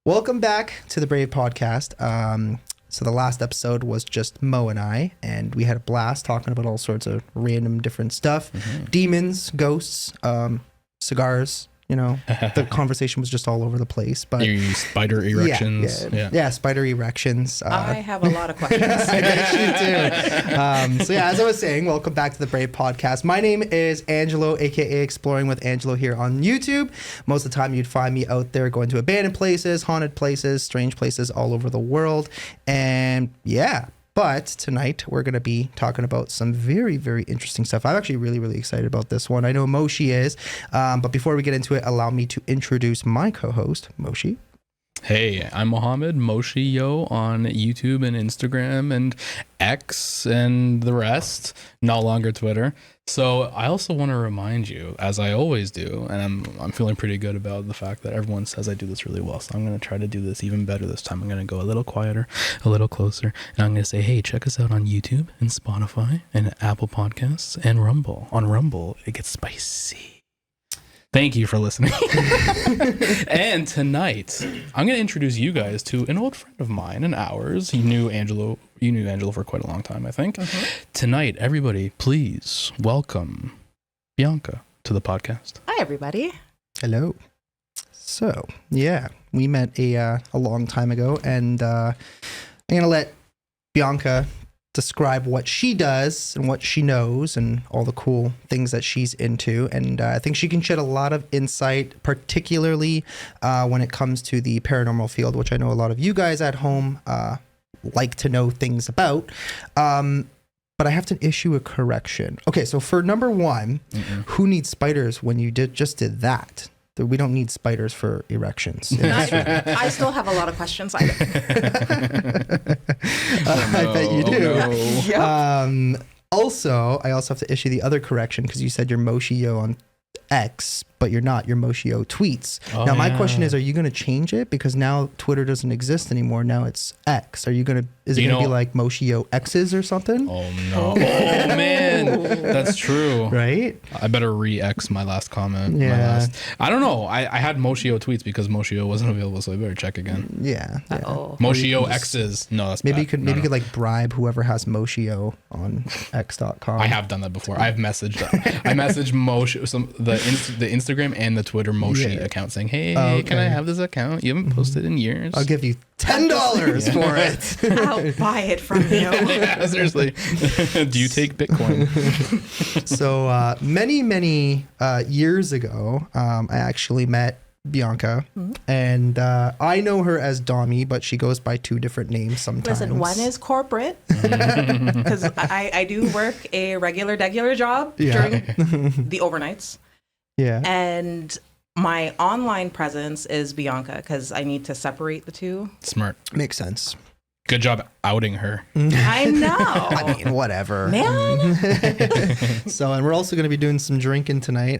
Welcome back to the Brave Podcast. So the last episode was just Mo and I, and we had a blast talking about all sorts of random different stuff. Demons, ghosts, cigars, you know. The conversation was just all over the place. But spider erections. Yeah, spider erections. I have a lot of questions. I bet you do. So yeah, as I was saying, welcome back to the Brave Podcast. My name is Angelo, aka Exploring with Angelo here on YouTube. Most of the time you'd find me out there going to abandoned places, haunted places, strange places all over the world. And yeah, but tonight we're going to be talking about some very, very interesting stuff. I'm actually really, really excited about this one. I know Moshi is. But before we get into it, allow me to introduce my co-host, Moshi. Hey, I'm Mohammed, Moshi Yo on YouTube and Instagram and X and the rest, no longer Twitter. So I also want to remind you, as I always do, and I'm feeling pretty good about the fact that everyone says I do this really well. So I'm going to try to do this even better this time. I'm going to go a little quieter, a little closer, and I'm going to say, hey, check us out on YouTube and Spotify and Apple Podcasts and Rumble. On Rumble, it gets spicy. Thank you for listening. And tonight, I'm going to introduce you guys to an old friend of mine and ours. You knew Angelo for quite a long time, I think. Tonight, everybody, please welcome Bianca to the podcast. Hi, everybody. Hello. So, yeah, we met a long time ago, and I'm going to let Bianca describe what she does and what she knows and all the cool things that she's into. And I think she can shed a lot of insight, particularly when it comes to the paranormal field, which I know a lot of you guys at home like to know things about. But I have to issue a correction. Okay, so for number one, who needs spiders when you just did that? We don't need spiders for erections. I still have a lot of questions. I bet you do. Yep. Also, I also have to issue the other correction because you said you're Moshio on X, but you're not. You're Moshio tweets. Now, my question is, are you going to change it? Because now Twitter doesn't exist anymore. Now it's X. Are you going to, is it going to be like Moshio X's or something? Oh, no. Oh, man. That's true. Right? I better re-X my last comment. Yeah. I don't know. I had Moshio tweets because Moshio wasn't available, so I better check again. Yeah. Moshio X's. No, that's maybe bad. you could you could like bribe whoever has Moshio on X.com. I have done that before. I messaged Moshi, the Instagram and the Twitter Moshi account saying, hey, can I have this account? You haven't posted in years. I'll give you $10 for it. I'll buy it from you. Yeah, seriously. Do you take Bitcoin? So many years ago, I actually met Bianca, and I know her as Domi, but she goes by two different names sometimes. Listen, one is corporate, because I do work a regular job during the overnights. Yeah. And my online presence is Bianca, because I need to separate the two. Smart. Makes sense. Good job outing her. I know. I mean, whatever. Man. So, and we're also going to be doing some drinking tonight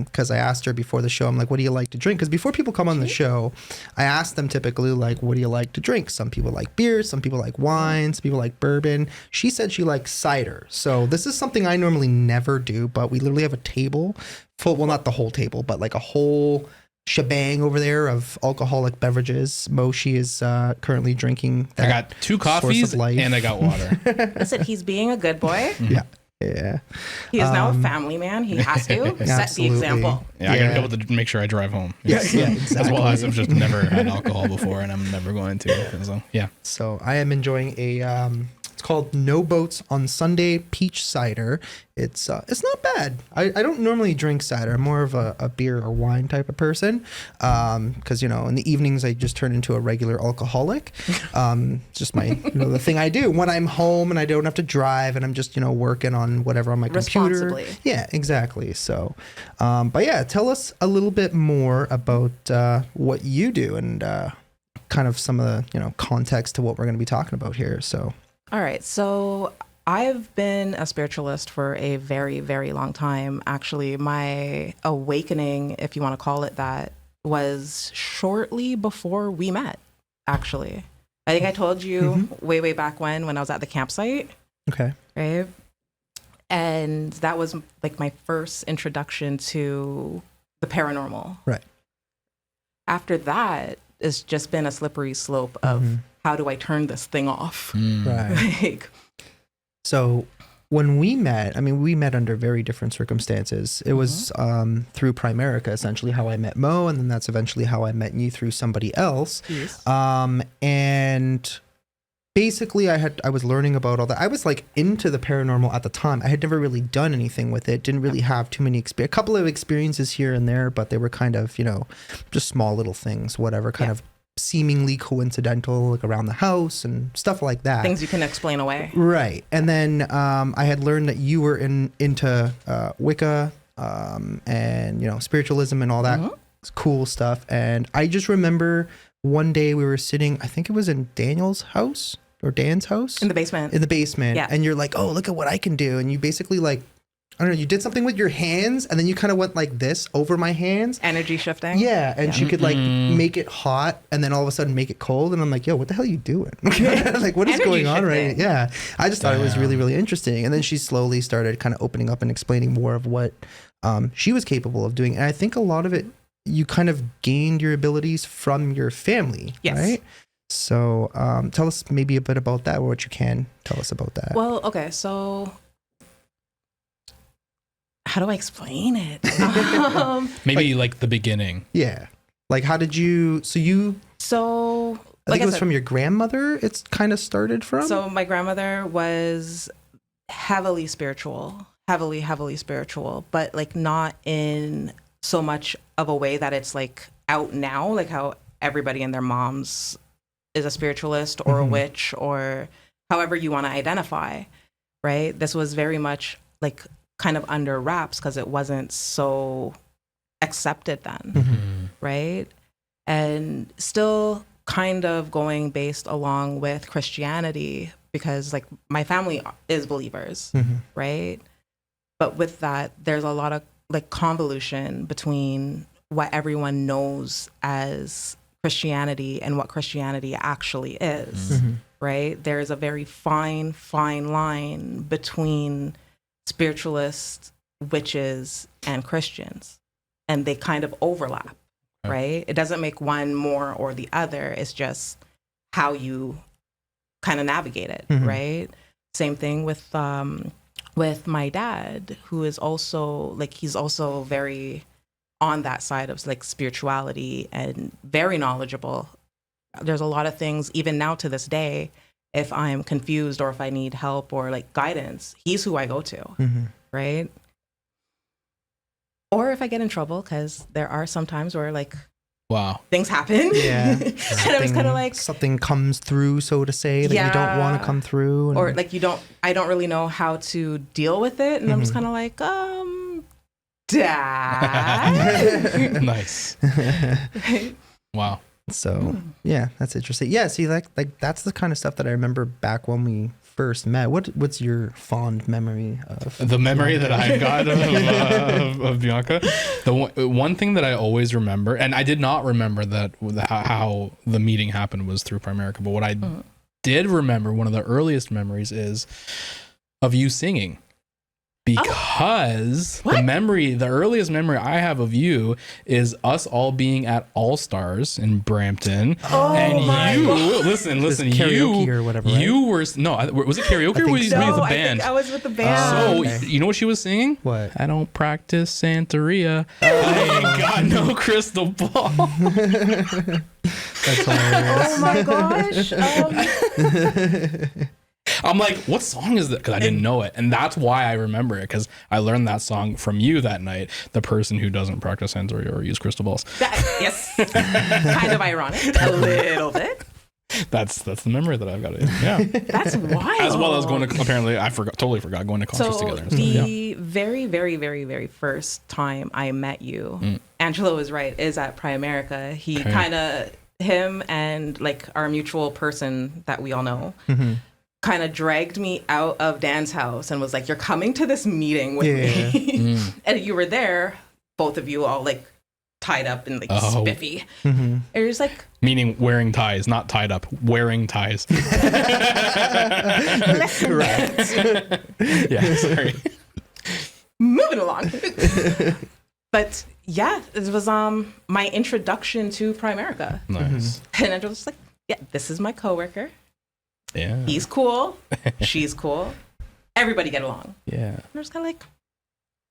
because I asked her before the show, I'm like, what do you like to drink? Because before people come on the show, I ask them typically, like, what do you like to drink? Some people like beer, some people like wine, some people like bourbon. She said she likes cider. So this is something I normally never do, but we literally have a table full, well, not the whole table, but like a whole shebang over there of alcoholic beverages. Moshi is currently drinking that. I got 2 coffees and I got water. Listen, he's being a good boy. Yeah. He is now a family man. He has to set the example. Yeah, I gotta be able to make sure I drive home. Yes, yeah, exactly. As well as I've just never had alcohol before, and I'm never going to. So yeah. So I am enjoying a it's called No Boats on Sunday peach cider. It's not bad. I don't normally drink cider. I'm more of a beer or wine type of person. Because, you know, in the evenings I just turn into a regular alcoholic. It's just my, the thing I do when I'm home and I don't have to drive and I'm just, working on whatever on my computer. Responsibly. Yeah, exactly. So, but yeah, tell us a little bit more about what you do and kind of some of the, context to what we're going to be talking about here. So. All right. So I've been a spiritualist for a very, very long time. Actually, my awakening, if you want to call it that, was shortly before we met, actually. I think I told you way back when I was at the campsite. Okay. Right. And that was like my first introduction to the paranormal. Right. After that, it's just been a slippery slope of how do I turn this thing off? Right. Like, So when we met, I mean, we met under very different circumstances. It was through Primerica, essentially how I met Mo, and then that's eventually how I met you through somebody else. yes. And basically I was learning about all that. I was like into the paranormal at the time. I had never really done anything with it. Didn't really have too many a couple of experiences here and there, but they were kind of, just small little things, whatever, kind of seemingly coincidental, like around the house and stuff like that. Things you can explain away. Right. And then I had learned that you were into Wicca and, spiritualism and all that cool stuff. And I just remember one day we were sitting, I think it was in Daniel's house or Dan's house. In the basement. Yeah. And you're like, oh, look at what I can do. And you basically like, I don't know, you did something with your hands and then you kind of went like this over my hands. Energy shifting. Yeah. And you could like make it hot and then all of a sudden make it cold. And I'm like, yo, what the hell are you doing? Like, what is Energy going on right shifting. now? Yeah. I just thought it was really, really interesting. And then she slowly started kind of opening up and explaining more of what she was capable of doing. And I think a lot of it, you kind of gained your abilities from your family, right? So tell us maybe a bit about that, or what you can tell us about that. Well, okay, so how do I explain it? Maybe like the beginning. Yeah. Like how did you, So I think it was from your grandmother it's kind of started from? So my grandmother was heavily spiritual, heavily spiritual, but like not in so much of a way that it's like out now, like how everybody and their moms is a spiritualist or a witch or however you want to identify, right? This was very much like kind of under wraps because it wasn't so accepted then, right? And still kind of going based along with Christianity because like my family is believers, right? But with that, there's a lot of like convolution between what everyone knows as Christianity and what Christianity actually is, right? There's a very fine line between spiritualists, witches, and Christians, and they kind of overlap, right? It doesn't make one more or the other. It's just how you kind of navigate it, right? Same thing with my dad, who is also like, he's also very on that side of like spirituality and very knowledgeable. There's a lot of things, even now to this day, if I'm confused or if I need help or like guidance, he's who I go to, right? Or if I get in trouble, because there are some times where like, things happen. Yeah. And I was kind of like, something comes through, so to say, that you don't want to come through. Or like I don't really know how to deal with it. And I'm just kind of like, Dad. Nice. Wow. So yeah, that's interesting. Yeah, see, like that's the kind of stuff that I remember back when we first met. What's your fond memory of the memory that I got of Bianca? The one thing that I always remember, and I did not remember that how the meeting happened was through Primerica, but what I did remember, one of the earliest memories is of you singing. Because the earliest memory I have of you is us all being at All Stars in Brampton. Oh, and my you, God. listen, karaoke or whatever, right? You were, no, was it karaoke or were you with the band? I was with the band. So, you know what she was singing? What? I don't practice Santeria. I ain't got no crystal ball. That's hilarious. Oh my gosh. I'm like, what song is that? Because I didn't know it. And that's why I remember it, because I learned that song from you that night, the person who doesn't practice Santeria or use crystal balls. Yes. Kind of ironic. A little bit. That's the memory that I've got. Yeah. That's wild. As well as going to, apparently, totally forgot going to concerts together. And the very, very, very, very first time I met you, Angelo is right, is at Primerica. He kind of, him and like our mutual person that we all know, kind of dragged me out of Dan's house and was like, you're coming to this meeting with me. And you were there, both of you all like tied up and like spiffy. And you're just like, meaning wearing ties, not tied up, wearing ties. Correct. Yeah, sorry. Moving along. But yeah, it was my introduction to Primerica. Nice. And I was just like, yeah, this is my coworker. Yeah. He's cool. She's cool. Everybody get along. Yeah. And I was kind of like,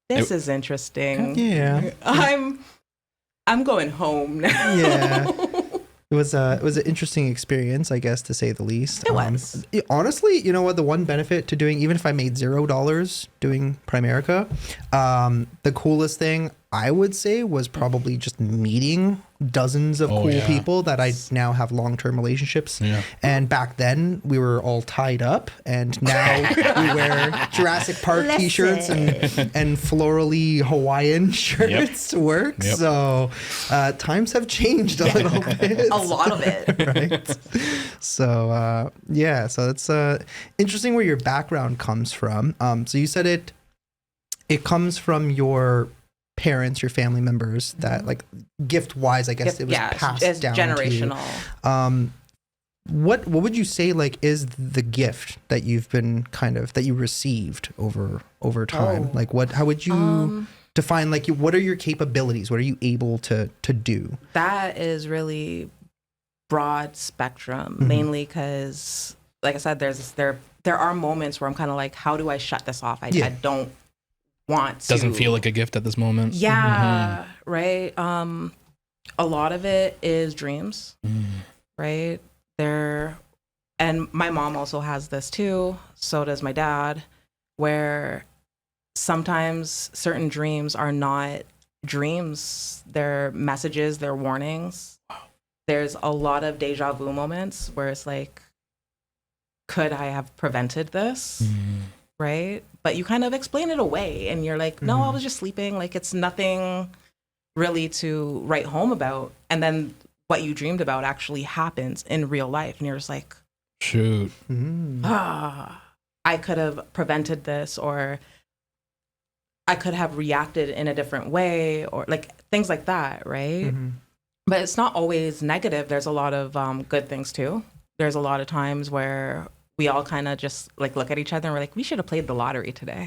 this is interesting. Yeah. I'm going home now. Yeah. It was an interesting experience, I guess, to say the least. It was. Honestly, you know what? The one benefit to doing, even if I made $0 doing Primerica, the coolest thing I would say was probably just meeting dozens of cool people that I now have long-term relationships. Yeah. And back then we were all tied up, and now we wear Jurassic Park t-shirts and florally Hawaiian shirts to work. Yep. So times have changed a little bit. A lot of it. Right. So so it's interesting where your background comes from. So you said it comes from your parents, your family members, that like gift wise, I guess it was passed it's down generational. to you. What would you say like is the gift that you've been that you received over time? Like how would you define, like, what are your capabilities? What are you able to do? That is really broad spectrum, mainly because, like I said, there are moments where I'm kind of like, how do I shut this off? I don't want to. Doesn't feel like a gift at this moment. Yeah, right. A lot of it is dreams, right? And my mom also has this too. So does my dad, where sometimes certain dreams are not dreams. They're messages, they're warnings. There's a lot of deja vu moments where it's like, could I have prevented this? Right? But you kind of explain it away and you're like, no, I was just sleeping. Like, it's nothing really to write home about. And then what you dreamed about actually happens in real life. And you're just like, shoot. I could have prevented this, or I could have reacted in a different way, or like things like that. Right? But it's not always negative. There's a lot of good things too. There's a lot of times where we all kind of just like look at each other and we're like, we should have played the lottery today.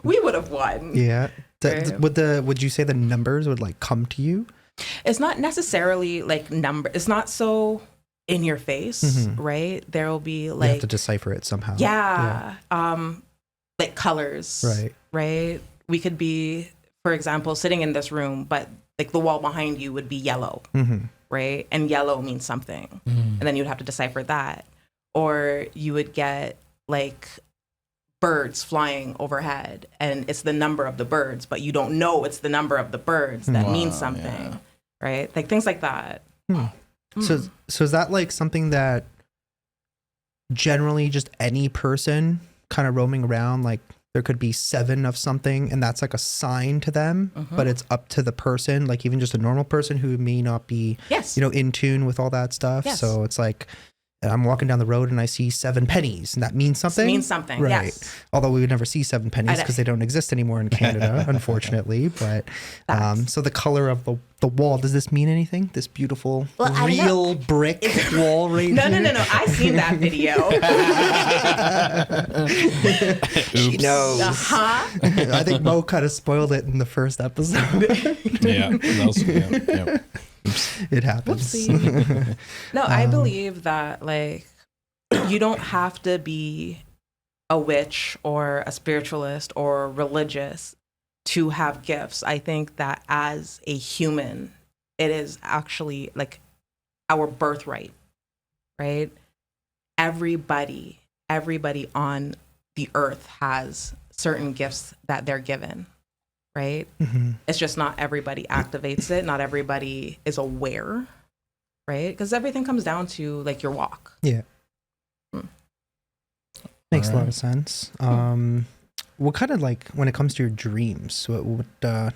We would have won. Yeah. Would you say the numbers would like come to you? It's not necessarily like it's not so in your face, right? There will be like, you have to decipher it somehow. Yeah. Like colors. Right. We could be, for example, sitting in this room, but like the wall behind you would be yellow. Right? And yellow means something. And then you'd have to decipher that. Or you would get like birds flying overhead, and it's the number of the birds, but you don't know it's the number of the birds that means something, right? Like things like that. So is that like something that generally just any person kind of roaming around, like there could be 7 of something and that's like a sign to them, but it's up to the person, like even just a normal person who may not be, in tune with all that stuff. So it's like, I'm walking down the road and I see 7 pennies, and that means something. It means something, right? Yes. Although we would never see 7 pennies because they don't exist anymore in Canada, unfortunately. But so the color of the wall, does this mean anything? This beautiful real brick wall right here? No. I seen that video. She knows. I think Mo kind of spoiled it in the first episode. It happens. No, I believe that like you don't have to be a witch or a spiritualist or religious to have gifts. I think that as a human, it is actually like our birthright, right? Everybody on the earth has certain gifts that they're given. Right? It's just not everybody activates it. Not everybody is aware, right? Because everything comes down to like your walk. Yeah. Makes a lot of sense. What kind of like, when it comes to your dreams, what would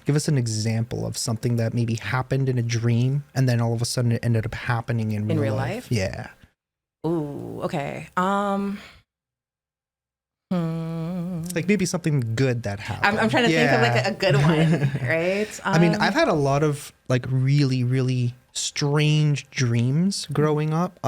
give us an example of something that maybe happened in a dream and then all of a sudden it ended up happening in real life? Yeah. Ooh, okay. Like maybe something good that happened. I'm trying to think of like a good one, right? I mean, I've had a lot of like really, really strange dreams growing up.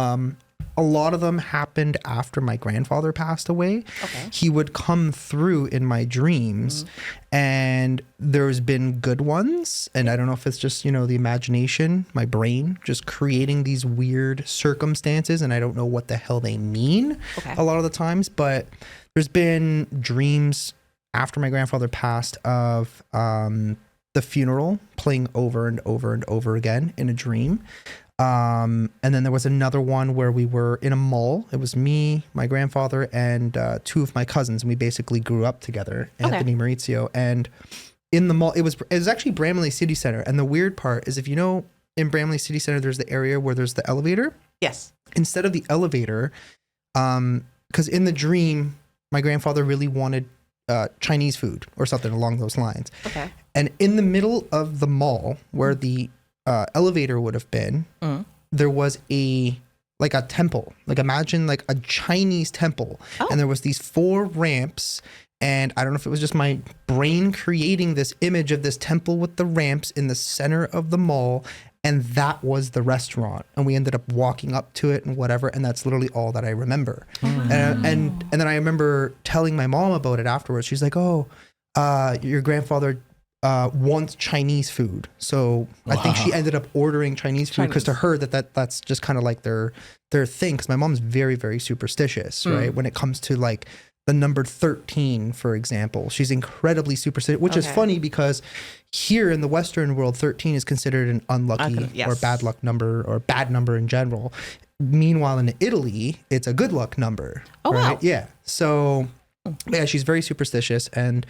a lot of them happened after my grandfather passed away. Okay. He would come through in my dreams, and there's been good ones. And I don't know if it's just, the imagination, my brain just creating these weird circumstances. And I don't know what the hell they mean a lot of the times. But there's been dreams after my grandfather passed of the funeral playing over and over and over again in a dream. And then there was another one where we were in a mall. It was me, my grandfather, and two of my cousins, and we basically grew up together, Anthony Maurizio. And in the mall, it was actually Bramley City Center. And the weird part is, if in Bramley City Center, there's the area where there's the elevator. Yes. Instead of the elevator, because in the dream, my grandfather really wanted Chinese food or something along those lines. Okay. And in the middle of the mall, where the elevator would have been, there was a temple. Like, imagine like a Chinese temple. And there was these 4 ramps, and I don't know if it was just my brain creating this image of this temple with the ramps in the center of the mall, and that was the restaurant, and we ended up walking up to it and whatever, and that's literally all that I remember. And then I remember telling my mom about it afterwards. She's like, your grandfather wants Chinese food. So I think she ended up ordering Chinese food, because to her that's just kind of like their thing. Because my mom's very, very superstitious, right? When it comes to like the number 13, for example, she's incredibly superstitious, which is funny because here in the Western world, 13 is considered an unlucky or bad luck number, or bad number in general. Meanwhile, in Italy, it's a good luck number. Oh, right? wow. Yeah. So yeah, she's very superstitious, and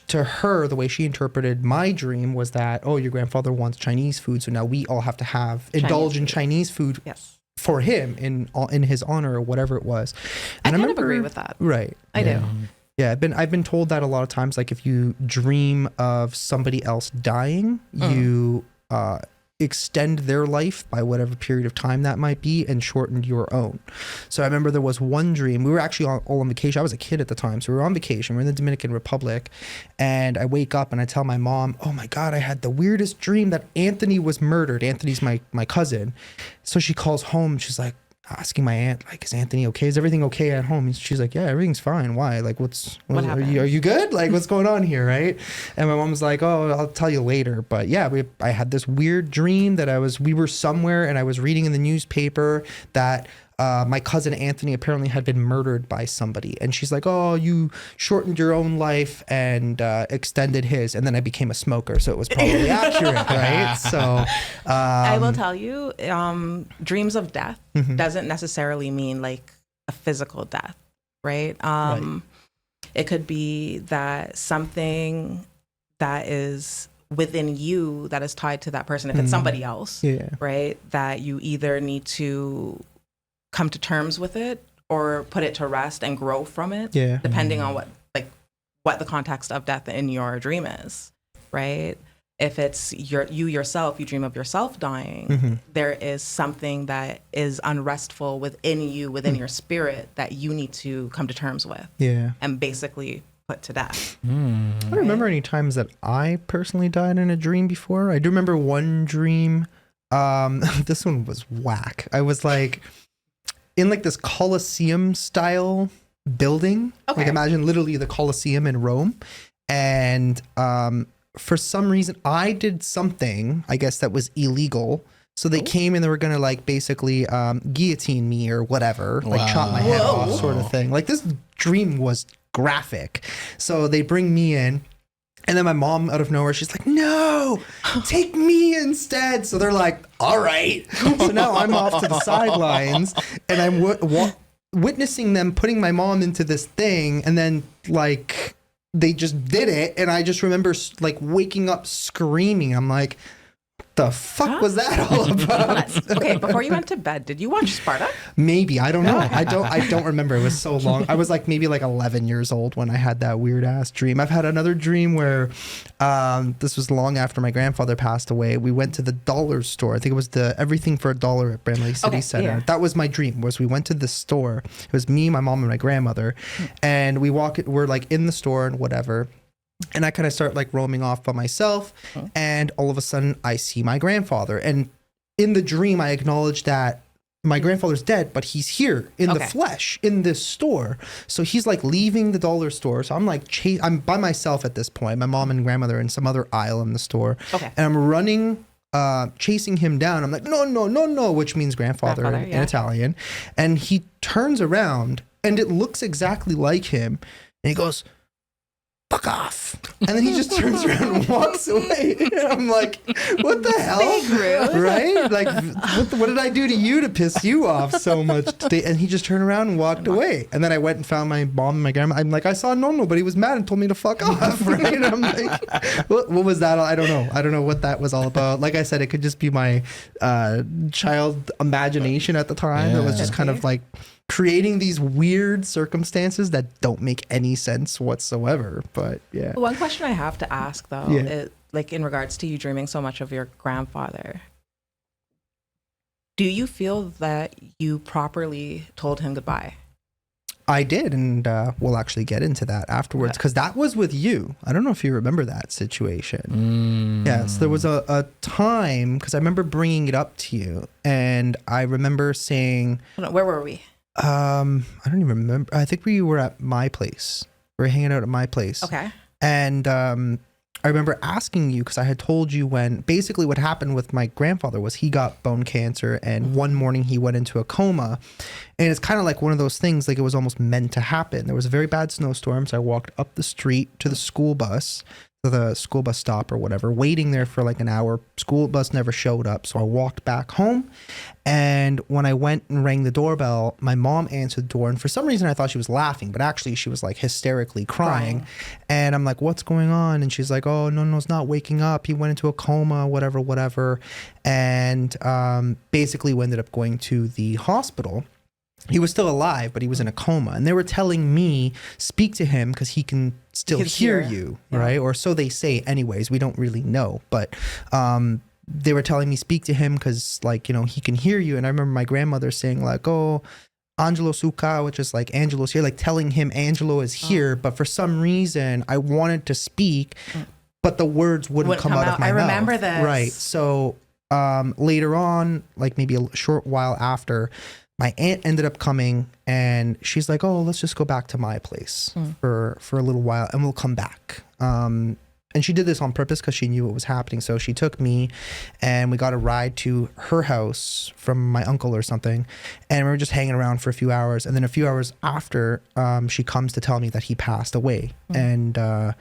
to her, the way she interpreted my dream was that, your grandfather wants Chinese food, so now we all have to indulge in Chinese food for him in his honor, or whatever it was. And I kind of agree with that. Right. I do. Yeah, I've been told that a lot of times, like if you dream of somebody else dying, you extend their life by whatever period of time that might be, and shortened your own. So I remember there was one dream. We were actually all on vacation. I was a kid at the time, so we were on vacation. We're in the Dominican Republic, and I wake up and I tell my mom, "Oh my God, I had the weirdest dream that Anthony was murdered." Anthony's my cousin. So she calls home. She's like, asking my aunt, like, "Is Anthony okay? Is everything okay at home?" And she's like, "Yeah, everything's fine. Why? Like, what are you good? Like, what's going on here?" Right? And my mom's like, "Oh, I'll tell you later." But yeah, I had this weird dream that we were somewhere, and I was reading in the newspaper that my cousin Anthony apparently had been murdered by somebody. And she's like, "Oh, you shortened your own life and extended his." And then I became a smoker, so it was probably accurate, right? So I will tell you, dreams of death doesn't necessarily mean like a physical death, right? It could be that something that is within you that is tied to that person, if it's somebody else, right? That you either need to come to terms with it or put it to rest and grow from it, depending on what the context of death in your dream is, right? If it's you dream of yourself dying, there is something that is unrestful within you, within your spirit, that you need to come to terms with, and basically put to death. I don't remember any times that I personally died in a dream before. I do remember one dream. This one was whack. I was like in like this Colosseum style building. Like, imagine literally the Colosseum in Rome. And for some reason I did something, I guess, that was illegal. So they came and they were gonna like basically guillotine me or whatever, like chop my head off, sort of thing. Like, this dream was graphic. So they bring me in, and then my mom, out of nowhere, she's like, "No, take me instead." So they're like, "All right." So now I'm off to the sidelines, and I'm witnessing them putting my mom into this thing, and then like they just did it, and I just remember like waking up screaming. I'm like, the fuck was that all about? Okay, before you went to bed, did you watch Sparta? Maybe. I don't know. I don't remember. It was so long. I was like maybe like 11 years old when I had that weird ass dream. I've had another dream where this was long after my grandfather passed away. We went to the dollar store. I think it was the Everything for $1 at Bramley City Center. Yeah. That was my dream, was we went to the store. It was me, my mom, and my grandmother. And we're like in the store and whatever. And I kind of start like roaming off by myself, and all of a sudden I see my grandfather. And in the dream, I acknowledge that my grandfather's dead, but he's here in the flesh in this store. So he's like leaving the dollar store. So I'm like, I'm by myself at this point. My mom and grandmother in some other aisle in the store. Okay. And I'm running, chasing him down. I'm like, no, which means grandfather in Italian. And he turns around and it looks exactly like him. And he goes, fuck off. And then he just turns around and walks away. And I'm like, what the hell? Right? Like, what did I do to you to piss you off so much today? And he just turned around and walked away. And then I went and found my mom and my grandma. I'm like, I saw Nono, but he was mad and told me to fuck off. Right? And I'm like, what was that? I don't know. I don't know what that was all about. Like I said, it could just be my child imagination at the time. It was just kind of like creating these weird circumstances that don't make any sense whatsoever. But yeah. One question I have to ask though, is, like in regards to you dreaming so much of your grandfather, do you feel that you properly told him goodbye? I did, and we'll actually get into that afterwards, because that was with you. I don't know if you remember that situation. Yes, there was a time, because I remember bringing it up to you, and I remember saying... Where were we? I don't even remember. I think we were at my place. We were hanging out at my place. Okay. And I remember asking you, because I had told you when basically what happened with my grandfather was he got bone cancer, and one morning he went into a coma. And it's kind of like one of those things, like it was almost meant to happen. There was a very bad snowstorm, so I walked up the street to the school bus stop or whatever, waiting there for like an hour. School bus never showed up, so I walked back home. And when I went and rang the doorbell, my mom answered the door, and for some reason I thought she was laughing, but actually she was like hysterically crying. And I'm like, what's going on? And she's like, oh, Nono's not waking up, he went into a coma, whatever. And basically we ended up going to the hospital. He was still alive, but he was in a coma. And they were telling me, speak to him because he can still hear you, right? Or so they say anyways. We don't really know. But they were telling me, speak to him because, like, you know, he can hear you. And I remember my grandmother saying, like, oh, Angelo Suka, which is like, Angelo's here, like telling him Angelo is here. But for some reason, I wanted to speak, but the words wouldn't come out of my mouth. I remember this. Right. So later on, like maybe a short while after, my aunt ended up coming, and she's like, oh, let's just go back to my place for a little while and we'll come back. And she did this on purpose because she knew what was happening. So she took me and we got a ride to her house from my uncle or something. And we were just hanging around for a few hours. And then a few hours after, she comes to tell me that he passed away. And yeah,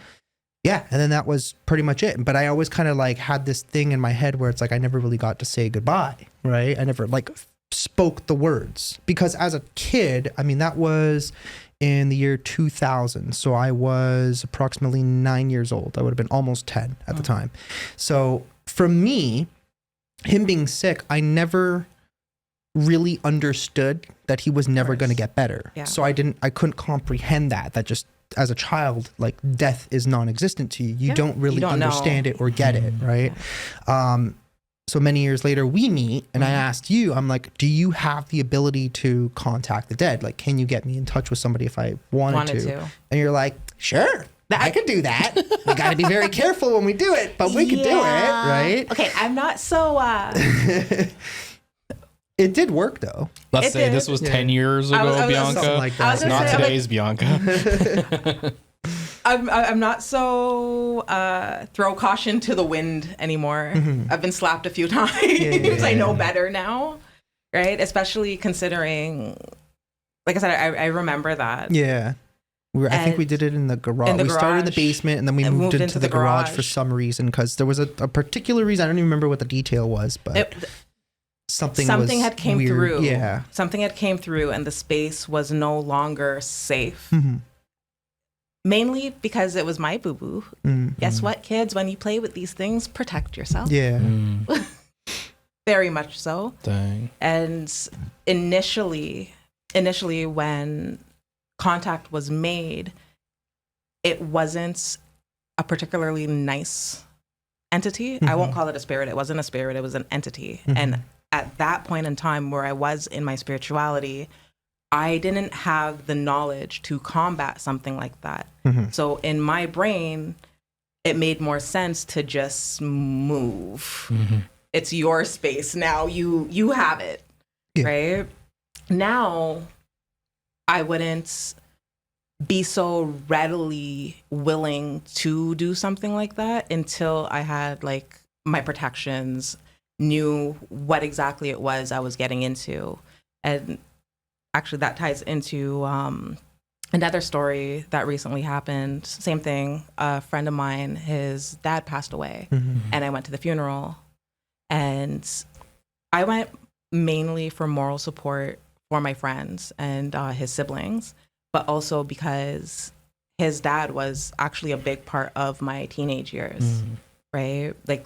and then that was pretty much it. But I always kind of like had this thing in my head where it's like I never really got to say goodbye, right? I never like spoke the words, because as a kid, I mean, that was in the year 2000. So I was approximately 9 years old. I would have been almost 10 at the time. So for me, him being sick, I never really understood that he was never going to get better. Yeah. So I couldn't comprehend that just as a child, like death is non-existent to you. You don't really understand it or get it. Right. Yeah. So many years later, we meet, and I asked you, I'm like, do you have the ability to contact the dead? Like, can you get me in touch with somebody if I wanted to? And you're like, sure, I could do that. We got to be very careful when we do it, but we could do it, right? Okay, I'm not so... It did work, though. Let's say this was 10 years ago, Bianca. Like that. Not today's Bianca. I'm not so throw caution to the wind anymore. I've been slapped a few times. I know better now, right? Especially considering, like I said, I remember that. Yeah. I think we did it in the garage. We started in the basement, and then we moved into the garage for some reason, because there was a particular reason. I don't even remember what the detail was, but something had came weird. Through. Yeah. Something had came through, and the space was no longer safe. Mainly because it was my boo-boo. Guess what, kids? When you play with these things, protect yourself. Yeah. Very much so. Dang. And initially when contact was made, it wasn't a particularly nice entity. I won't call it a spirit. It wasn't a spirit. It was an entity. And at that point in time where I was in my spirituality, I didn't have the knowledge to combat something like that. So in my brain, it made more sense to just move. It's your space now. You have it. Yeah. right? Now, I wouldn't be so readily willing to do something like that until I had like my protections, knew what exactly it was I was getting into. And actually that ties into another story that recently happened. Same thing, a friend of mine, his dad passed away, and I went to the funeral. And I went mainly for moral support for my friends and his siblings, but also because his dad was actually a big part of my teenage years, right? Like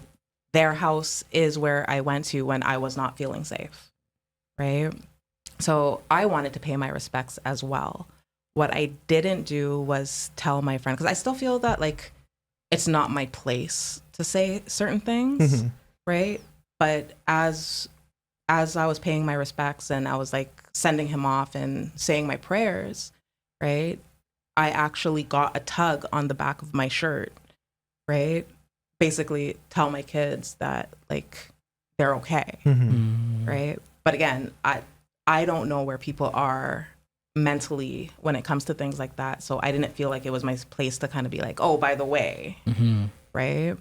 their house is where I went to when I was not feeling safe, right? So I wanted to pay my respects as well. What I didn't do was tell my friend, because I still feel that like it's not my place to say certain things, right? But as I was paying my respects and I was like sending him off and saying my prayers, right? I actually got a tug on the back of my shirt, right? Basically tell my kids that like they're okay, right? But again, I don't know where people are mentally when it comes to things like that. So I didn't feel like it was my place to kind of be like, oh, by the way, right?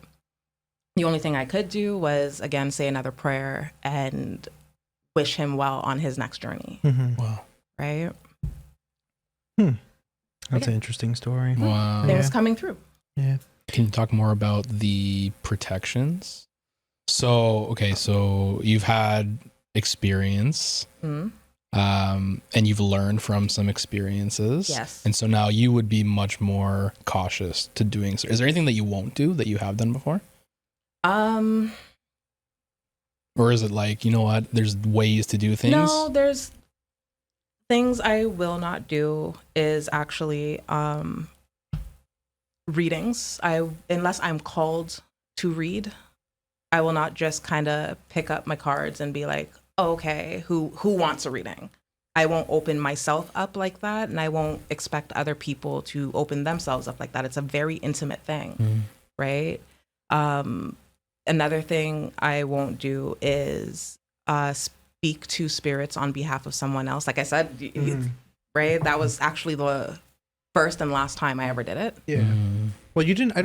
The only thing I could do was, again, say another prayer and wish him well on his next journey. Wow. Right? That's an interesting story. Wow. Things coming through. Yeah. Can you talk more about the protections? So you've had experience, and you've learned from some experiences. Yes. And so now you would be much more cautious to doing so. Is there anything that you won't do that you have done before? Or is it like, you know what, there's ways to do things? No, there's things I will not do is actually readings. Unless I'm called to read, I will not just kind of pick up my cards and be like, oh, okay, who wants a reading? I won't open myself up like that, and I won't expect other people to open themselves up like that. It's a very intimate thing, right? Another thing I won't do is speak to spirits on behalf of someone else. Like I said, right? That was actually the first and last time I ever did it. Yeah. Well, you didn't.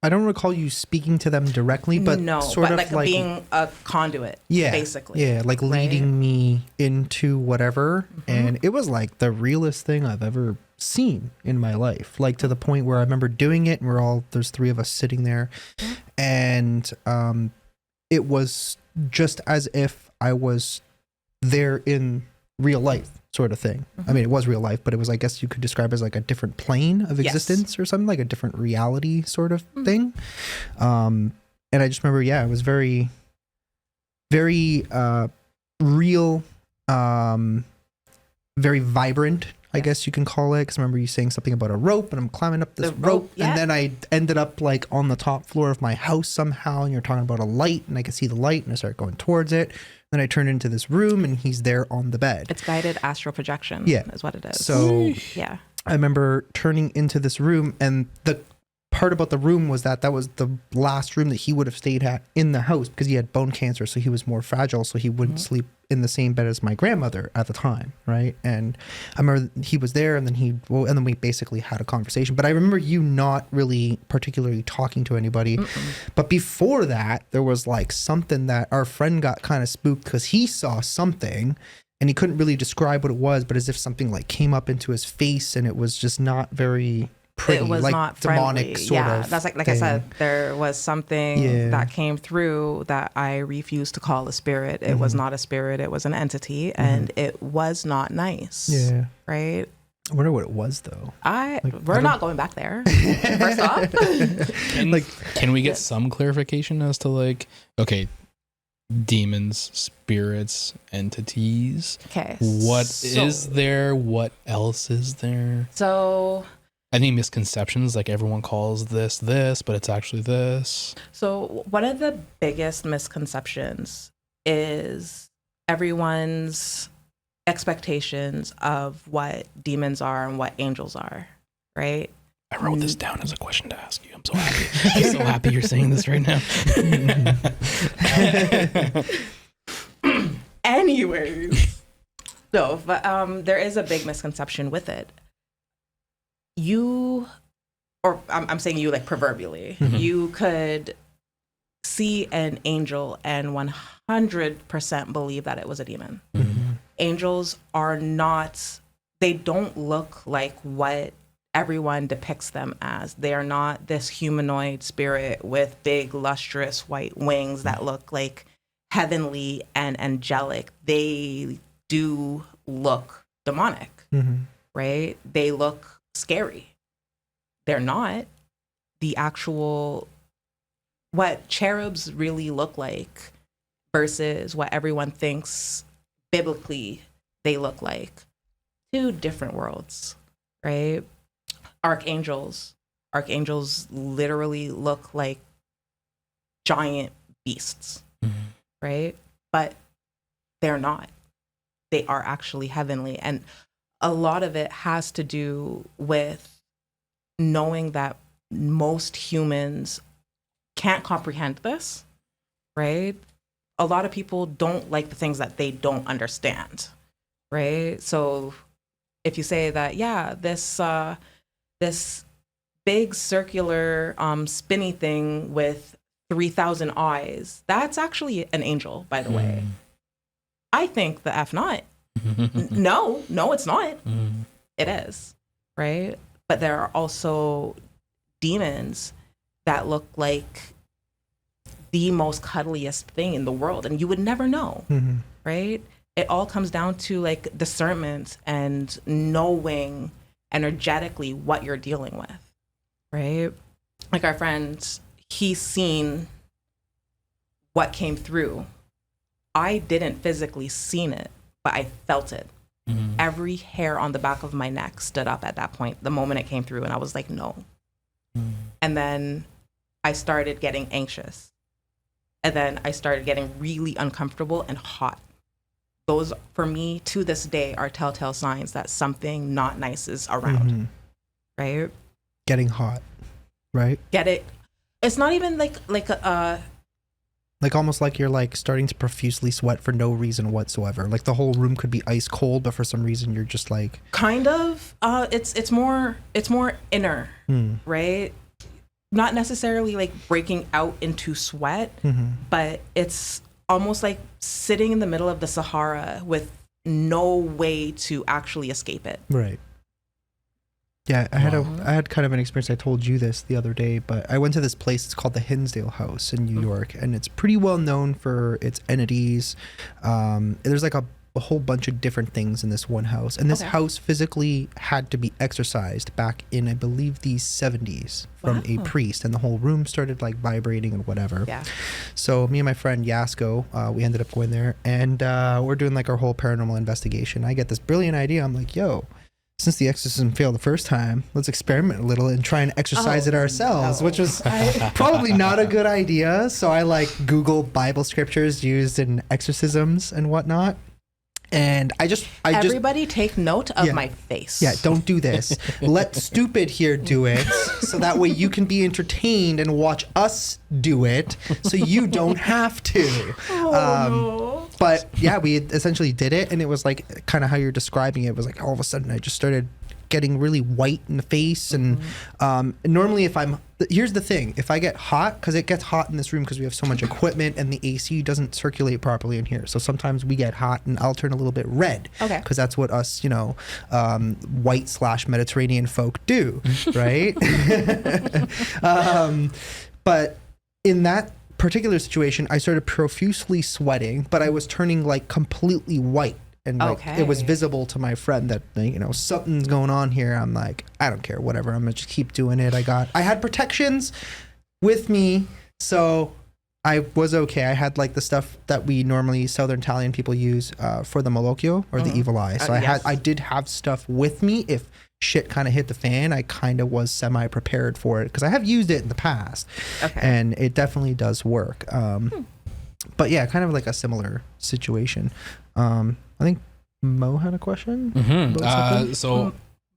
I don't recall you speaking to them directly, but no, sort but of like being a conduit. Yeah, basically. Yeah, like leading me into whatever, and it was like the realest thing I've ever seen in my life. Like to the point where I remember doing it, and there's three of us sitting there, and it was just as if I was there in real life, sort of thing. I mean, it was real life, but it was, I guess you could describe as like a different plane of existence or something, like a different reality sort of thing. And I just remember, it was very, very real, very vibrant, I guess you can call it. Because I remember you saying something about a rope, and I'm climbing up this rope, and then I ended up like on the top floor of my house somehow, and you're talking about a light, and I could see the light, and I started going towards it. Then I turned into this room, and he's there on the bed. It's guided astral projection, is what it is. So I remember turning into this room, and the part about the room was that was the last room that he would have stayed at in the house, because he had bone cancer, so he was more fragile, so he wouldn't sleep in the same bed as my grandmother at the time, right? And I remember he was there, and then we basically had a conversation. But I remember you not really particularly talking to anybody. But before that, there was like something that our friend got kind of spooked because he saw something, and he couldn't really describe what it was, but as if something like came up into his face, and it was just not very pretty. It was like not demonic friendly. sort of That's like thing. I said, there was something that came through that I refused to call a spirit. It was not a spirit, it was an entity, and it was not nice. Yeah. Right? I wonder what it was though. We're not going back there. First off. Can we get some clarification as to like, okay, demons, spirits, entities. Okay. What is there? What else is there? So I think misconceptions, like everyone calls this, but it's actually this. So one of the biggest misconceptions is everyone's expectations of what demons are and what angels are, right? I wrote this down as a question to ask you. I'm so happy. I'm so happy you're saying this right now. Anyways. No, but there is a big misconception with it. I'm saying you like proverbially, you could see an angel and 100% believe that it was a demon. Angels are not, they don't look like what everyone depicts them as. They are not this humanoid spirit with big, lustrous white wings that look like heavenly and angelic. They do look demonic, right? They look scary. They're not the actual, what cherubs really look like versus what everyone thinks biblically they look like. Two different worlds, right? Archangels literally look like giant beasts, right? But they're not. They are actually heavenly. And a lot of it has to do with knowing that most humans can't comprehend this, right? A lot of people don't like the things that they don't understand, right? So if you say that, yeah, this big circular spinny thing with 3,000 eyes, that's actually an angel, by the way. I think the F not. No, it's not. It is, right? But there are also demons that look like the most cuddliest thing in the world, and you would never know, right? It all comes down to like discernment and knowing energetically what you're dealing with, right? Like our friend, he's seen what came through. I didn't physically seen it, but I felt it. Every hair on the back of my neck stood up at that point, the moment it came through, and I was like, no. And then I started getting anxious. And then I started getting really uncomfortable and hot. Those, for me, to this day, are telltale signs that something not nice is around, right? Getting hot, right? Get it? It's not even like almost like you're like starting to profusely sweat for no reason whatsoever. Like the whole room could be ice cold, but for some reason you're just like kind of. It's more inner, right? Not necessarily like breaking out into sweat, but it's almost like sitting in the middle of the Sahara with no way to actually escape it. Right. Yeah, I had kind of an experience. I told you this the other day, but I went to this place. It's called the Hinsdale House in New York, and it's pretty well known for its entities. There's like a whole bunch of different things in this one house, and this house physically had to be exorcised back in, I believe, the 70s from a priest, and the whole room started like vibrating and whatever. Yeah. So me and my friend Yasko, we ended up going there, and we're doing like our whole paranormal investigation. I get this brilliant idea. I'm like, yo, since the exorcism failed the first time, let's experiment a little and try and exorcise it ourselves, which was probably not a good idea. So I like Google Bible scriptures used in exorcisms and whatnot. And everybody take note of my face. Yeah, don't do this. Let stupid here do it, so that way you can be entertained and watch us do it, so you don't have to. No. But yeah, we essentially did it, and it was like kind of how you're describing it. It was like all of a sudden I just started getting really white in the face, and normally here's the thing, if I get hot, because it gets hot in this room because we have so much equipment and the AC doesn't circulate properly in here, so sometimes we get hot and I'll turn a little bit red, because that's what us white/Mediterranean folk do, right? But in that particular situation, I started profusely sweating, but I was turning like completely white. And like, it was visible to my friend that, something's going on here. I'm like, I don't care, whatever. I'm gonna just keep doing it. I had protections with me, so I was okay. I had like the stuff that we normally Southern Italian people use for the malocchio or the evil eye. So I did have stuff with me. If shit kind of hit the fan, I kind of was semi prepared for it because I have used it in the past, and it definitely does work. But yeah, kind of like a similar situation. I think Mo had a question. So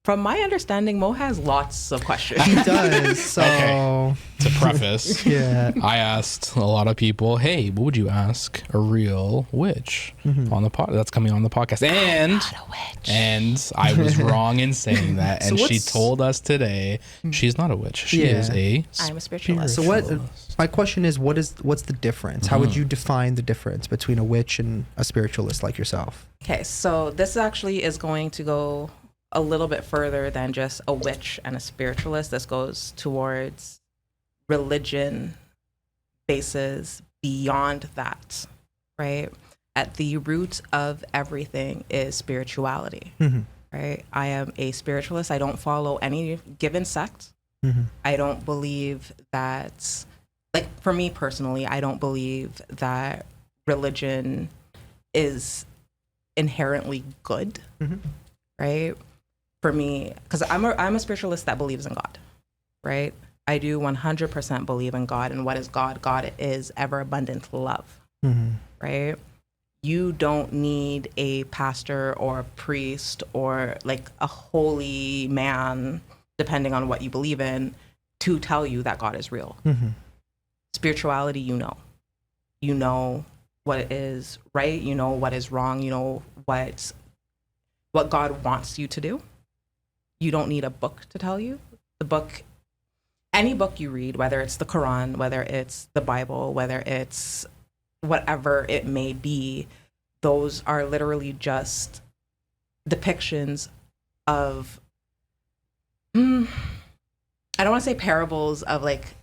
From my understanding, Mo has lots of questions. He does. So Okay. To preface, yeah. I asked a lot of people, hey, what would you ask a real witch on the that's coming on the podcast? And Not a witch. and I was wrong in saying that. So And she what's- told us today she's not a witch. She Yeah. is a I'm a spiritualist. So what? spiritualist. My question is, what's the difference? How would you define the difference between a witch and a spiritualist like yourself? Okay, so this actually is going to go a little bit further than just a witch and a spiritualist. This goes towards religion bases beyond that, right? At the root of everything is spirituality, right? I am a spiritualist. I don't follow any given sect. I don't believe that, like, for me personally, I don't believe that religion is inherently good, right? For me, because I'm a spiritualist that believes in God, right? I do 100% believe in God. And what is God? God is ever abundant love, right? You don't need a pastor or a priest or like a holy man, depending on what you believe in, to tell you that God is real. Spirituality, you know what is right, you know what is wrong, you know what God wants you to do. You don't need a book to tell you. Any book you read, whether it's the Quran, whether it's the Bible, whether it's whatever it may be, those are literally just depictions of, I don't want to say parables of like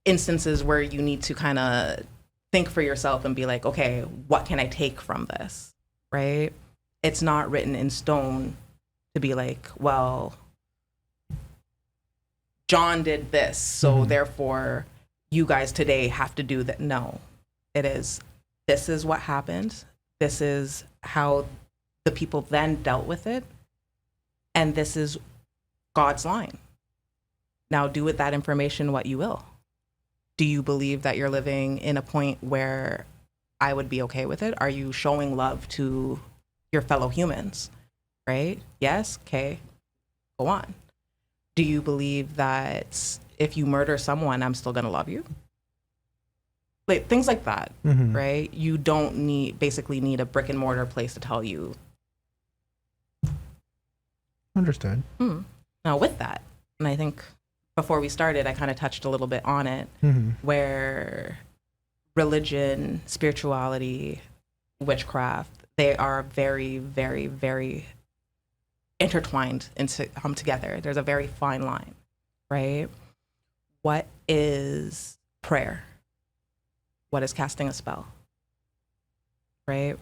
instances where you need to kind of think for yourself and be like, okay, what can I take from this, right? It's not written in stone to be like, well, John did this, so therefore you guys today have to do that. No, this is what happened. This is how the people then dealt with it. And this is God's line. Now do with that information what you will. Do you believe that you're living in a point where I would be okay with it? Are you showing love to your fellow humans? Right? Yes? Okay. Go on. Do you believe that if you murder someone, I'm still going to love you? Like, things like that, right? You don't basically need a brick and mortar place to tell you. Understood. Now with that, and I think before we started, I kind of touched a little bit on it, where religion, spirituality, witchcraft, they are very, very, very intertwined together. There's a very fine line, right? What is prayer? What is casting a spell? Right?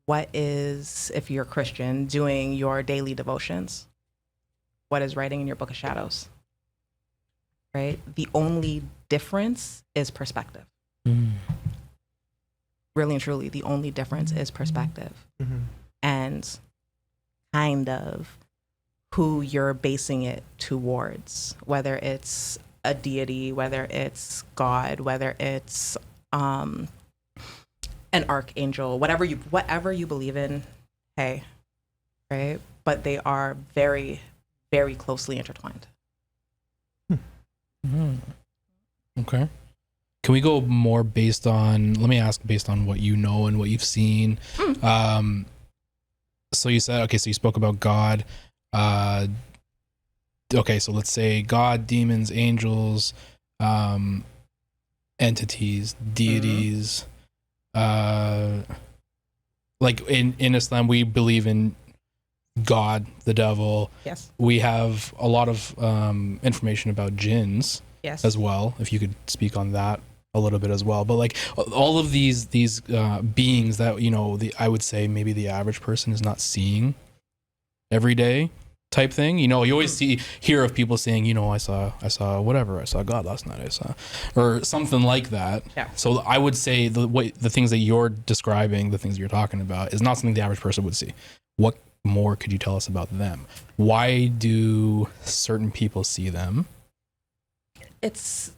What is, if you're a Christian, doing your daily devotions? What is writing in your book of shadows? Right? The only difference is perspective. Really and truly, the only difference is perspective. And kind of who you're basing it towards, whether it's a deity, whether it's God, whether it's an archangel, whatever you believe in, hey, right? But they are very, very closely intertwined. Okay. Can we go more based on what you know and what you've seen? So you said, okay, so you spoke about God. Okay, so let's say God, demons, angels, entities, deities. Like in Islam, we believe in God, the devil. Yes. We have a lot of information about jinns as well, if you could speak on that a little bit as well. But like all of these beings that, you know, I would say maybe the average person is not seeing every day type thing. You know, you always hear of people saying, you know, I saw God last night, or something like that. Yeah. So I would say the things that you're describing, the things you're talking about, is not something the average person would see. What more could you tell us about them? Why do certain people see them? It's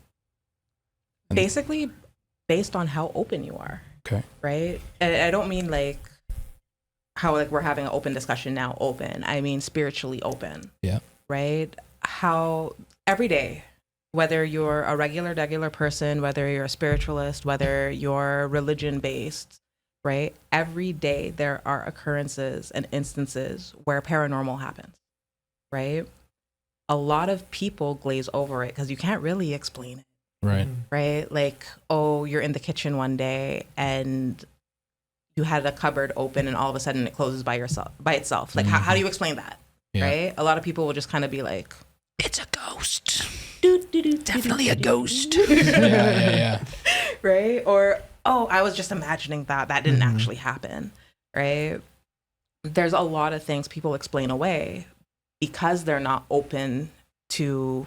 basically based on how open you are. Okay. Right? And I don't mean like how like we're having an open discussion now. Open, I mean spiritually open. Yeah. Right. How every day, whether you're a regular person, whether you're a spiritualist, whether you're religion based, right? Every day there are occurrences and instances where paranormal happens, right? A lot of people glaze over it because you can't really explain it. Right. Right? Like, oh, you're in the kitchen one day and you had a cupboard open and all of a sudden it closes by itself. Like, how do you explain that? Yeah. Right? A lot of people will just kind of be like, It's a ghost. definitely a ghost. Yeah. Right? Or, oh, I was just imagining that. That didn't actually happen. Right? There's a lot of things people explain away because they're not open to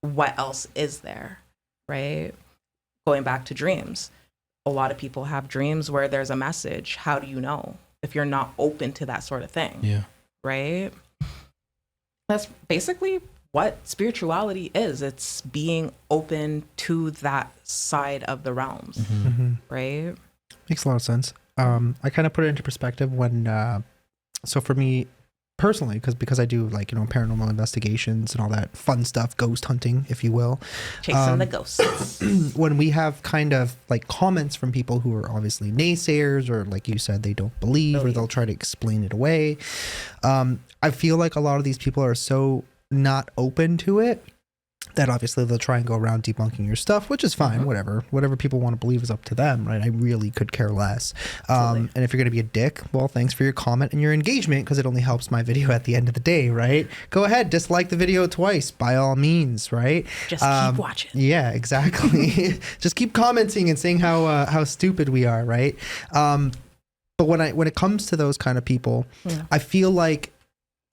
what else is there. Right? Going back to dreams. A lot of people have dreams where there's a message. How do you know if you're not open to that sort of thing? Yeah. Right? That's basically what spirituality is. It's being open to that side of the realms, right? Makes a lot of sense. I kind of put it into perspective when, so for me personally, because I do like, paranormal investigations and all that fun stuff, ghost hunting, if you will. Chasing the ghosts. When we have kind of like comments from people who are obviously naysayers, or like you said, they don't believe, or they'll try to explain it away. I feel like a lot of these people are so not open to it that obviously they'll try and go around debunking your stuff, which is fine. Whatever people want to believe is up to them, right? I really could care less. And if you're going to be a dick, well, thanks for your comment and your engagement, because it only helps my video at the end of the day, right? Go ahead, dislike the video twice by all means, right? Just keep watching. Yeah, exactly. Just keep commenting and saying how stupid we are, right? But when it comes to those kind of people, I feel like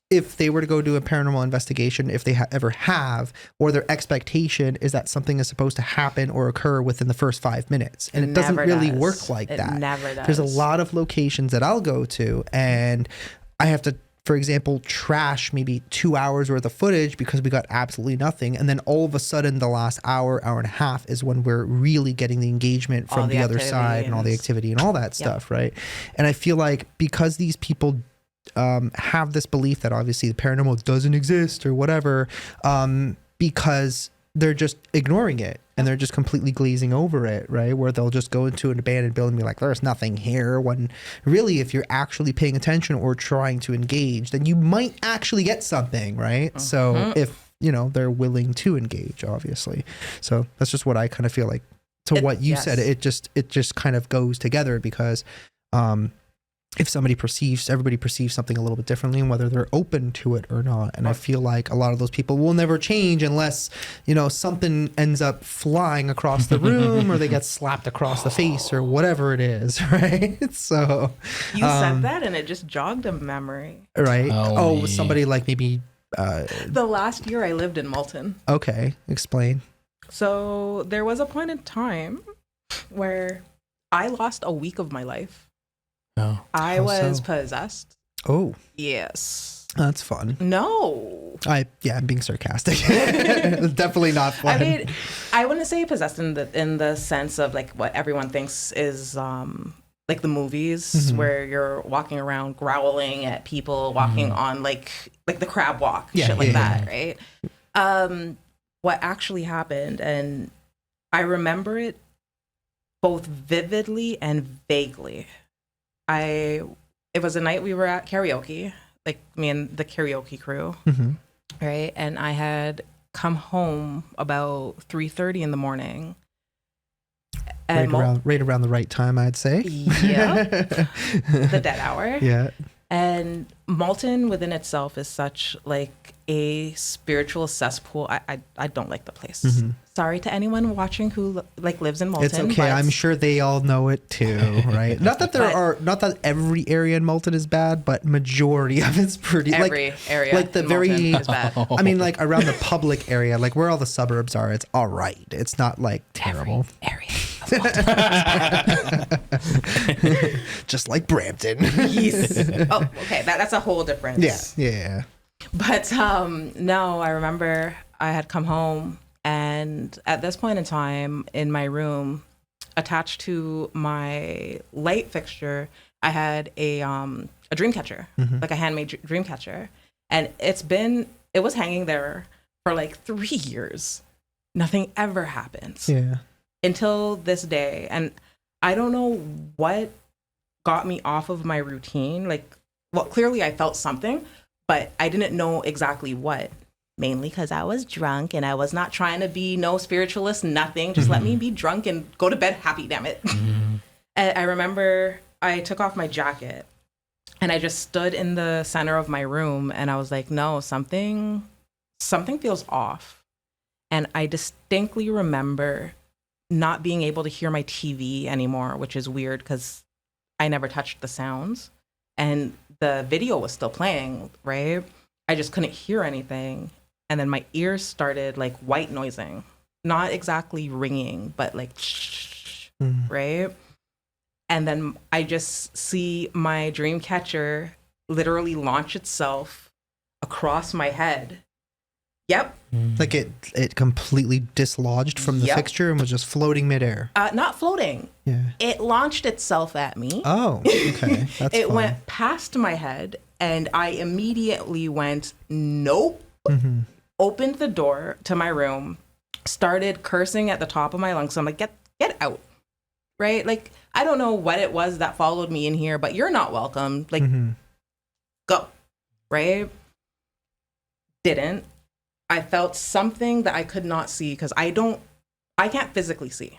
if they were to go do a paranormal investigation, if they ever have, or their expectation is that something is supposed to happen or occur within the first 5 minutes. And it doesn't really work like that. It never does. There's a lot of locations that I'll go to and I have to, for example, trash maybe 2 hours worth of footage because we got absolutely nothing. And then all of a sudden the last hour and a half is when we're really getting the engagement from the other side and all the activity and all that stuff, right? And I feel like because these people have this belief that obviously the paranormal doesn't exist or whatever, because they're just ignoring it and they're just completely glazing over it, right? Where they'll just go into an abandoned building and be like, there's nothing here, when really if you're actually paying attention or trying to engage, then you might actually get something, right? So if they're willing to engage, obviously. So that's just what I kind of feel like to what you said. It just kind of goes together because if everybody perceives something a little bit differently, and whether they're open to it or not. And I feel like a lot of those people will never change unless, something ends up flying across the room or they get slapped across the face or whatever it is, right? So you said that and it just jogged a memory. Right. Somebody like maybe the last year I lived in Malton. Okay, explain. So there was a point in time where I lost a week of my life. Oh. I was possessed. Oh. Yes. That's fun. No. I'm being sarcastic. Definitely not fun. I mean, I wouldn't say possessed in the sense of like what everyone thinks is like the movies where you're walking around growling at people, walking on like the crab walk, shit like that, right? What actually happened, and I remember it both vividly and vaguely. It was a night we were at karaoke, like me and the karaoke crew, right? And I had come home about 3:30 in the morning. And right around the right time, I'd say. Yep. The dead hour. Yeah. And Malton within itself is such like a spiritual cesspool. I don't like the place. Sorry to anyone watching who like lives in Malton. It's okay. I'm sure they all know it too, right? Not that every area in Malton is bad, but majority of it's pretty. Every area, like the in very. Malton is bad. I mean, like around the public area, like where all the suburbs are, it's all right. It's not like terrible. Every area of Malton. Just like Brampton. Yes. Oh, okay. That's a whole difference. Yeah. But no, I remember I had come home, and at this point in time in my room, attached to my light fixture, I had a dream catcher, like a handmade dream catcher. And it was hanging there for like 3 years. Nothing ever happens. Yeah. Until this day. And I don't know what got me off of my routine. Like, well, clearly I felt something, but I didn't know exactly what. Mainly because I was drunk and I was not trying to be no spiritualist, nothing. Just let me be drunk and go to bed happy, damn it. And I remember I took off my jacket and I just stood in the center of my room and I was like, no, something feels off. And I distinctly remember not being able to hear my TV anymore, which is weird because I never touched the sounds. And the video was still playing, right? I just couldn't hear anything. And then my ears started like white noising, not exactly ringing, but like, right? And then I just see my dream catcher literally launch itself across my head. Yep. Like it completely dislodged from the fixture and was just floating midair. Not floating. Yeah. It launched itself at me. Oh, okay. That's It fun. went past my head and I immediately went, nope. Opened the door to my room, started cursing at the top of my lungs. So I'm like, get out. Right? Like, I don't know what it was that followed me in here, but you're not welcome. Like, go. Right? Didn't. I felt something that I could not see because I can't physically see.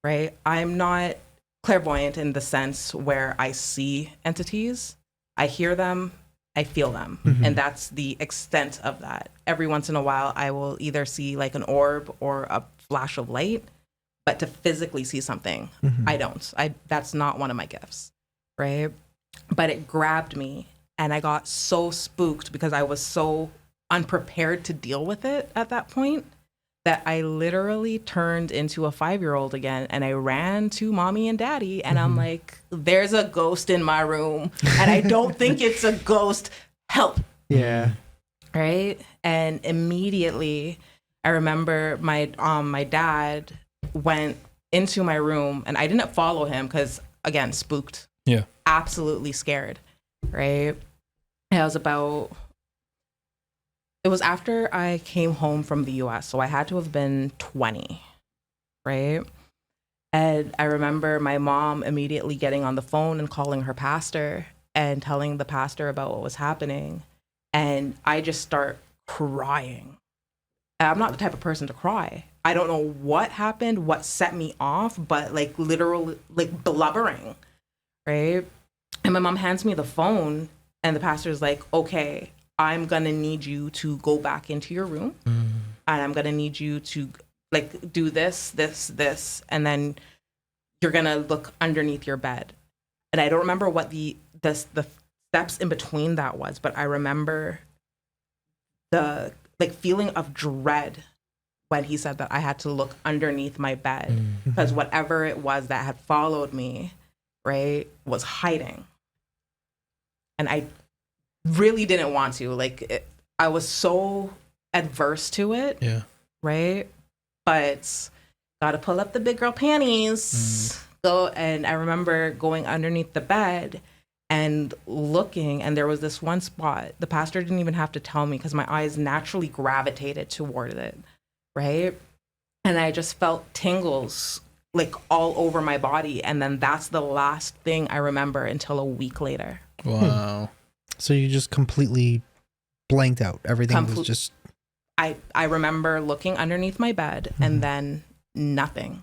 Right? I'm not clairvoyant in the sense where I see entities. I hear them. I feel them. And that's the extent of that. Every once in a while, I will either see like an orb or a flash of light, but to physically see something, I don't. That's not one of my gifts, right? But it grabbed me and I got so spooked because I was so unprepared to deal with it at that point that I literally turned into a 5-year-old again and I ran to mommy and daddy and I'm like, there's a ghost in my room and I don't think it's a ghost. Help. Yeah. Right. And immediately I remember my dad went into my room and I didn't follow him because again, spooked. Yeah. Absolutely scared. Right. And it was after I came home from the US, so I had to have been 20, right? And I remember my mom immediately getting on the phone and calling her pastor and telling the pastor about what was happening. And I just start crying. And I'm not the type of person to cry. I don't know what happened, what set me off, but like literally like blubbering, right? And my mom hands me the phone and the pastor's like, okay, I'm going to need you to go back into your room and I'm going to need you to like do this, and then you're going to look underneath your bed. And I don't remember what the steps in between that was, but I remember the like feeling of dread when he said that I had to look underneath my bed because whatever it was that had followed me, right, was hiding. And I really didn't want to. Like, I was so adverse to it. Yeah. Right? But gotta pull up the big girl panties. And I remember going underneath the bed and looking, and there was this one spot. The pastor didn't even have to tell me because my eyes naturally gravitated toward it. Right? And I just felt tingles like all over my body. And then that's the last thing I remember until a week later. Wow. So you just completely blanked out. Everything was just... I remember looking underneath my bed and then nothing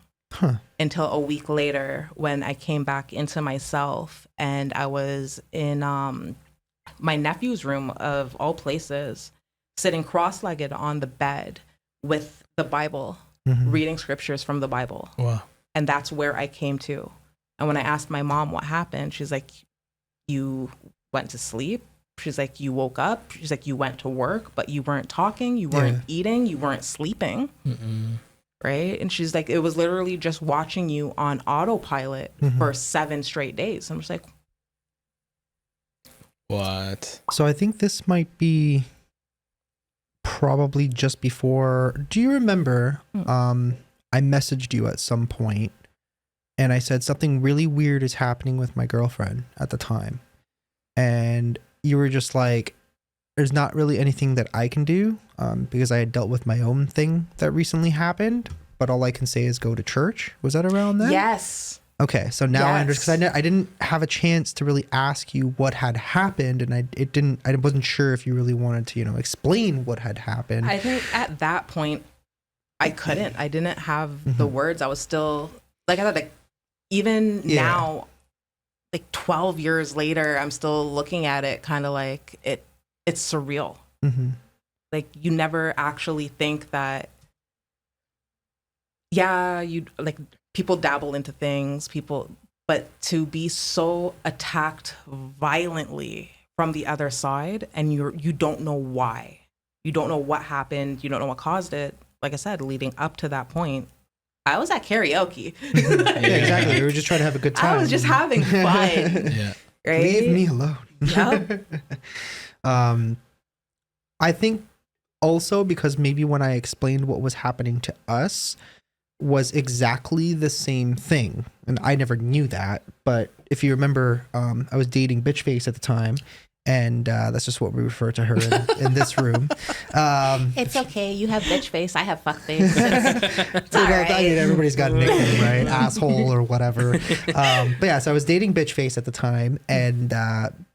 until a week later when I came back into myself and I was in my nephew's room of all places, sitting cross-legged on the bed with the Bible, reading scriptures from the Bible. Wow. And that's where I came to. And when I asked my mom what happened, she's like, you went to sleep. She's like, you woke up. She's like, you went to work, but you weren't talking. You weren't eating. You weren't sleeping. Right? And she's like, it was literally just watching you on autopilot for 7 straight days. I'm just like, what? So I think this might be probably just before. Do you remember? I messaged you at some point and I said something really weird is happening with my girlfriend at the time. and you were just like, there's not really anything that I can do, because I had dealt with my own thing that recently happened, but all I can say is go to church. Was that around then? Yes. Okay, so now I Yes. understand, because I didn't have a chance to really ask you what had happened, and I wasn't sure if you really wanted to, explain what had happened. I think at that point, I didn't have the words. I was still, like I said, like, even now, like 12 years later, I'm still looking at it kind of like it's surreal. Like, you never actually think that, you like, people dabble into things, but to be so attacked violently from the other side, and you don't know why. You don't know what happened. You don't know what caused it. Like I said, leading up to that point, I was at karaoke. Yeah, exactly. We were just trying to have a good time. I was just having fun. Yeah. Right? Leave me alone. Yep. I think also because maybe when I explained what was happening to us was exactly the same thing. And I never knew that. But if you remember, I was dating Bitchface at the time. And that's just what we refer to her in this room. It's okay. You have bitch face. I have fuck face. It's all I right. mean, everybody's got a nickname, right? Asshole or whatever. But yeah, so I was dating Bitchface at the time. And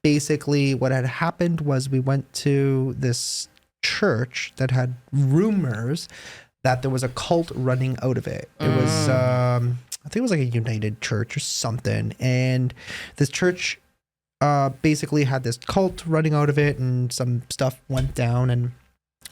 basically what had happened was we went to this church that had rumors that there was a cult running out of it. It was, I think it was like a United Church or something. And this church basically had this cult running out of it, and some stuff went down. And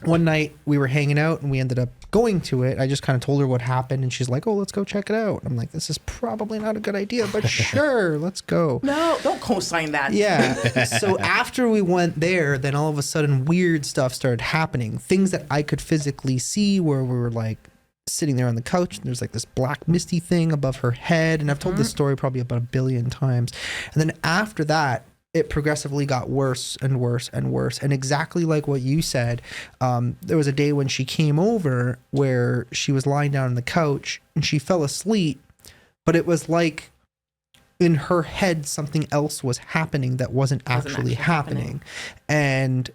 one night we were hanging out and we ended up going to it. I just kind of told her what happened, and she's like, oh, let's go check it out. I'm like, this is probably not a good idea, but sure, let's go. No, don't co-sign that. Yeah. So after we went there, then all of a sudden weird stuff started happening. Things that I could physically see, where we were like sitting there on the couch and there's like this black misty thing above her head. And I've told this story probably about 1 billion times. And then after that, it progressively got worse and worse and worse. And exactly like what you said, there was a day when she came over where she was lying down on the couch and she fell asleep, but it was like in her head something else was happening that wasn't actually happening. And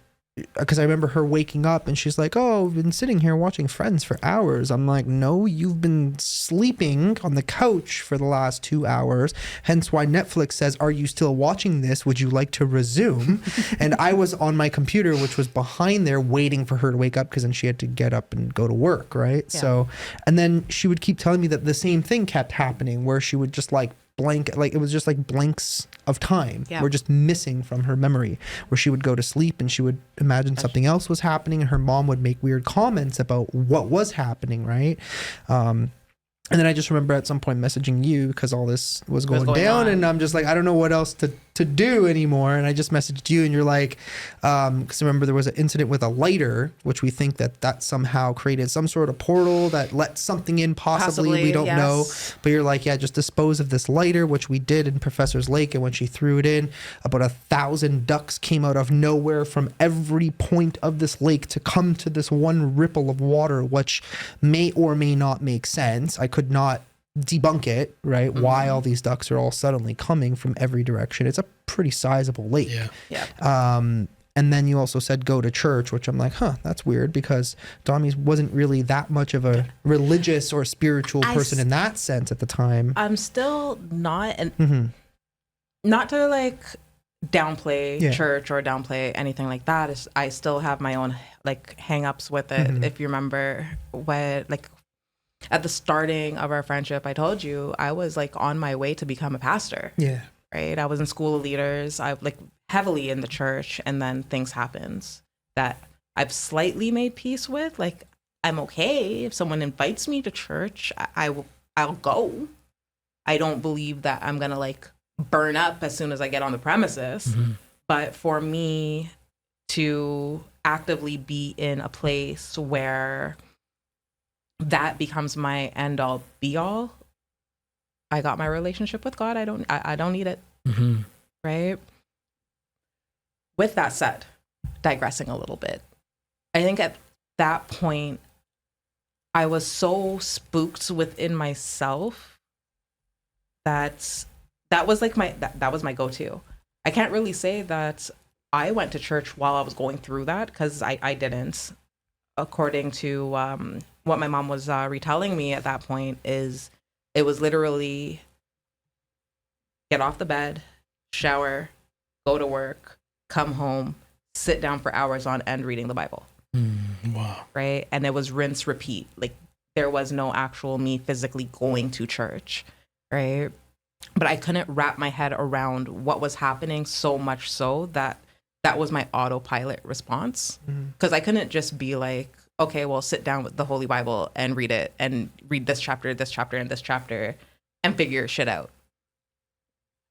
because I remember her waking up and she's like, oh, I've been sitting here watching Friends for hours. I'm like, no, you've been sleeping on the couch for the last 2 hours. Hence why Netflix says, are you still watching this? Would you like to resume? And I was on my computer, which was behind there, waiting for her to wake up, because then she had to get up and go to work, right? Yeah. So, and then she would keep telling me that the same thing kept happening, where she would just like blank, like it was just like blanks of time were just missing from her memory, where she would go to sleep and she would imagine something else was happening, and her mom would make weird comments about what was happening, right? And then I just remember at some point messaging you because all this was going down, and I'm just like, I don't know what else to do anymore. And I just messaged you, and you're like, because remember there was an incident with a lighter, which we think that somehow created some sort of portal that let something in, possibly we don't know. But you're like, yeah, just dispose of this lighter, which we did in Professor's Lake. And when she threw it in, about 1,000 ducks came out of nowhere from every point of this lake to come to this one ripple of water, which may or may not make sense. I could not debunk it, right? Why all these ducks are all suddenly coming from every direction. It's a pretty sizable lake. And then you also said go to church, which I'm like, that's weird, because Dami wasn't really that much of a religious or spiritual person in that sense at the time. I'm still not, and not to like downplay church or downplay anything like that. I still have my own like hang-ups with it. If you remember when, like, at the starting of our friendship, I told you I was like on my way to become a pastor. Yeah. Right. I was in school of leaders. I like heavily in the church, and then things happens that I've slightly made peace with. Like, I'm okay if someone invites me to church, I'll go. I don't believe that I'm gonna like burn up as soon as I get on the premises. But for me to actively be in a place where that becomes my end all be all, I got my relationship with God. I don't need it. Right. With that said, digressing a little bit, I think at that point I was so spooked within myself that was like that was my go-to. I can't really say that I went to church while I was going through that, because I didn't. According to what my mom was retelling me at that point, is it was literally get off the bed, shower, go to work, come home, sit down for hours on end reading the Bible. Wow. Right? And it was rinse, repeat. Like, there was no actual me physically going to church, right? But I couldn't wrap my head around what was happening, so much so that that was my autopilot response. Because I couldn't just be like, okay, well, sit down with the Holy Bible and read it, and read this chapter, and this chapter, and figure shit out.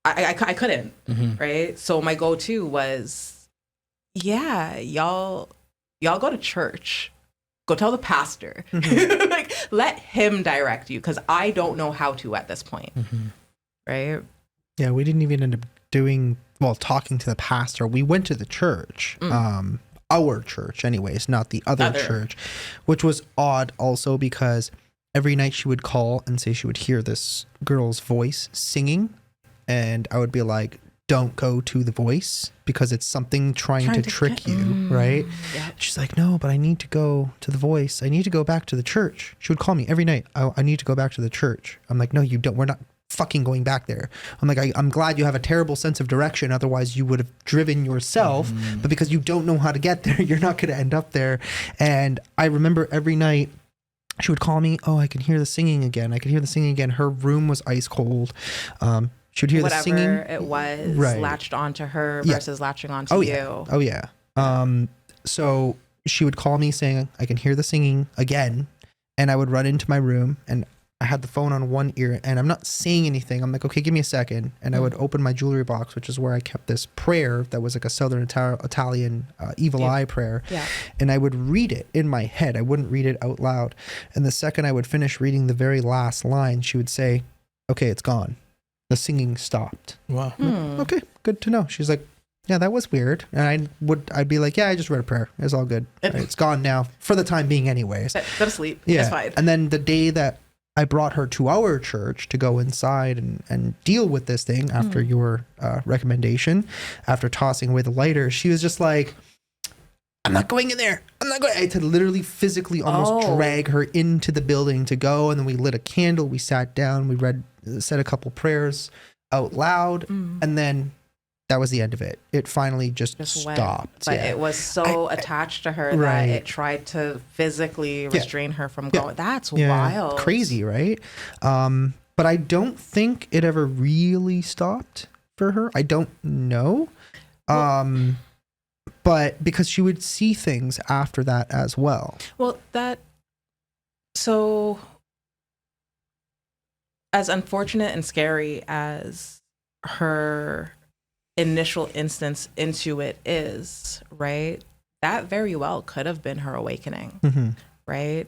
I couldn't, right? So my go-to was, yeah, y'all go to church. Go tell the pastor. Like, let him direct you, because I don't know how to at this point, right? Yeah, we didn't even end up talking to the pastor. We went to the church, our church anyways, not the other church, which was odd also, because every night she would call and say she would hear this girl's voice singing. And I would be like, don't go to the voice, because it's something trying to trick you, right? Yep. She's like, no, but I need to go to the voice. I need to go back to the church. She would call me every night. I need to go back to the church. I'm like, no, you don't. We're not fucking going back there. I'm like, I'm glad you have a terrible sense of direction. Otherwise, you would have driven yourself. But because you don't know how to get there, you're not going to end up there. And I remember every night, she would call me. Oh, I can hear the singing again. I can hear the singing again. Her room was ice cold. She would hear the singing. Whatever it was, latched onto her versus latching onto you. Oh, yeah. So she would call me saying, I can hear the singing again. And I would run into my room, and I had the phone on one ear, and I'm not saying anything. I'm like, okay, give me a second. And I would open my jewelry box, which is where I kept this prayer that was like a Southern Italian evil eye prayer. Yeah. And I would read it in my head. I wouldn't read it out loud. And the second I would finish reading the very last line, she would say, okay, it's gone. The singing stopped. Wow. Okay, good to know. She's like, yeah, that was weird. And I'd be like, yeah, I just read a prayer. It's all good. It's gone now for the time being anyways. Go to sleep. Yeah. It's fine. And then the day that I brought her to our church to go inside and deal with this thing after your recommendation, after tossing away the lighter, she was just like, I'm not going in there. I'm not going. I had to literally physically almost drag her into the building to go. And then we lit a candle. We sat down. We said a couple prayers out loud. And then that was the end of it. It finally just stopped. But it was so attached to her that it tried to physically restrain her from going. That's wild. Crazy, right? But I don't think it ever really stopped for her. I don't know. But because she would see things after that as well. Well, so as unfortunate and scary as her initial instance into it is, right? That very well could have been her awakening, right?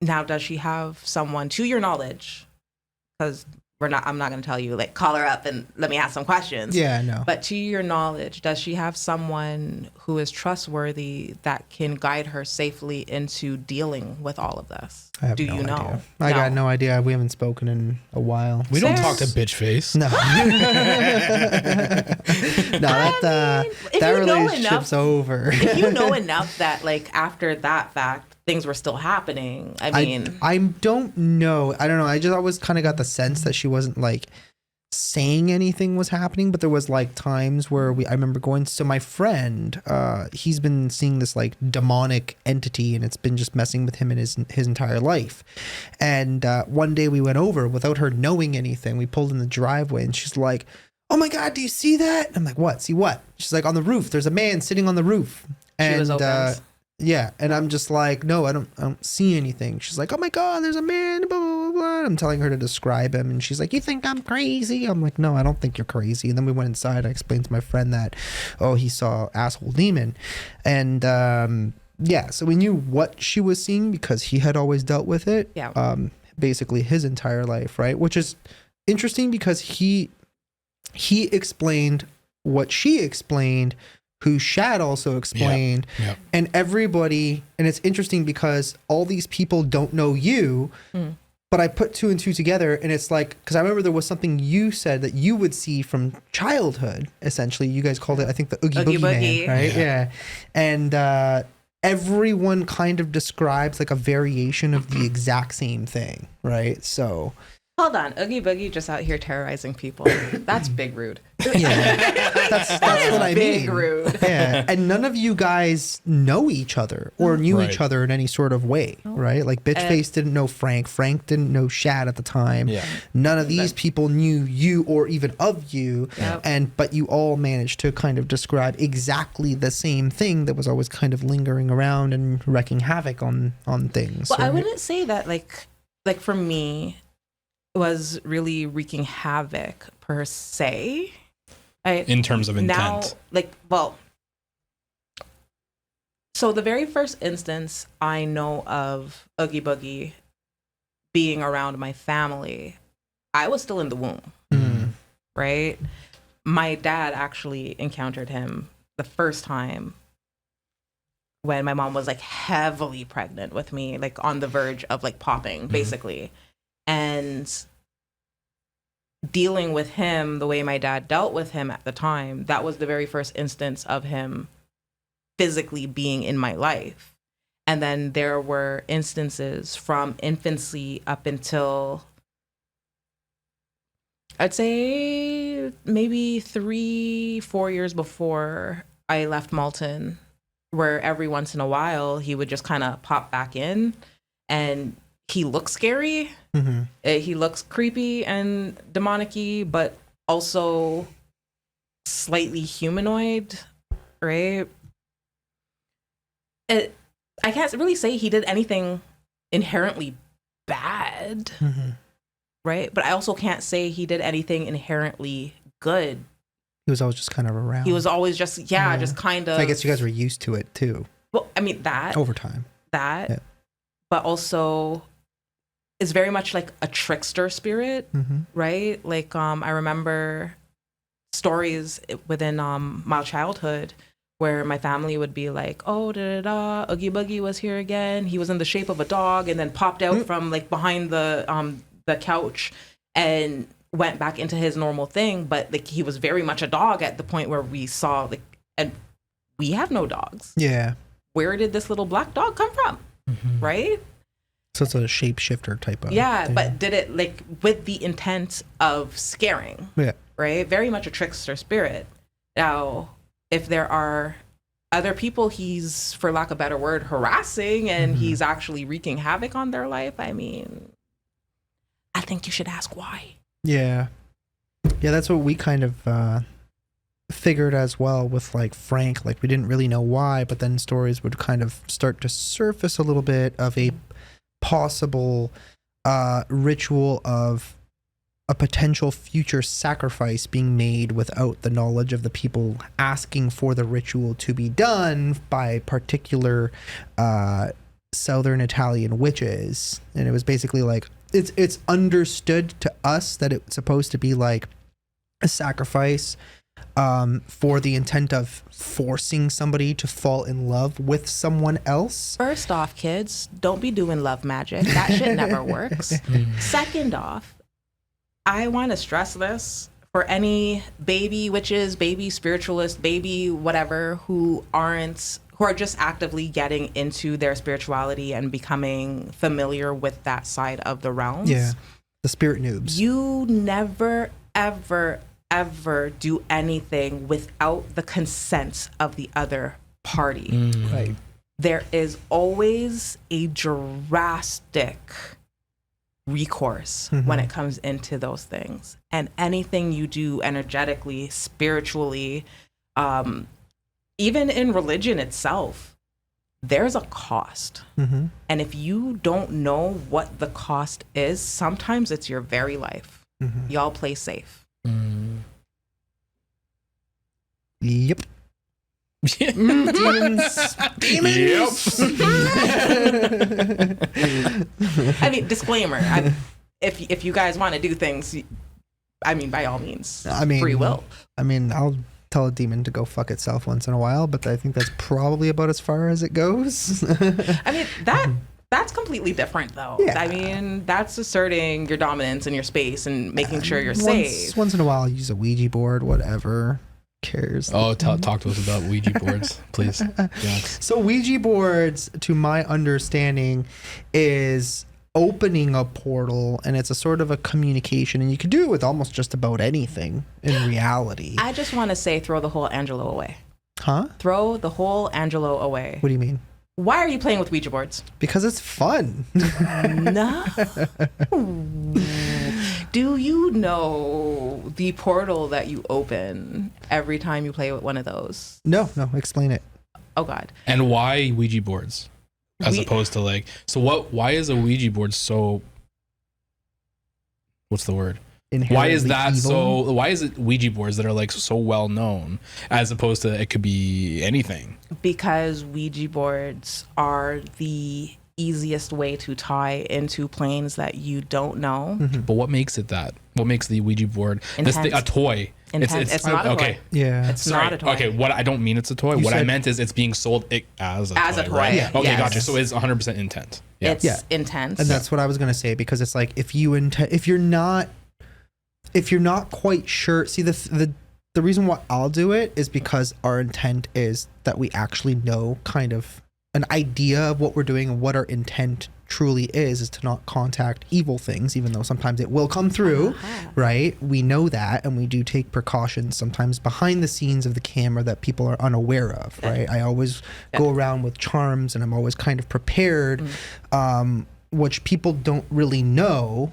Now, does she have someone, to your knowledge, because I'm not going to tell you, like, call her up and let me ask some questions. Yeah, no. But to your knowledge, does she have someone who is trustworthy that can guide her safely into dealing with all of this? I have no idea. I got no idea. We haven't spoken in a while. We don't talk to bitch face. No. That relationship's over. If you know enough that, like, after that fact, things were still happening. I don't know. I don't know. I always kind of got the sense that she wasn't like saying anything was happening, but there was like times where I remember going. So my friend, he's been seeing this like demonic entity, and it's been just messing with him in his entire life. And one day we went over without her knowing anything. We pulled in the driveway, and she's like, "Oh my God, do you see that?" I'm like, "What? See what?" She's like, "On the roof. There's a man sitting on the roof." And she was open. Yeah, and I'm just like, no, I don't see anything. She's like, oh my God, there's a man, blah, blah, blah, blah. I'm telling her to describe him, and she's like, you think I'm crazy? I'm like, no, I don't think you're crazy. And then we went inside. I explained to my friend that, he saw asshole demon. And so we knew what she was seeing because he had always dealt with it. Yeah. Basically his entire life, right? Which is interesting because he explained what she explained, who Shad also explained, and everybody, and it's interesting because all these people don't know you, But I put two and two together, and it's like, because I remember there was something you said that you would see from childhood. Essentially, you guys called it, I think, the Oogie Boogie Man, right? Yeah. And everyone kind of describes like a variation of the exact same thing, right? So hold on, Oogie Boogie just out here terrorizing people. That's big rude. yeah, that's what I big mean. Rude. Yeah, and none of you guys know each other or knew Right. each other in any sort of way, right? Like Bitchface didn't know Frank. Frank didn't know Shad at the time. Yeah. None of these people knew you or even of you, Yep. but you all managed to kind of describe exactly the same thing that was always kind of lingering around and wreaking havoc on things. Well, I right? wouldn't say that like for me was really wreaking havoc per se. In terms of intent. Now, so the very first instance I know of Oogie Boogie being around my family, I was still in the womb, right? My dad actually encountered him the first time when my mom was like heavily pregnant with me, like on the verge of like popping, basically. And dealing with him the way my dad dealt with him at the time, that was the very first instance of him physically being in my life. And then there were instances from infancy up until, I'd say maybe 3-4 years before I left Malton, where every once in a while he would just kind of pop back in, and he looks scary. He looks creepy and demonic-y, but also slightly humanoid, right? I can't really say he did anything inherently bad, right? But I also can't say he did anything inherently good. He was always just kind of around. He was always just, just kind of. I guess you guys were used to it too. Well, I mean, that. Over time. But also is very much like a trickster spirit, right? Like, I remember stories within my childhood where my family would be like, oh, Oogie Boogie was here again. He was in the shape of a dog and then popped out from like behind the couch and went back into his normal thing. But like he was very much a dog at the point where we saw like, and we have no dogs. Yeah. Where did this little black dog come from? Right? So it's a shapeshifter type of thing. But did it like with the intent of scaring? Yeah. Right? Very much a trickster spirit. Now, if there are other people he's, for lack of a better word, harassing and he's actually wreaking havoc on their life, I mean, I think you should ask why. Yeah. Yeah, that's what we kind of figured as well with like Frank. Like we didn't really know why, but then stories would kind of start to surface a little bit of a possible ritual of a potential future sacrifice being made without the knowledge of the people asking for the ritual to be done by particular Southern Italian witches. And it was basically like it's understood to us that it's supposed to be like a sacrifice for the intent of forcing somebody to fall in love with someone else. First off, kids, don't be doing love magic. That shit never works. Second off, I want to stress this for any baby witches, baby spiritualists, baby whatever who are just actively getting into their spirituality and becoming familiar with that side of the realms. Yeah. The spirit noobs. You never, ever, ever do anything without the consent of the other party. Right. There is always a drastic recourse when it comes into those things. And anything you do energetically, spiritually, even in religion itself, there's a cost. And if you don't know what the cost is, sometimes it's your very life. Y'all play safe. Yep. Demons. Demons. I mean, disclaimer. If you guys want to do things, I mean, by all means, free will. I mean, I'll tell a demon to go fuck itself once in a while, but I think that's probably about as far as it goes. I mean, That's completely different, though. Yeah. I mean, that's asserting your dominance in your space and making sure you're safe. Once in a while, use a Ouija board, whatever. Cares. Oh, talk to us about Ouija boards, please. Yeah. So Ouija boards, to my understanding, is opening a portal, and it's a sort of a communication, and you can do it with almost just about anything in reality. I just want to say, throw the whole Angelo away. Huh? Throw the whole Angelo away. What do you mean? Why are you playing with Ouija boards? Because it's fun. No. Do you know the portal that you open every time you play with one of those? No, explain it. Oh, God. And why Ouija boards? As opposed to like, so why is a Ouija board so, what's the word? Why is that evil? why is it Ouija boards that are like so well known as opposed to it could be anything? Because Ouija boards are the easiest way to tie into planes that you don't know. But what makes it that? What makes the Ouija board this thing, a toy? It's not a okay. toy. Yeah. It's not a toy. Okay, what I don't mean it's a toy. What I meant is it's being sold as a toy. Right? Yeah. Okay, Yes. gotcha. So it's 100% intent. Yeah. It's intense. And that's what I was gonna say, because it's like if you're not quite sure. See, the reason why I'll do it is because our intent is that we actually know kind of an idea of what we're doing, and what our intent truly is to not contact evil things, even though sometimes it will come through, right? We know that, and we do take precautions sometimes behind the scenes of the camera that people are unaware of, right? I always go around with charms, and I'm always kind of prepared, which people don't really know.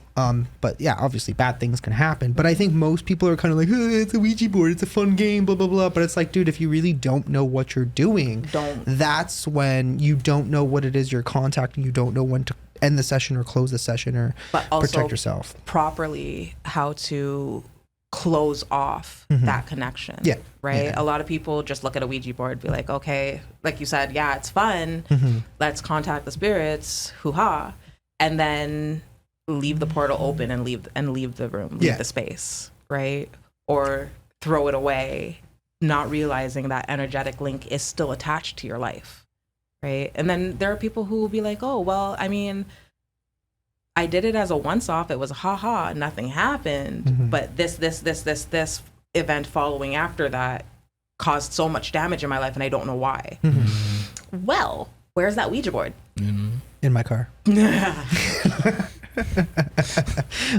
But yeah, obviously bad things can happen. But I think most people are kind of like, it's a Ouija board, it's a fun game, blah, blah, blah. But it's like, dude, if you really don't know what you're doing, that's when you don't know what it is you're contacting. You don't know when to end the session or close the session, or protect yourself. Properly how to close off that connection. Yeah. Right? Yeah. A lot of people just look at a Ouija board, be like, okay, like you said, yeah, it's fun. Let's contact the spirits, hoo-ha. And then leave the portal open and leave the room, leave the space, right? Or throw it away, not realizing that energetic link is still attached to your life, right? And then there are people who will be like, oh, well, I mean, I did it as a once-off. It was ha-ha, nothing happened. But this event following after that caused so much damage in my life, and I don't know why. Well, where's that Ouija board? In my car.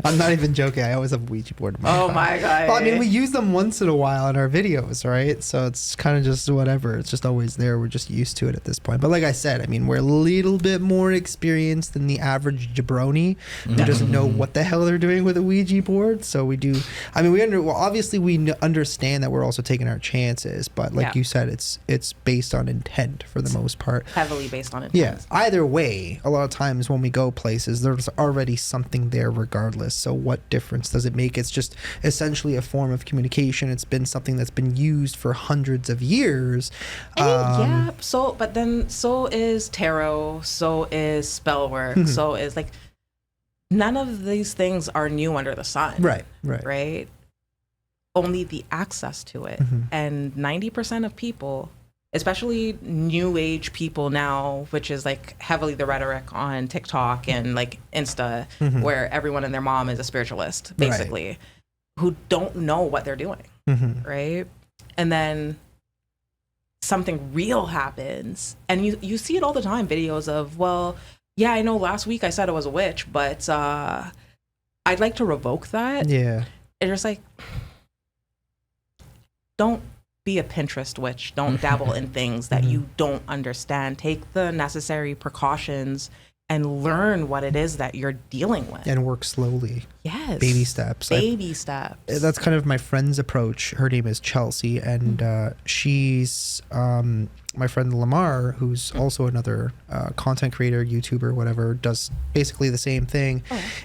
I'm not even joking. I always have a Ouija board in my car. My God. Well, I mean, we use them once in a while in our videos, right? So it's kind of just whatever. It's just always there. We're just used to it at this point. But like I said, I mean, we're a little bit more experienced than the average jabroni who doesn't know what the hell they're doing with a Ouija board. So we do. I mean, obviously we understand that we're also taking our chances, but like you said, it's based on intent for the most part. Heavily based on intent. Yeah. Either way, a lot of times when we go places, there's already something there regardless. So what difference does it make? It's just essentially a form of communication. It's been something that's been used for hundreds of years. But then so is tarot, so is spell work, so is like, none of these things are new under the sun. Right? Only the access to it. And 90% of people, especially new age people now, which is like heavily the rhetoric on TikTok and like Insta, where everyone and their mom is a spiritualist, basically, who don't know what they're doing, right? And then something real happens, and you see it all the time, videos of, well, yeah, I know last week I said I was a witch, but I'd like to revoke that. Yeah. And it's like, don't be a Pinterest witch. Don't dabble in things that you don't understand. Take the necessary precautions and learn what it is that you're dealing with. And work slowly. Yes. Baby steps. Baby steps. That's kind of my friend's approach. Her name is Chelsea, and she's my friend Lamar, who's also another content creator, YouTuber, whatever, does basically the same thing.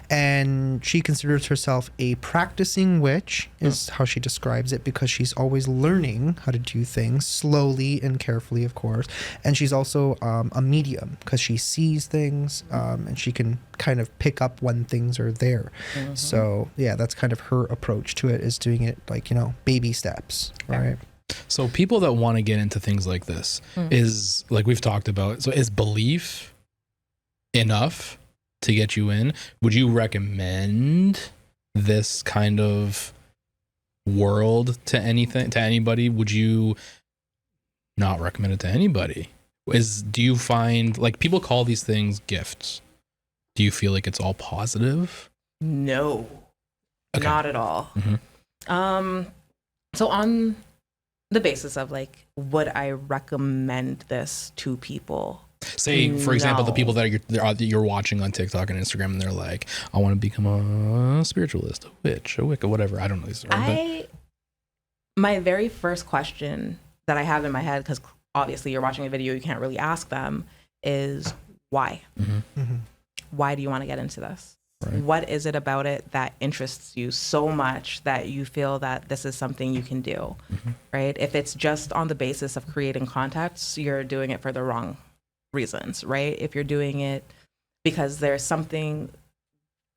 And she considers herself a practicing witch, is how she describes it, because she's always learning how to do things slowly and carefully, of course. And she's also a medium, because she sees things and she can kind of pick up when things are there. So yeah, that's kind of her approach to it, is doing it like, baby steps, right? So people that want to get into things like this is, like we've talked about, so is belief enough to get you in, would you recommend this kind of world to anybody? Would you not recommend it to anybody? Do you find, like, people call these things gifts? Do you feel like it's all positive? No, Okay. not at all. So on the basis of, like, would I recommend this to people? Say, for example, the No. people that you're watching on TikTok and Instagram, and they're like, I want to become a spiritualist, a witch, a Wicca, whatever. I don't know these are, My very first question that I have in my head, because obviously you're watching a video, you can't really ask them, is why? Why do you want to get into this? Right. What is it about it that interests you so much that you feel that this is something you can do, right? If it's just on the basis of creating contacts, you're doing it for the wrong reasons, right? If you're doing it because there's something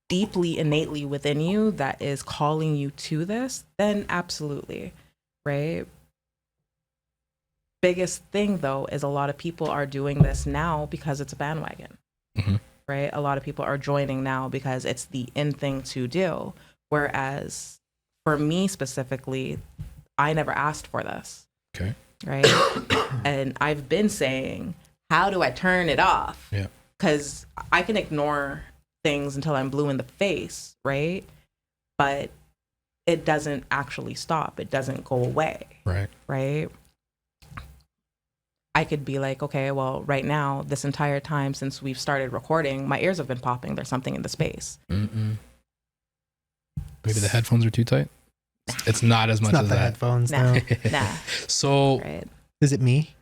deeply, innately within you that is calling you to this, then absolutely, right? Biggest thing, though, is a lot of people are doing this now because it's a bandwagon. Right? A lot of people are joining now because it's the in thing to do. Whereas for me specifically, I never asked for this. Okay. Right? And I've been saying, how do I turn it off? Yeah. Because I can ignore things until I'm blue in the face, right? But it doesn't actually stop. It doesn't go away. Right. Right? I could be like, okay, well, right now, this entire time since we've started recording, my ears have been popping. There's something in the space. Maybe the headphones are too tight. It's not as much Not as the that. headphones, Nah. no. Nah. So, Right. Is it me?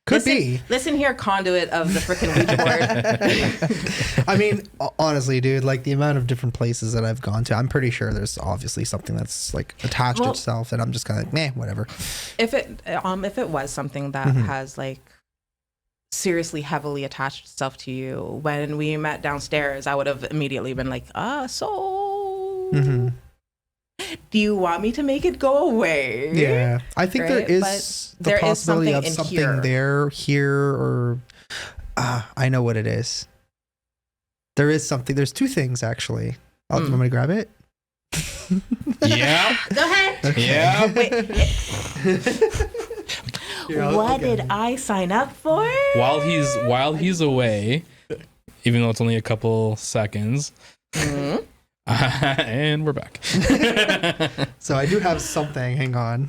Could be. Listen here, conduit of the freaking Ouija board. I mean, honestly, dude, like the amount of different places that I've gone to, I'm pretty sure there's obviously something that's like attached itself, and I'm just kind of like, meh, whatever. If it was something that has like seriously heavily attached itself to you, when we met downstairs, I would have immediately been like, so do you want me to make it go away? Yeah, I think there Right? is But the there is possibility something of in something here, or I know what it is. There is something. There's two things actually. You want me to grab it? yeah. Go ahead. Okay. Yeah. Wait. What did I sign up for? While he's away, even though it's only a couple seconds, and we're back. So I do have something. Hang on.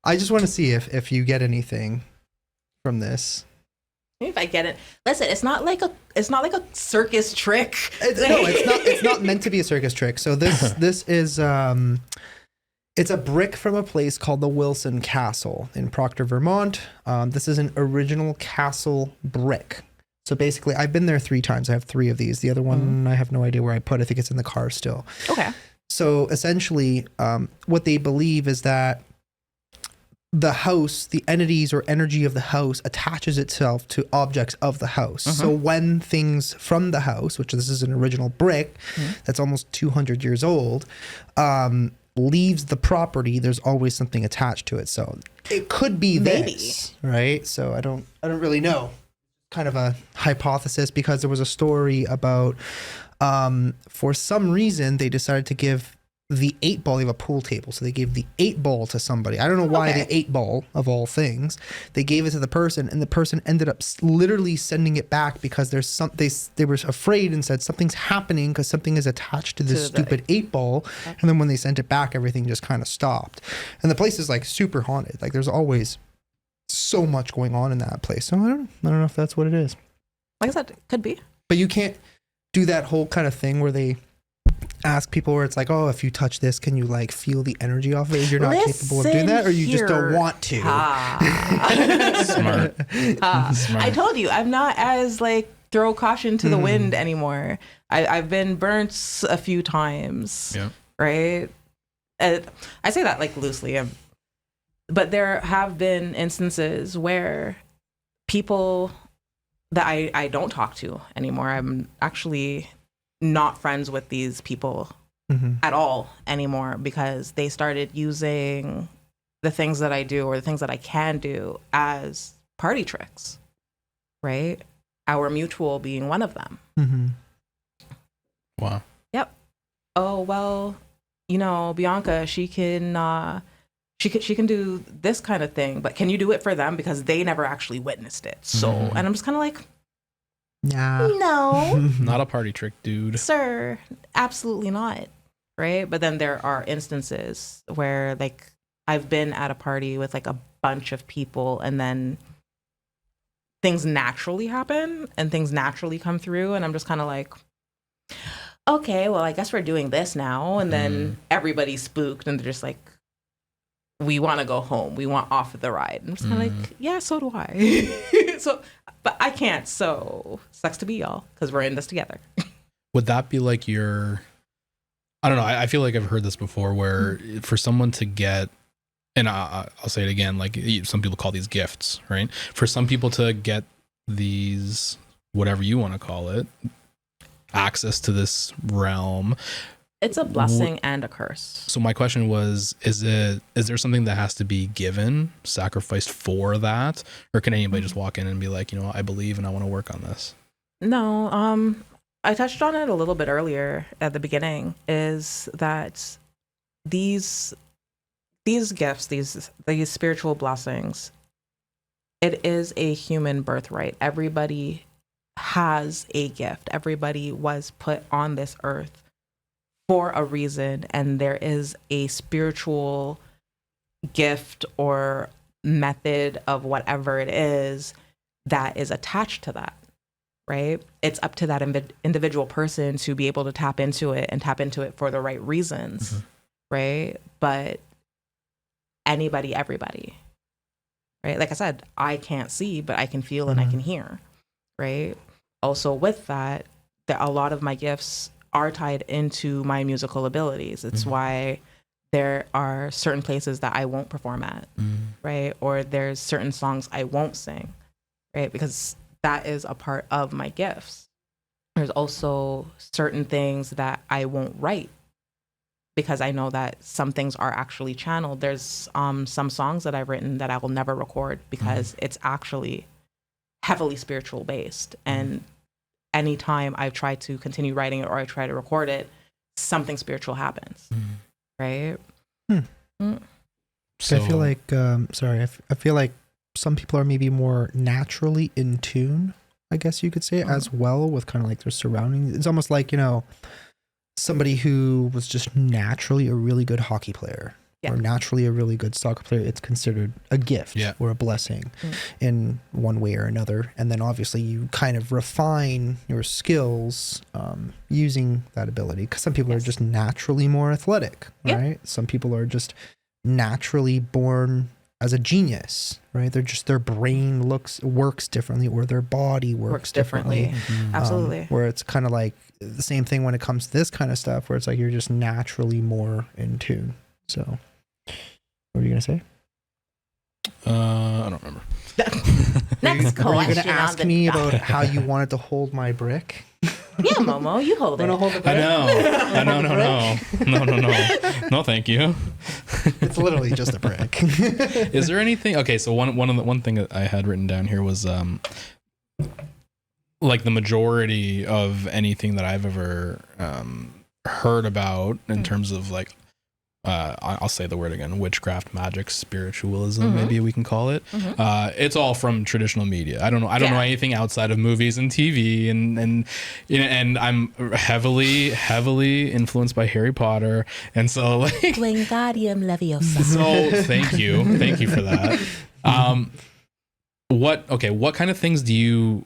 I just want to see if you get anything from this. Maybe if I get it. Listen, it's not like a circus trick. No, it's not meant to be a circus trick. So this is it's a brick from a place called the Wilson Castle in Proctor, Vermont. This is an original castle brick. So basically, I've been there 3 times. I have 3 of these. The other one, I have no idea where I put. I think it's in the car still. Okay. So essentially, what they believe is that the house, the entities or energy of the house attaches itself to objects of the house. So when things from the house, which this is an original brick that's almost 200 years old, leaves the property, there's always something attached to it. So it could be this, right? So I don't really know. Kind of a hypothesis, because there was a story about for some reason they decided to give the 8 ball. They have a pool table, so they gave the 8 ball to somebody. I don't know why the 8 ball of all things. They gave it to the person, and the person ended up literally sending it back because there's they were afraid and said something's happening because something is attached to this stupid 8 ball. And then when they sent it back, everything just kind of stopped. And the place is like super haunted. Like there's always so much going on in that place. So I don't know if that's what it is. Like I said, it could be. But you can't do that whole kind of thing where they ask people where it's like, oh, if you touch this, can you like feel the energy off of it? You're not capable of doing that, or you just don't want to. Smart. I told you, I'm not as like throw caution to the wind anymore. I've been burnt a few times. Yeah. Right. I say that like loosely. But there have been instances where people that I don't talk to anymore, I'm actually not friends with these people at all anymore, because they started using the things that I do or the things that I can do as party tricks, right? Our mutual being one of them. Mm-hmm. Wow. Yep. Oh, well, you know, Bianca, she can do this kind of thing, but can you do it for them? Because they never actually witnessed it. So, and I'm just kind of like, Nah. no, Not a party trick, dude. sir, absolutely not. Right. But then there are instances where like I've been at a party with like a bunch of people and then things naturally happen and things naturally come through. And I'm just kind of like, okay, well, I guess we're doing this now. And then everybody's spooked and they're just like, we want to go home. We want off of the ride. And I'm just kind of like, yeah, so do I. So, but I can't. So sucks to be y'all because we're in this together. Would that be like your, I don't know. I feel like I've heard this before where for someone to get, and I'll say it again, like some people call these gifts, right? For some people to get these, whatever you want to call it, access to this realm, It's a blessing and a curse. so my question was, is there something that has to be given, sacrificed for that? Or can anybody just walk in and be like, you know, I believe and I want to work on this? No, I touched on it a little bit earlier at the beginning, is that these gifts, these spiritual blessings, it is a human birthright. Everybody has a gift. Everybody was put on this earth for a reason, and there is a spiritual gift or method of whatever it is that is attached to that, right? It's up to that individual person to be able to tap into it and tap into it for the right reasons, right? But anybody, everybody, right? Like I said, I can't see, but I can feel and I can hear, right? Also with that, a lot of my gifts are tied into my musical abilities. It's why there are certain places that I won't perform at, right? Or there's certain songs I won't sing, right? Because that is a part of my gifts. There's also certain things that I won't write because I know that some things are actually channeled. There's some songs that I've written that I will never record because it's actually heavily spiritual based. And anytime I try to continue writing it or I try to record it, something spiritual happens, right? So I feel like, I feel like some people are maybe more naturally in tune, I guess you could say, as well with kind of like their surroundings. It's almost like, you know, somebody who was just naturally a really good hockey player or naturally a really good soccer player. It's considered a gift or a blessing in one way or another. And then obviously you kind of refine your skills using that ability, because some people are just naturally more athletic, right? Some people are just naturally born as a genius, right? They're just, their brain works differently, or their body works differently. Absolutely. Where it's kind of like the same thing when it comes to this kind of stuff, where it's like you're just naturally more in tune. So what were you gonna say? I don't remember. Next Were you question. gonna ask me about how you wanted to hold my brick? Yeah, Momo, you hold it. Hold the brick? I know. No, thank you. It's literally just a brick. Is there anything? Okay, so one thing that I had written down here was like the majority of anything that I've ever heard about in terms of like I'll say the word again, witchcraft, magic, spiritualism, maybe we can call it. It's all from traditional media. I don't know anything outside of movies and TV, and you know, and I'm heavily influenced by Harry Potter, and so like Wingardium Leviosa. So thank you for that. What kind of things do you,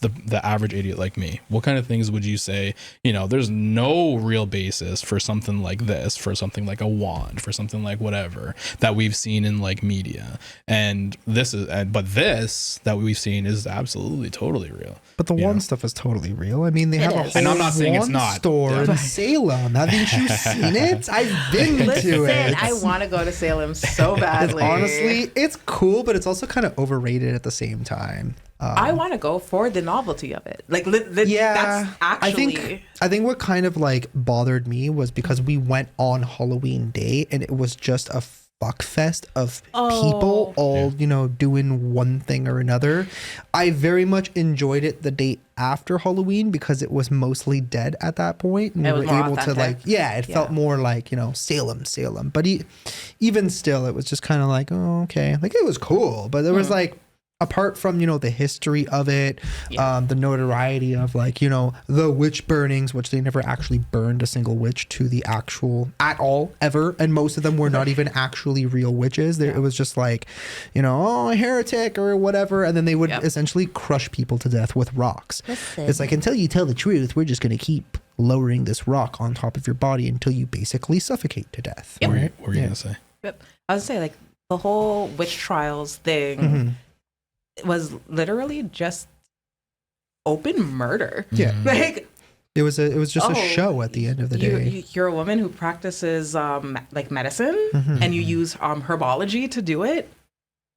the average idiot like me, what kind of things would you say, you know, there's no real basis for something like this, for something like a wand, for something like whatever that we've seen in like media, and this that we've seen is absolutely totally real. But the wand stuff is totally real. I mean, they have a whole and I'm not saying it's not store in Salem. Haven't you seen it? I've been to it. I want to go to Salem so badly. Honestly, it's cool, but it's also kind of overrated at the same time. I want to go for the novelty of it. Like, that's actually. I think what kind of like bothered me was because we went on Halloween day and it was just a fuck fest of people all, you know, doing one thing or another. I very much enjoyed it the day after Halloween because it was mostly dead at that point. And it we was were more able to authentic. it felt more like, you know, Salem. But even still, it was just kind of like, oh, okay. Like, it was cool. But there was like, apart from, you know, the history of it, the notoriety of, like, you know, the witch burnings, which they never actually burned a single witch to the actual at all ever, and most of them were not even actually real witches. It was just like, you know, oh, a heretic or whatever, and then they would essentially crush people to death with rocks. It's like, until you tell the truth, we're just going to keep lowering this rock on top of your body until you basically suffocate to death. Right? What were you gonna say? Yep. I was gonna say, like, the whole witch trials thing was literally just open murder. Yeah. Like, it was just a show at the end of the day. You're a woman who practices like medicine and you use herbology to do it.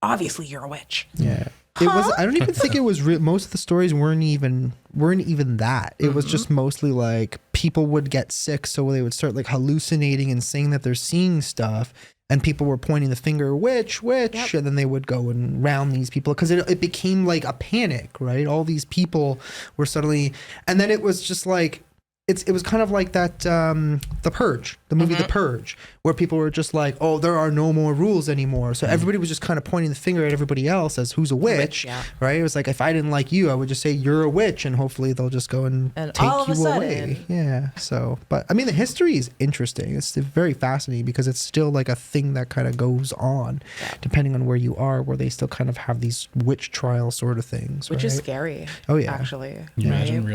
Obviously, you're a witch. Yeah. It was. I don't even think it was real. Most of the stories weren't even that. It was just mostly like people would get sick, so they would start like hallucinating and saying that they're seeing stuff, and people were pointing the finger, witch, and then they would go and round these people because it became like a panic, right? All these people were suddenly, and then it was just like. It was kind of like that, The Purge, the movie The Purge, where people were just like, oh, there are no more rules anymore. So everybody was just kind of pointing the finger at everybody else as who's a witch, right? It was like, if I didn't like you, I would just say you're a witch, and hopefully they'll just go and take you away. Yeah. So, but I mean, the history is interesting. It's very fascinating because it's still like a thing that kind of goes on, depending on where you are, where they still kind of have these witch trial sort of things, which right? is scary. Oh yeah, actually. Imagine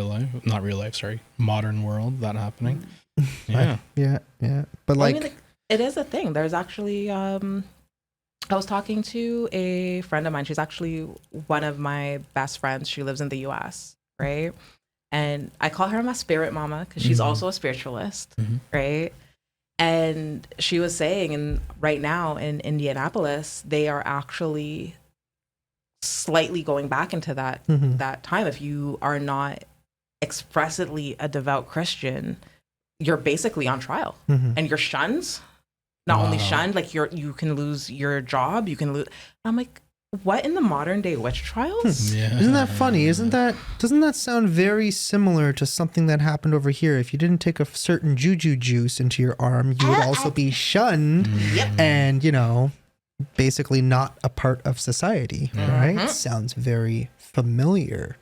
not real life, sorry, modern world that happening. Yeah. But like, I mean, like, it is a thing. There's actually I was talking to a friend of mine. She's actually one of my best friends. She lives in the US, right? And I call her my spirit mama because she's also a spiritualist, right? And she was saying, and right now in Indianapolis, they are actually slightly going back into that time. If you are not expressly a devout Christian, you're basically on trial and you're shunned. Not only shunned, like you can lose your job, you can lose. I'm like, what in the modern day witch trials? Isn't that funny? Doesn't that sound very similar to something that happened over here? If you didn't take a certain juju juice into your arm, you would also be shunned and, you know, basically not a part of society, right? Sounds very familiar.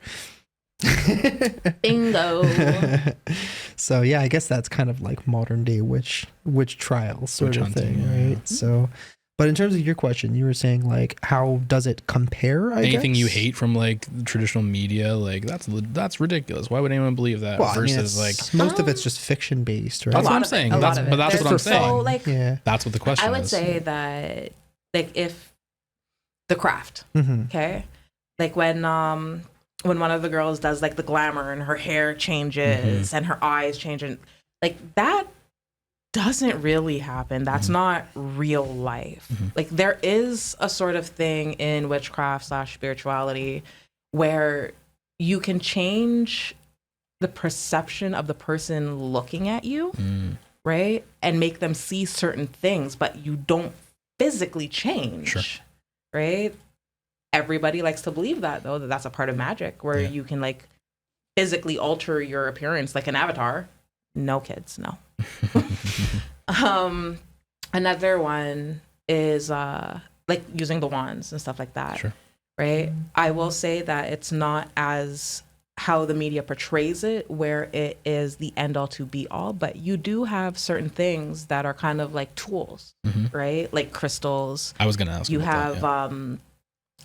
Bingo. So yeah, I guess that's kind of like modern day witch trial sort of thing, right? So, but in terms of your question, you were saying like, how does it compare? Anything you hate from like traditional media, like that's ridiculous. Why would anyone believe that? Well, versus I mean, like most of it's just fiction based, right? That's what I'm saying. That's what I'm saying. So, like, that's what the question is. I would say that, like, if the craft, okay, like when one of the girls does like the glamour and her hair changes and her eyes change, and like that doesn't really happen. That's not real life. Like, there is a sort of thing in witchcraft / spirituality where you can change the perception of the person looking at you, right? And make them see certain things, but you don't physically change, right? Everybody likes to believe that, though, that's a part of magic, where you can like physically alter your appearance like an avatar. No, kids, no. Another one is like using the wands and stuff like that, right? I will say that it's not as how the media portrays it, where it is the end all to be all, but you do have certain things that are kind of like tools, right? Like crystals. I was gonna ask. You have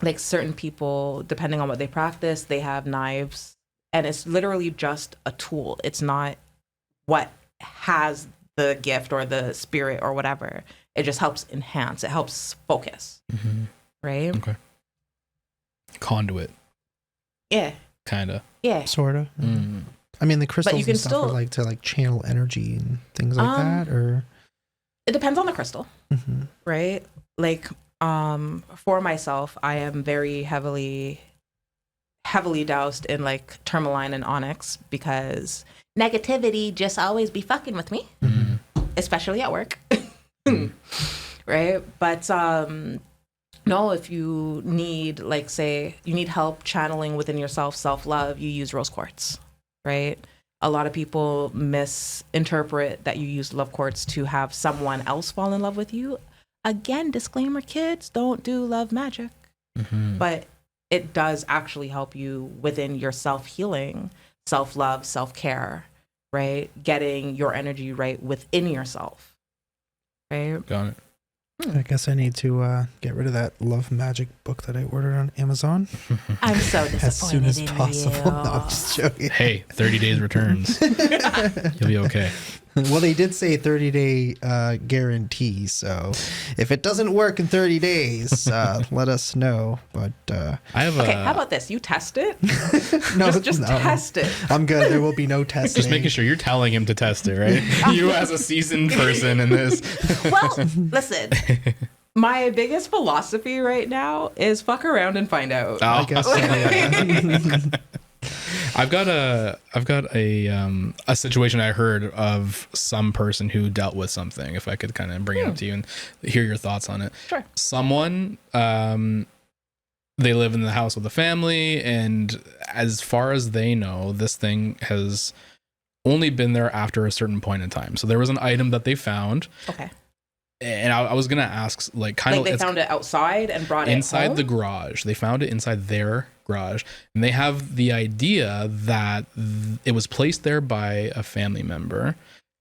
like certain people, depending on what they practice, they have knives, and it's literally just a tool. It's not what has the gift or the spirit or whatever. It just helps enhance. It helps focus, right? Okay. Conduit. Yeah. Kinda. Yeah. Sorta. I mean, the crystals and stuff are like to like channel energy and things like that, or it depends on the crystal, right? Like, for myself, I am very heavily doused in like tourmaline and onyx because negativity just always be fucking with me, especially at work. right? But no, if you need, like, say, you need help channeling within yourself, self-love, you use rose quartz, right? A lot of people misinterpret that you use love quartz to have someone else fall in love with you. Again, disclaimer, kids, don't do love magic. But it does actually help you within your self-healing, self-love, self-care, right? Getting your energy right within yourself, right? Got it. I guess I need to get rid of that Love Magic book that I ordered on Amazon I'm so disappointed as soon as in possible. you. No, I'm just joking. Hey, 30 days returns. You'll be okay. Well, they did say 30-day guarantee, so if it doesn't work in 30 days, let us know. But I have Okay, how about this? You test it. no, Just no. test it. I'm good. There will be no testing. just making sure you're telling him to test it, right? You as a seasoned person in this. Well, listen. My biggest philosophy right now is fuck around and find out. I guess so, yeah. I've got a situation I heard of some person who dealt with something. If I could kind of bring it up to you and hear your thoughts on it. Sure. Someone, they live in the house with a family, and as far as they know, this thing has only been there after a certain point in time. So there was an item that they found. Okay. And I was gonna ask, like, kind of Like they found it outside and brought it inside home? the garage. They found it inside their garage, and they have the idea that it was placed there by a family member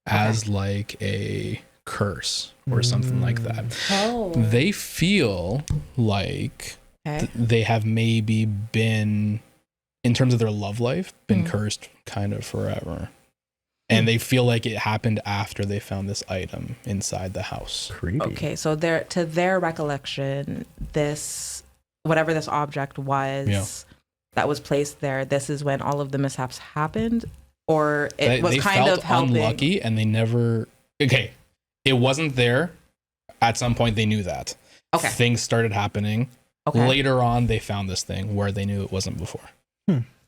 as like a curse or something like that. Oh. They feel like Okay. they have maybe been, in terms of their love life, been cursed kind of forever. And they feel like it happened after they found this item inside the house. Creepy. Okay, so to their recollection, this, whatever this object was that was placed there, this is when all of the mishaps happened, or it was they kind felt of helping. unlucky, and they never. Okay, it wasn't there. At some point, they knew that. Okay. Things started happening. Okay. Later on, they found this thing where they knew it wasn't before.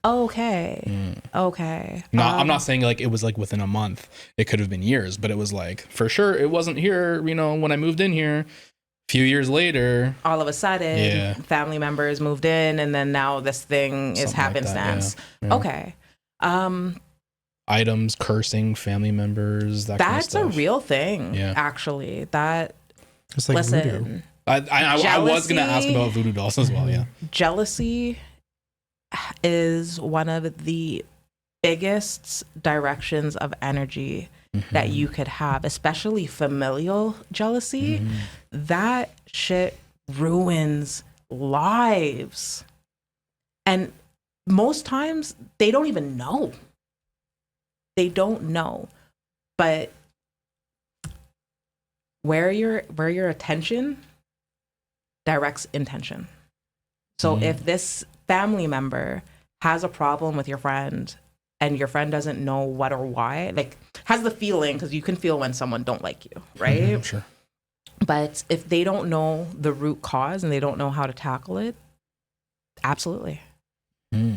Okay. Okay. No, I'm not saying like it was like within a month. It could have been years, but it was like for sure it wasn't here. You know, when I moved in here, a few years later, all of a sudden, family members moved in, and then now this thing is Something like that, happenstance. yeah. Okay. Items cursing family members. That's kind of stuff. a real thing. Yeah. Actually, that. It's like voodoo. Listen, I was gonna ask Jealousy. about voodoo dolls as well. Yeah. jealousy is one of the biggest directions of energy that you could have, especially familial jealousy. That shit ruins lives. And most times they don't even know. They don't know. But where your attention directs intention. So if this family member has a problem with your friend and your friend doesn't know what or why, like has the feeling, because you can feel when someone don't like you, right? Sure. But if they don't know the root cause and they don't know how to tackle it, absolutely.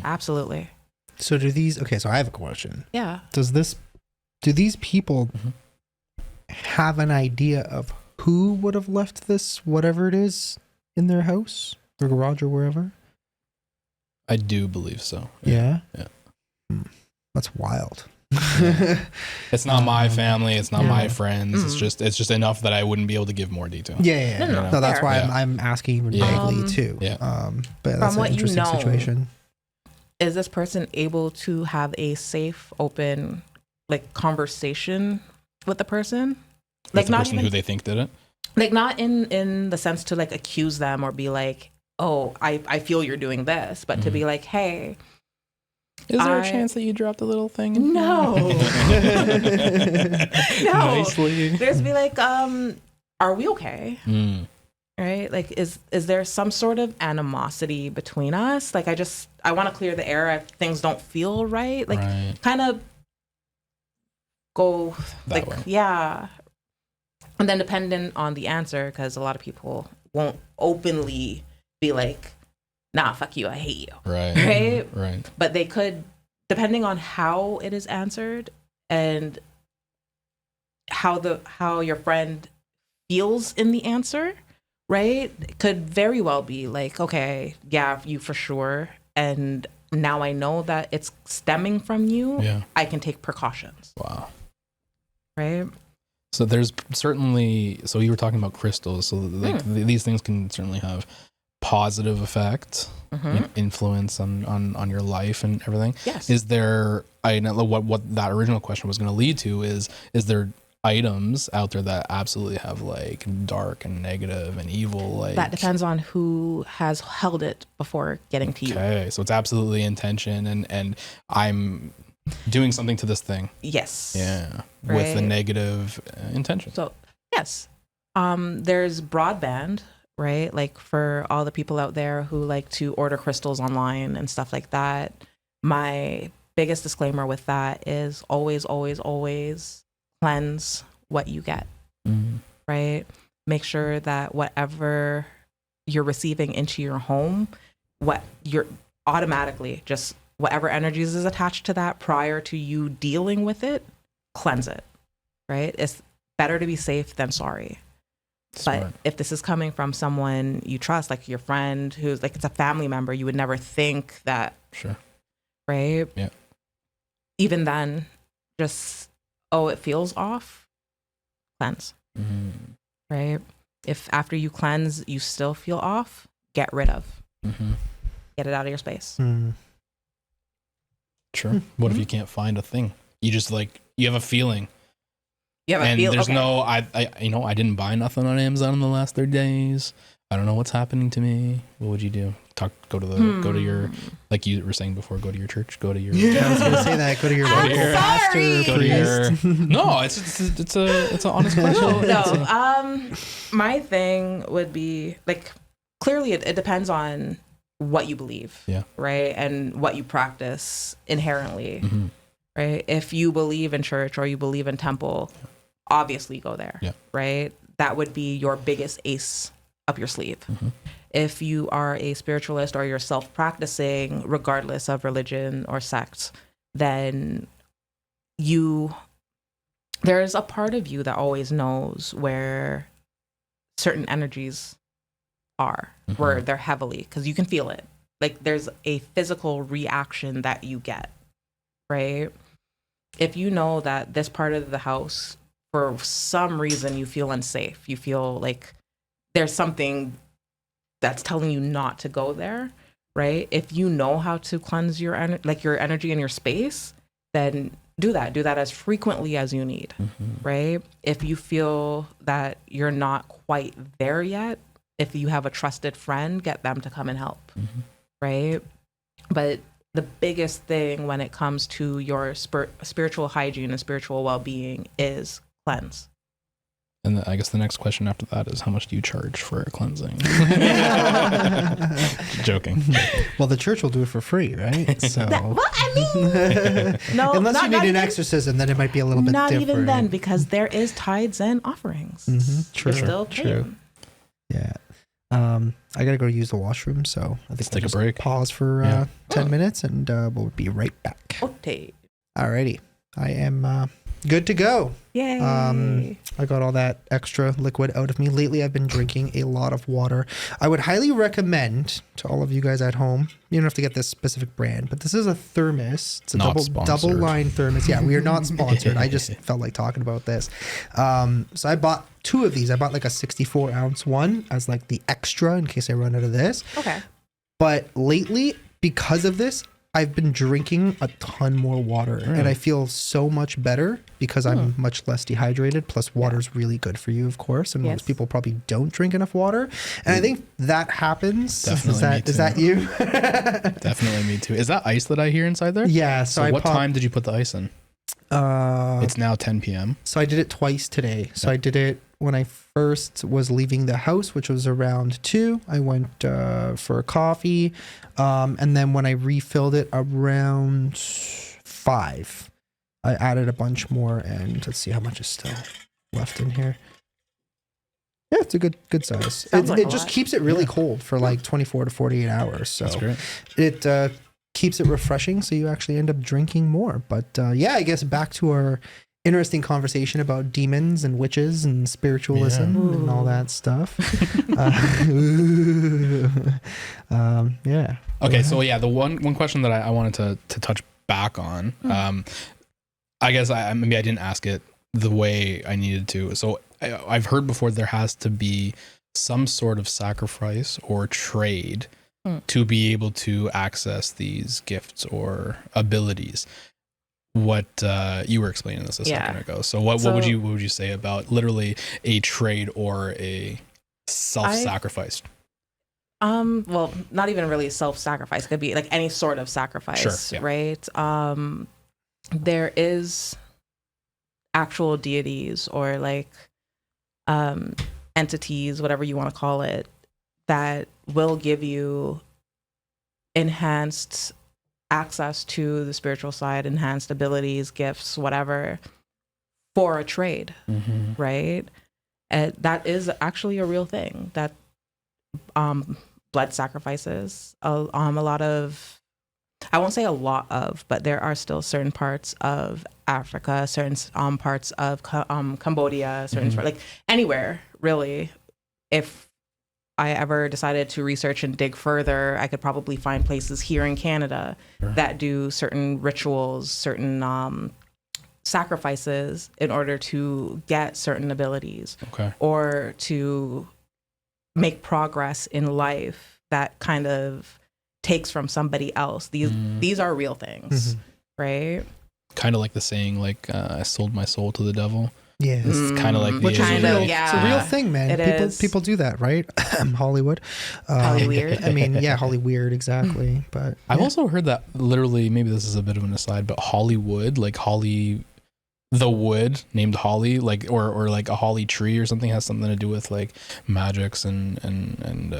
Absolutely. So do these? Okay, so I have a question. Yeah. Do these people have an idea of who would have left this, whatever it is, in their house or garage or wherever? I do believe so. Yeah. Yeah. That's wild. It's not my family. It's not my friends. It's just enough that I wouldn't be able to give more detail. Yeah. No, that's Fair. why Yeah. I'm asking Yeah. vaguely too. Yeah. But that's From what an you interesting know, situation. Is this person able to have a safe, open, like conversation with the person? With Like the not person even, who they think did it. like not in the sense to like accuse them or be like, oh, I feel you're doing this, but to be like, hey, Is there I- a chance that you dropped a little thing? no. No. Nicely. There's be like, are we okay? Right? Like, is there some sort of animosity between us? Like, I want to clear the air if things don't feel right. Like, Right. kind of go That like, way. yeah. And then dependent on the answer, because a lot of people won't openly be like, nah, fuck you, I hate you. Right. Right? Right. But they could, depending on how it is answered and how your friend feels in the answer, right? It could very well be like, okay, yeah, you for sure. And now I know that it's stemming from you. Yeah. I can take precautions. Wow. Right? So there's certainly, so you were talking about crystals. So like these things can certainly have positive effect, influence on your life and everything. Yes. Is there, I know what that original question was going to lead to is there items out there that absolutely have like dark and negative and evil, like That depends on who has held it before getting to you. okay, so it's absolutely intention and I'm doing something to this thing. Yes. Yeah. With the Right. negative intention. So yes, there's broadband, right? Like for all the people out there who like to order crystals online and stuff like that. My biggest disclaimer with that is always, always, always cleanse what you get, right? Make sure that whatever you're receiving into your home, what you're automatically just whatever energies is attached to that prior to you dealing with it, cleanse it, right? It's better to be safe than sorry. Smart. But if this is coming from someone you trust, like your friend who's like, it's a family member, you would never think that, Sure. right? Yeah. Even then, just, oh, it feels off, cleanse, right? If after you cleanse, you still feel off, get rid of. Get it out of your space. Sure. What if you can't find a thing? You just like, you have a feeling. You have a And feel. there's Okay. no, I didn't buy nothing on Amazon in the last 30 days. I don't know what's happening to me. What would you do? Go to your, like you were saying before, go to your church, go to your, I was gonna say that. Go to your local pastor, go to your, priest. no, it's an honest question. No, my thing would be like, clearly it depends on what you believe, Yeah. right? And what you practice inherently, right? If you believe in church or you believe in temple, obviously go there, Yeah. right? That would be your biggest ace up your sleeve. If you are a spiritualist or you're self-practicing, regardless of religion or sect, then there's a part of you that always knows where certain energies are, where they're heavily, because you can feel it. Like there's a physical reaction that you get, right? If you know that this part of the house, for some reason, you feel unsafe, you feel like there's something that's telling you not to go there, right? If you know how to cleanse your energy and your space, then do that as frequently as you need, right? If you feel that you're not quite there yet, if you have a trusted friend, get them to come and help, right? But the biggest thing when it comes to your spiritual hygiene and spiritual well-being is cleanse. And I guess the next question after that is, how much do you charge for a cleansing? Joking. Well, the church will do it for free, right? So, Well, I mean, no, unless not, you not need an even, exorcism, then it might be a little bit not different. even then, because there is tithes and offerings. True. You're still True. paying. Yeah. I gotta go use the washroom, so I think Let's we'll take a just break. Pause for 10 minutes, and we'll be right back. Okay. Alrighty, I am good to go. Yay. I got all that extra liquid out of me. Lately, I've been drinking a lot of water. I would highly recommend to all of you guys at home, you don't have to get this specific brand, but this is a thermos. It's a Not double sponsored. line thermos. Yeah, we are not sponsored. I just felt like talking about this. So I bought 2 of these. I bought like a 64-ounce one as like the extra in case I run out of this. Okay. But lately, because of this, I've been drinking a ton more water, and I feel so much better because I'm much less dehydrated. Plus, water's really good for you, of course, and Yes. most people probably don't drink enough water. And I think that happens. Definitely Is that you? Definitely me too. Is that ice that I hear inside there? Yeah. So what time did you put the ice in? It's now 10 p.m. So I did it twice today. So I did it when I first was leaving the house, which was around 2. I went for a coffee. And then when I refilled it around 5, I added a bunch more. And let's see how much is still left in here. Yeah, it's a good size. Sounds like It a just lot. keeps it really cold for like 24 to 48 hours. So That's great. it keeps it refreshing, so you actually end up drinking more. But yeah, I guess back to our interesting conversation about demons and witches and spiritualism and all that stuff. Yeah. Okay, so yeah, the one question that I wanted to touch back on, I guess maybe I didn't ask it the way I needed to. So I've heard before there has to be some sort of sacrifice or trade to be able to access these gifts or abilities. What you were explaining this a second ago. So what would you say about literally a trade or a self-sacrifice? Well, not even really self-sacrifice. It could be like any sort of sacrifice, right? There is actual deities or like entities, whatever you want to call it, that will give you enhanced access to the spiritual side, enhanced abilities, gifts, whatever, for a trade, right? And that is actually a real thing. That blood sacrifices, a lot of, I won't say a lot of, but there are still certain parts of Africa, certain parts of Cambodia, certain like anywhere really. If I ever decided to research and dig further, I could probably find places here in Canada that do certain rituals, certain sacrifices in order to get certain abilities or to make progress in life that kind of takes from somebody else. These are real things, right? Kind of like the saying, like, I sold my soul to the devil. Yeah, it's kind of like which is real. It's a real thing, man. People do that, right? Hollywood, Hollyweird. I mean, yeah, Hollyweird, exactly. But I've also heard that literally, maybe this is a bit of an aside, but Hollywood, like Holly, the wood named Holly, like or like a holly tree or something, has something to do with like magics and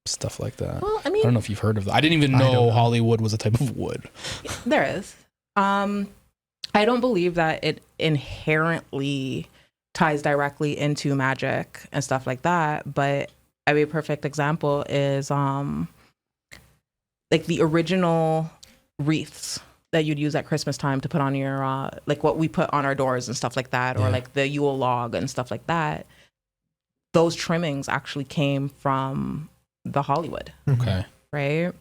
stuff like that. Well, I mean, I don't know if you've heard of that. I didn't even know Hollywood was a type of wood. There is. I don't believe that it inherently ties directly into magic and stuff like that, but I mean, a perfect example is like the original wreaths that you'd use at Christmas time to put on your like what we put on our doors and stuff like that, or like the Yule log and stuff like that. Those trimmings actually came from the Hollywood. Okay. Right?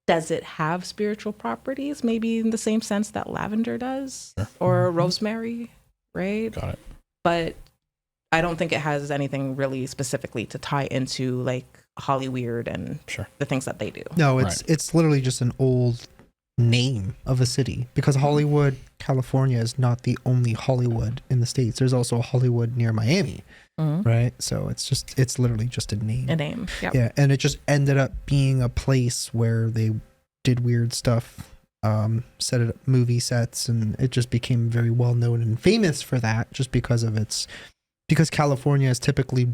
Does it have spiritual properties? Maybe in the same sense that lavender does, or rosemary, right? Got it. But I don't think it has anything really specifically to tie into like Hollyweird and the things that they do. No, it's literally just an old name of a city, because Hollywood, California is not the only Hollywood in the States. There's also a Hollywood near Miami. Right, so it's literally just a name. Yeah, and it just ended up being a place where they did weird stuff, set it up movie sets, and it just became very well known and famous for that, just because California is typically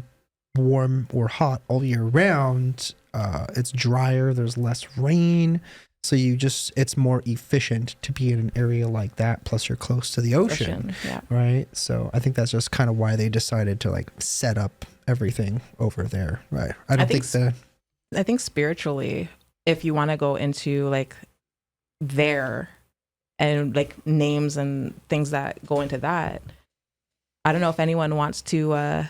warm or hot all year round. It's drier, there's less rain, so it's more efficient to be in an area like that. Plus, you're close to the ocean, right? So I think that's just kind of why they decided to like set up everything over there, right? I think spiritually, if you want to go into like there and like names and things that go into that, I don't know if anyone wants to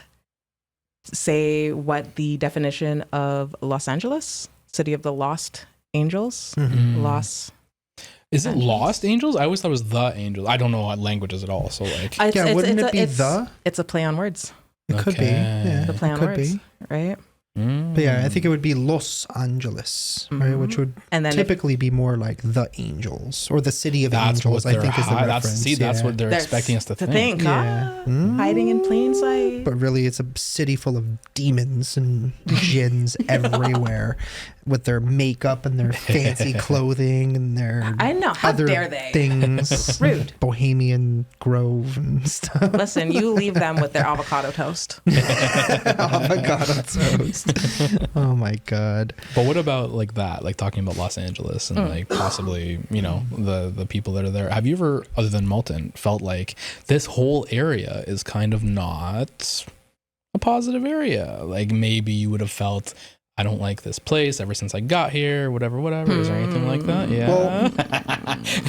say what the definition of Los Angeles, City of the Lost Angels, Los. Is it Lost Angels? I always thought it was the Angels. I don't know what languages at all. So like, wouldn't it be the? It's a play on words. It could be. Yeah, the play on words, right? But yeah, I think it would be Los Angeles, right? Which would typically be more like the Angels or the City of Angels. I think is the reference. That's what they're expecting us to think. Hiding in plain sight. But really, it's a city full of demons and jinns everywhere, with their makeup and their fancy clothing and their how dare they things, rude Bohemian Grove and stuff. Listen, you leave them with their avocado toast. Avocado toast. Oh my god. But what about like that, like talking about Los Angeles and like possibly, you know, the people that are there? Have you ever, other than Malton, felt like this whole area is kind of not a positive area? Like maybe you would have felt I don't like this place ever since I got here, whatever. Is there anything like that? Yeah. Well,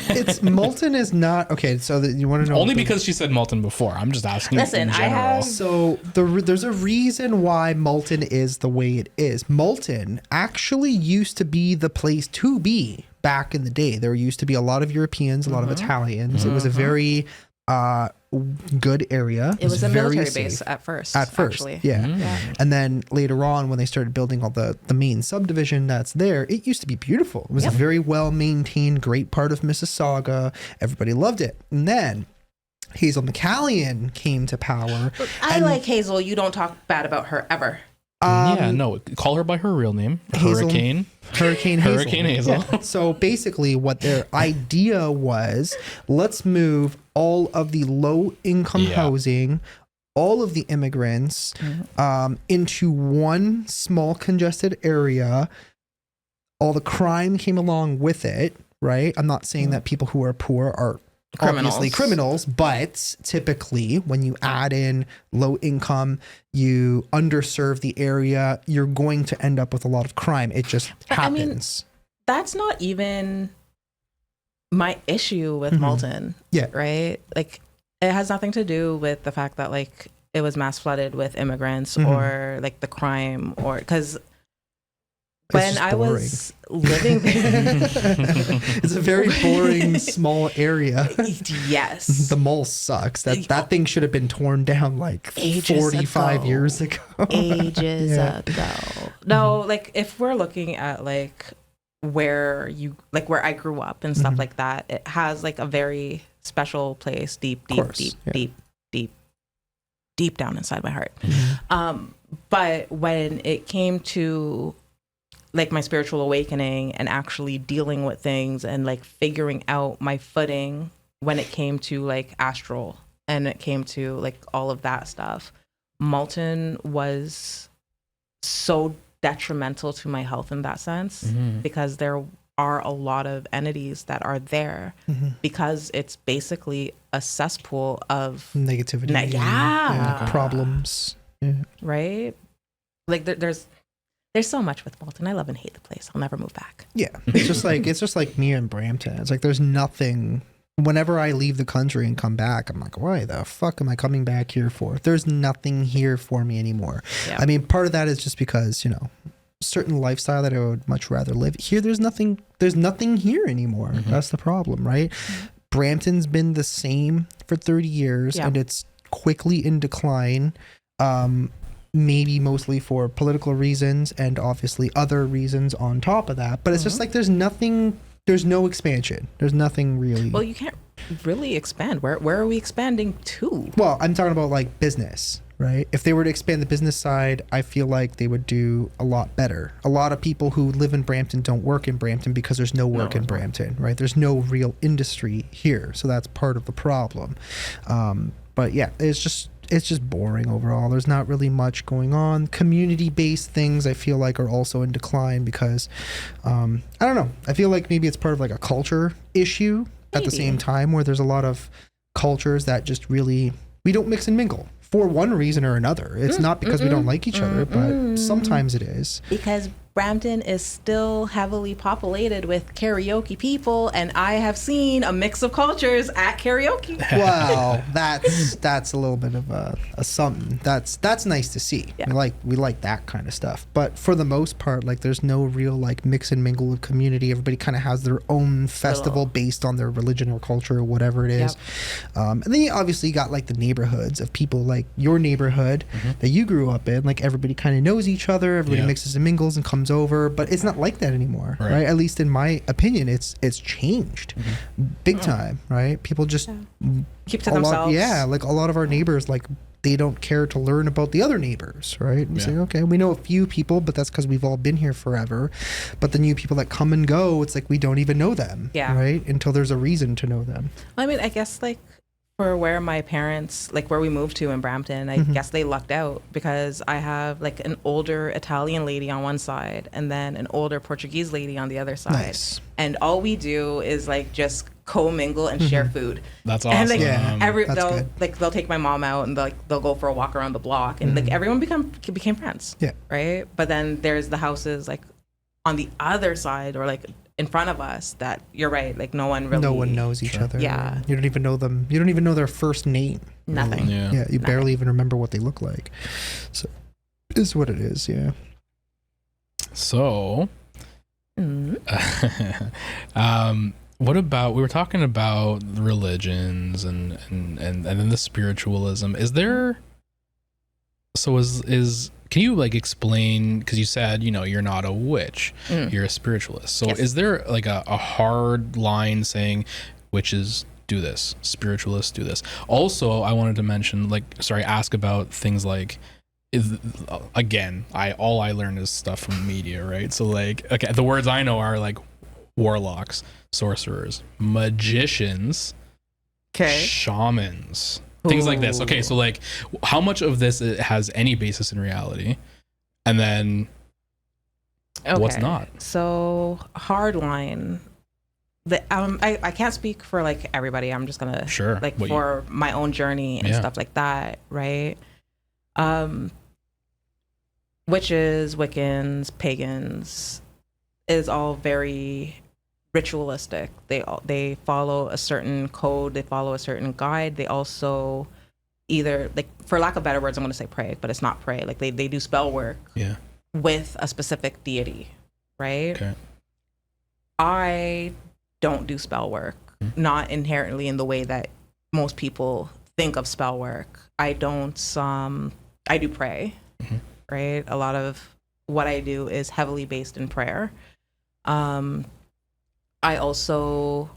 it's Malton is not okay. So that you want to know Only because she said Malton before. I'm just asking. Listen, in I general. have- So there's a reason why Malton is the way it is. Malton actually used to be the place to be back in the day. There used to be a lot of Europeans, a lot of Italians. It was a very good area. It was a very military safe. base at first. Actually. Yeah. And then later on, when they started building all the main subdivision that's there, it used to be beautiful. It was a very well maintained, great part of Mississauga. Everybody loved it. And then Hazel McCallion came to power. I like Hazel. You don't talk bad about her ever. No, call her by her real name. Hazel. Hurricane Hazel. Yeah. So basically what their idea was, let's move all of the low income housing, all of the immigrants into one small congested area. All the crime came along with it, right? I'm not saying that people who are poor are obviously criminals, but typically when you add in low income, you underserve the area, you're going to end up with a lot of crime. It just happens. That's not even my issue with Malton. Yeah. Right? Like, it has nothing to do with the fact that, like, it was mass flooded with immigrants or, like, the crime, or because when I was living there, it's a very boring small area. Yes. The mall sucks. That thing should have been torn down like Ages 45 ago. years ago. Ages ago. No, like, if we're looking at like where I grew up and stuff like that, it has like a very special place deep down inside my heart. But when it came to like my spiritual awakening and actually dealing with things and like figuring out my footing when it came to like astral and it came to like all of that stuff, Malton was so detrimental to my health in that sense because there are a lot of entities that are there because it's basically a cesspool of negativity, problems, right? Like there's so much with Malton. I love and hate the place. I'll never move back. Yeah, it's just like me in Brampton. It's like there's nothing. Whenever I leave the country and come back, I'm like, why the fuck am I coming back here for? There's nothing here for me anymore. Yeah. I mean, part of that is just because, you know, certain lifestyle that I would much rather live here. There's nothing here anymore. That's the problem, right? Brampton's been the same for 30 years and it's quickly in decline. Maybe mostly for political reasons and obviously other reasons on top of that. But it's just like there's no expansion. There's nothing really. Well, you can't really expand. Where are we expanding to? Well, I'm talking about like business, right? If they were to expand the business side, I feel like they would do a lot better. A lot of people who live in Brampton don't work in Brampton because there's no work in Brampton, right? There's no real industry here. So that's part of the problem. But yeah, it's just boring overall. There's not really much going on. Community-based things I feel like are also in decline because I don't know. I feel like maybe it's part of like a culture issue at the same time where there's a lot of cultures that just really we don't mix and mingle for one reason or another. It's not because we don't like each other, but sometimes it is. Because Brampton is still heavily populated with karaoke people, and I have seen a mix of cultures at karaoke. Well, that's a little bit of a something. That's nice to see. Yeah. We like that kind of stuff. But for the most part, like there's no real like mix and mingle of community. Everybody kind of has their own festival based on their religion or culture or whatever it is. And then you obviously got like the neighborhoods of people like your neighborhood that you grew up in. Like everybody kind of knows each other. Everybody mixes and mingles and comes over, but it's not like that anymore, right? At least in my opinion, it's changed big time, right? People just keep to themselves. Like a lot of our neighbors, like they don't care to learn about the other neighbors, right? And say, okay, we know a few people, but that's because we've all been here forever. But the new people that come and go, it's like we don't even know them, right? Until there's a reason to know them. I mean, I guess like for where my parents, like where we moved to in Brampton, I guess they lucked out because I have like an older Italian lady on one side and then an older Portuguese lady on the other side. Nice. And all we do is like just co-mingle and share food. That's awesome. And like that's good. they'll take my mom out and they'll go for a walk around the block, and like everyone became friends. Yeah. Right. But then there's the houses like on the other side or like in front of us that you're right. Like no one knows each other. Yeah. You don't even know them. You don't even know their first name. Nothing. Yeah. Yeah. You barely even remember what they look like. So is what it is. Yeah. So, what about, we were talking about religions and then the spiritualism. Is there, so is can you like explain, because you said, you know, you're not a witch, you're a spiritualist. So Yes. is there like a hard line saying witches do this, spiritualists do this? Also, I wanted to mention, ask about things like, again, all I learned is stuff from media, right? So like, okay, the words I know are like warlocks, sorcerers, magicians, shamans, things like this. Okay, so like, how much of this has any basis in reality, and then what's not? So hard line. I can't speak for like everybody. I'm just gonna for my own journey and stuff like that, right? Witches, Wiccans, pagans is all very ritualistic. They follow a certain code, they follow a certain guide. They also either, like, for lack of better words, I'm going to say pray, but it's not pray. Like they do spell work with a specific deity, right? Okay. I don't do spell work, not inherently in the way that most people think of spell work. I don't, I do pray, right? A lot of what I do is heavily based in prayer. I also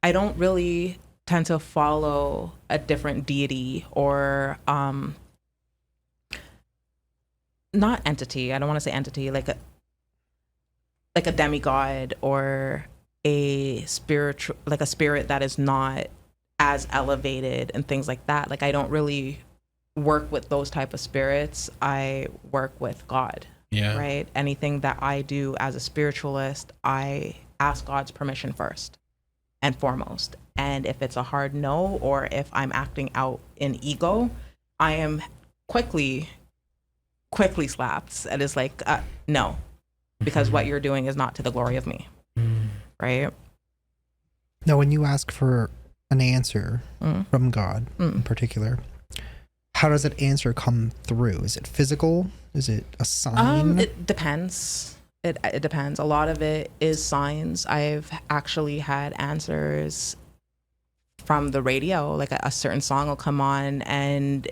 I don't really tend to follow a different deity or not entity. I don't want to say entity, like a demigod or a spirit that is not as elevated and things like that. Like I don't really work with those type of spirits. I work with God. Yeah. Right. Anything that I do as a spiritualist, I ask God's permission first and foremost. And if it's a hard no, or if I'm acting out in ego, I am quickly slapped. And it's like, no, because what you're doing is not to the glory of me. Right. Now, when you ask for an answer from God in particular, how does that answer come through? Is it physical? Is it a sign? It depends. It depends. A lot of it is signs. I've actually had answers from the radio, like a certain song will come on and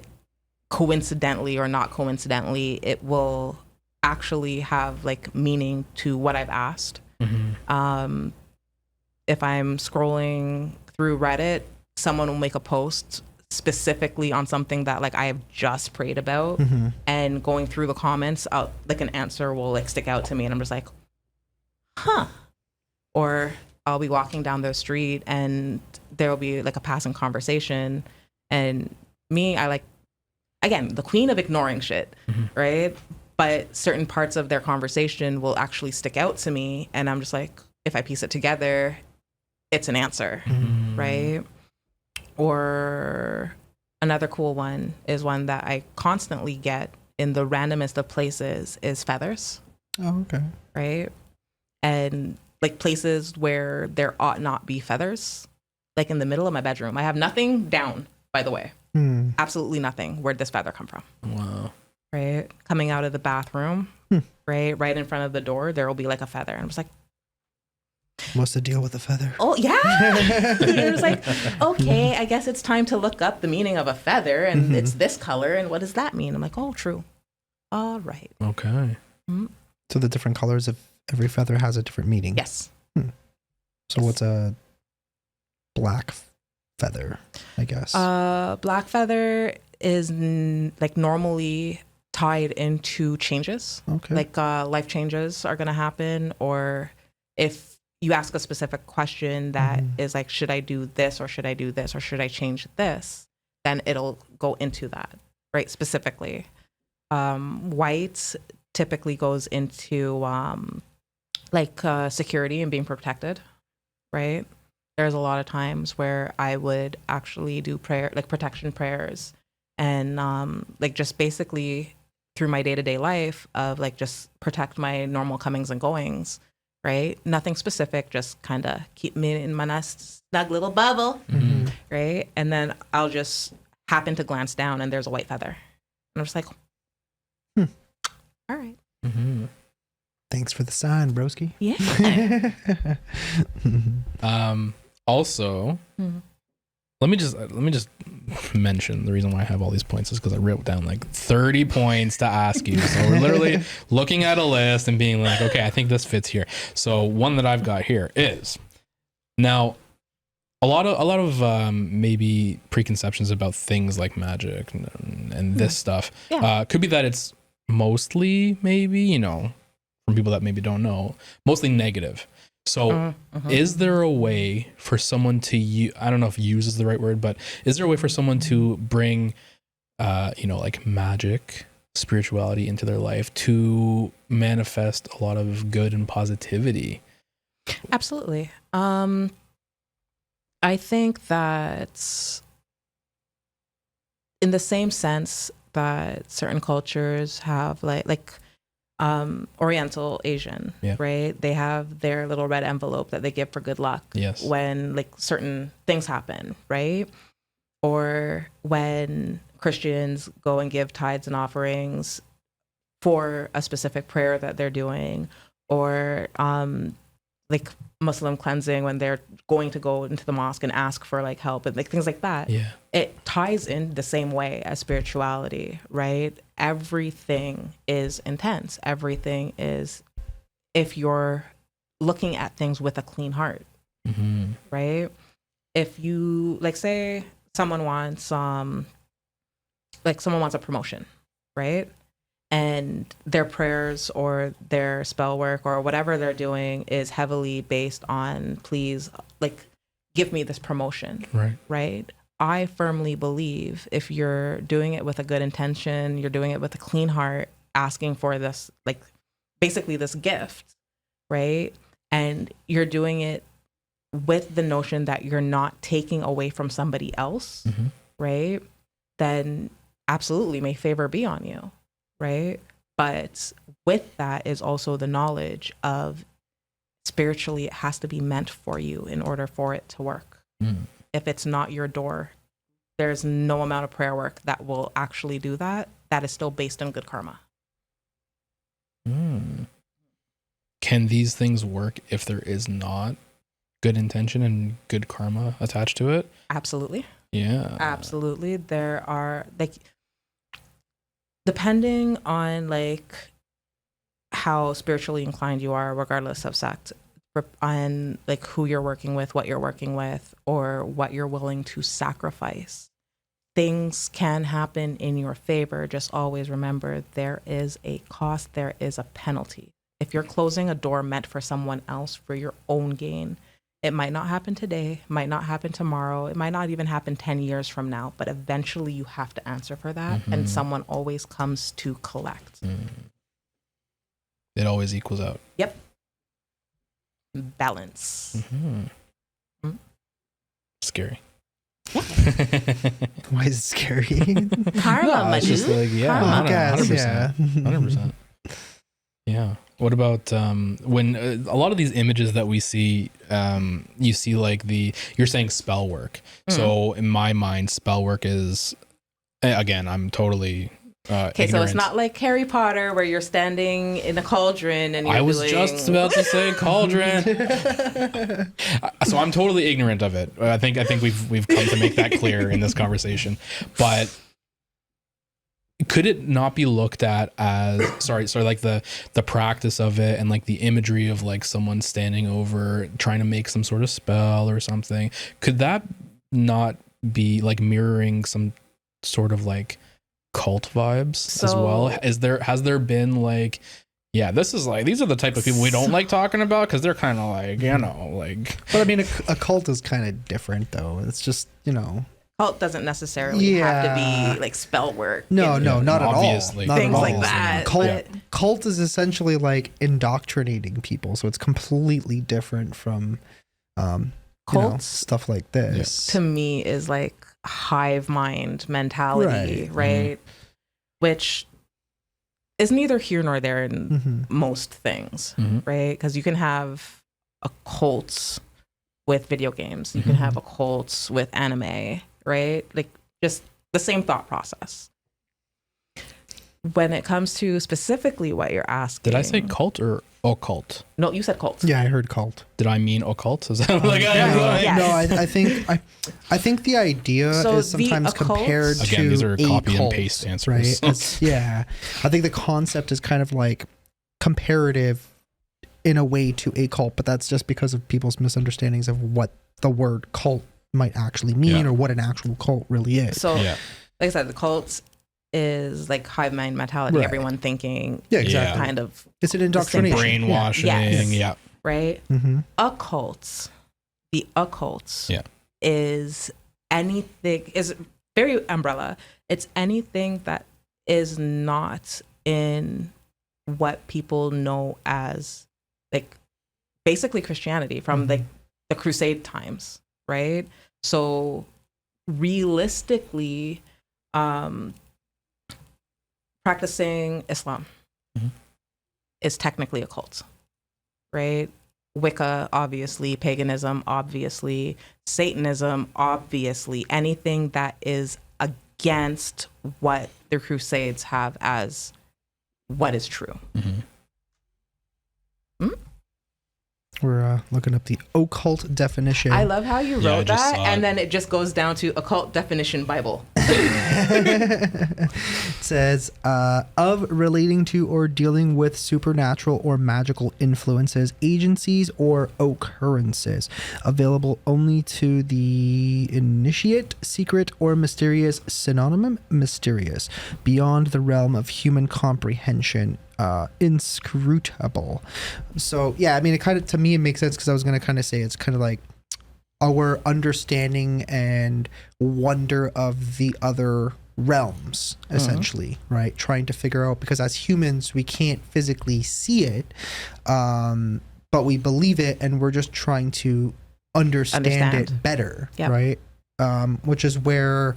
coincidentally or not coincidentally, it will actually have like meaning to what I've asked. If I'm scrolling through Reddit, someone will make a post specifically on something that like I have just prayed about, and going through the comments, like an answer will like stick out to me, and I'm just like, huh. Or I'll be walking down the street and there will be like a passing conversation, and me, I like, again, the queen of ignoring shit, right? But certain parts of their conversation will actually stick out to me, and I'm just like, if I piece it together, it's an answer, right? Or another cool one is one that I constantly get in the randomest of places is feathers. Oh, okay. Right? And like places where there ought not be feathers, like in the middle of my bedroom. I have nothing down, by the way. Absolutely nothing. Where'd this feather come from? Wow. Right? Coming out of the bathroom, right in front of the door, there will be like a feather. And I was like, what's the deal with the feather? oh, yeah. It was like, okay, I guess it's time to look up the meaning of a feather, and it's this color, and what does that mean? I'm like, oh, true. All right. Okay. So the different colors of every feather has a different meaning? Yes. So what's a black feather, I guess? Black feather is like normally tied into changes. Okay. Like life changes are going to happen, or if you ask a specific question that is like, should I do this or should I do this or should I change this? Then it'll go into that, right? Specifically. White typically goes into like security and being protected, right? there's a lot of times where I would actually do prayer, like protection prayers, and like just basically through my day-to-day life of like just protect my normal comings and goings, right? Nothing specific, just kind of keep me in my nice snug little bubble, right? And then I'll just happen to glance down and there's a white feather. And I'm just like, all right. Thanks for the sign, broski. Yeah. Also, let me just mention the reason why I have all these points is because I wrote down like 30 points to ask you. So we're literally looking at a list and being like, okay, I think this fits here. So one that I've got here is, now a lot of maybe preconceptions about things like magic and this stuff. Could be that it's mostly, maybe, you know, from people that maybe don't know, mostly negative. So is there a way for someone to I don't know if use is the right word, but is there a way for someone to bring you know, like magic, spirituality into their life to manifest a lot of good and positivity? Absolutely. I think that in the same sense that certain cultures have like Oriental Asian, right? They have their little red envelope that they give for good luck when like certain things happen, right? Or when Christians go and give tithes and offerings for a specific prayer that they're doing, or like Muslim cleansing when they're going to go into the mosque and ask for like help and like things like that. It ties in the same way as spirituality, right? Everything is intense. Everything is, if you're looking at things with a clean heart, right? If you like, say someone wants a promotion, right? And their prayers or their spell work or whatever they're doing is heavily based on, please, like, give me this promotion, right? I firmly believe if you're doing it with a good intention, you're doing it with a clean heart, asking for this, like, basically this gift, right? And you're doing it with the notion that you're not taking away from somebody else, right? Then absolutely may favor be on you. Right. But with that is also the knowledge of spiritually, it has to be meant for you in order for it to work. If it's not your door, there's no amount of prayer work that will actually do that. That is still based on good karma. Can these things work if there is not good intention and good karma attached to it? Absolutely. Yeah. Absolutely. There are, like, depending on like how spiritually inclined you are, regardless of sect, on like who you're working with, what you're working with, or what you're willing to sacrifice, things can happen in your favor. Just always remember there is a cost, there is a penalty. If you're closing a door meant for someone else for your own gain, it might not happen today, might not happen tomorrow, it might not even happen 10 years from now, but eventually you have to answer for that, and someone always comes to collect. It always equals out. Yep. Balance. Scary. Why is it scary? Karma, my it's just dude. like, yeah, Karma. 100%. 100%. Yeah. What about when a lot of these images that we see, you see like you're saying spell work. So in my mind, spell work is, again, I'm totally okay, so it's not like Harry Potter where you're standing in a cauldron and you're I was doing... just about to say cauldron. So I'm totally ignorant of it. I think we've come to make that clear in this conversation. But could it not be looked at as sorry, like the practice of it and like the imagery of like someone standing over trying to make some sort of spell or something? Could that not be like mirroring some sort of like cult vibes as well? Has there been like, yeah, this is like, these are the type of people we don't like talking about because they're kind of like, you know, like. But I mean, a cult is kind of different though. It's just, you know. Cult doesn't necessarily have to be like spell work. No, not obviously. at all. Things like that. Cult is essentially like indoctrinating people, so it's completely different from cults stuff like this. to me is like hive mind mentality, right? Which is neither here nor there in most things, right? Because you can have occults with video games, you can have occults with anime, right? Like just the same thought process. When it comes to specifically what you're asking, Did I say cult or occult? No, you said cults. Yeah, I heard cult. Did I mean occult? Is that like Yes. No, I think the idea So is sometimes the occult- compared to Again, these are a copy and cult, paste answers. right? I think the concept is kind of like comparative in a way to a cult, but that's just because of people's misunderstandings of what the word cult might actually mean or what an actual cult really is. So, like I said, the cults is like hive mind mentality. Right. Everyone thinking, exactly. kind of It's an indoctrination. Brainwashing. Yes. right? Occults, the occults is anything, is very umbrella. It's anything that is not in what people know as like basically Christianity from like the Crusade times, right? So realistically, practicing Islam is technically a cult, right? Wicca, obviously, paganism, obviously, Satanism, obviously, anything that is against what the Crusades have as what is true. We're looking up the occult definition. I love how you Yeah, I wrote just that, saw and it. then it just goes down to occult definition Bible. It says of relating to or dealing with supernatural or magical influences, agencies, or occurrences, available only to the initiate, secret, or mysterious, synonym mysterious, beyond the realm of human comprehension, inscrutable. So yeah, I mean, it kind of, to me, it makes sense, because I was going to kind of say it's kind of like our understanding and wonder of the other realms, essentially, right? Trying to figure out, because as humans, we can't physically see it, but we believe it, and we're just trying to understand it better, right? Which is where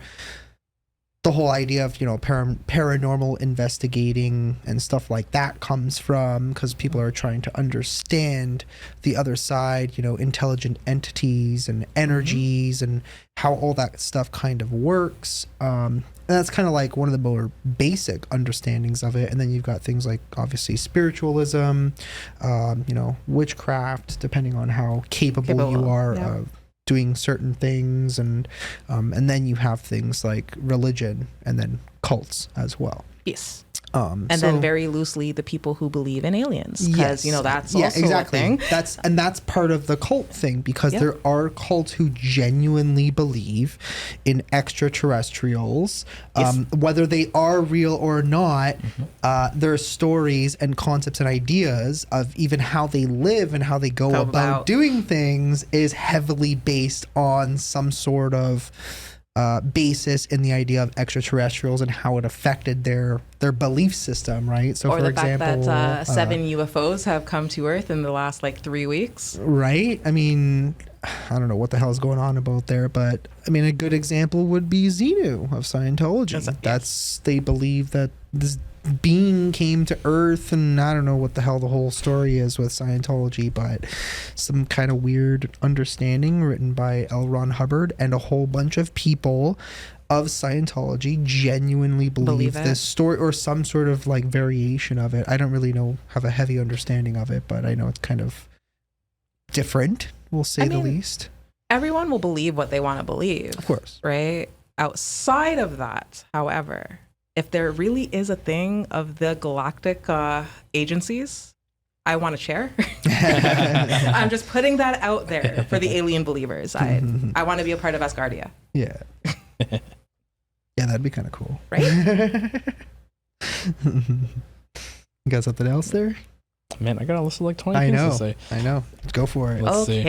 the whole idea of, paranormal investigating and stuff like that comes from, because people are trying to understand the other side, intelligent entities and energies and how all that stuff kind of works. And that's kind of like one of the more basic understandings of it. And then you've got things like, obviously, spiritualism, witchcraft, depending on how capable you are of doing certain things, and then you have things like religion, and then cults as well. Yes. And then very loosely, the people who believe in aliens, because that's also exactly. a thing. That's part of the cult thing, because there are cults who genuinely believe in extraterrestrials, whether they are real or not. Their stories and concepts and ideas of even how they live and how they go about doing things is heavily based on some sort of basis in the idea of extraterrestrials and how it affected their belief system, right? So, or for the example, fact that 7 UFOs have come to Earth in the last 3 weeks, right? I mean, I don't know what the hell is going on about there, but I mean, a good example would be Xenu of Scientology. They believe that this being came to Earth, and I don't know what the hell the whole story is with Scientology, but some kind of weird understanding written by L. Ron Hubbard, and a whole bunch of people of Scientology genuinely believe this story, or some sort of variation of it. I don't really have a heavy understanding of it, but I know it's kind of different, we'll say the least. Everyone will believe what they want to believe, of course, right? Outside of that, however, if there really is a thing of the galactic agencies, I want to share. I'm just putting that out there for the alien believers. I want to be a part of Asgardia. Yeah. Yeah, that'd be kind of cool. Right? You got something else there? Man, I got a list of 20 things to say. I know. Let's go for it. Let's see.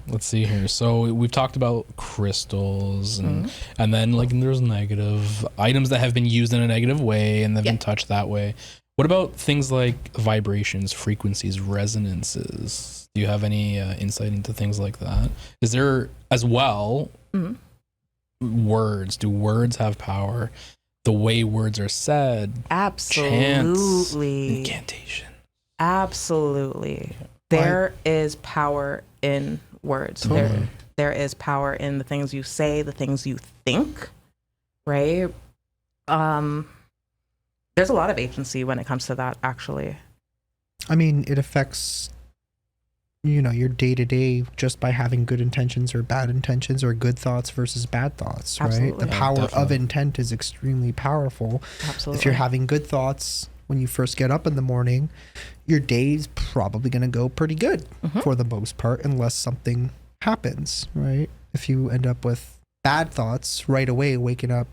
Let's see here. So we've talked about crystals, and then there's negative items that have been used in a negative way and they've been touched that way. What about things like vibrations, frequencies, resonances? Do you have any insight into things like that? Is there as well words? Do words have power? The way words are said, Absolutely. chants, incantation. Absolutely. There is power in words. Totally. There is power in the things you say, the things you think, right? There's a lot of agency when it comes to that, actually. I mean, it affects, your day-to-day just by having good intentions or bad intentions, or good thoughts versus bad thoughts, right? Absolutely. The Yeah, power of definitely. intent is extremely powerful. Absolutely. If you're having good thoughts when you first get up in the morning, your day's probably going to go pretty good for the most part, unless something happens, right? If you end up with bad thoughts right away, waking up,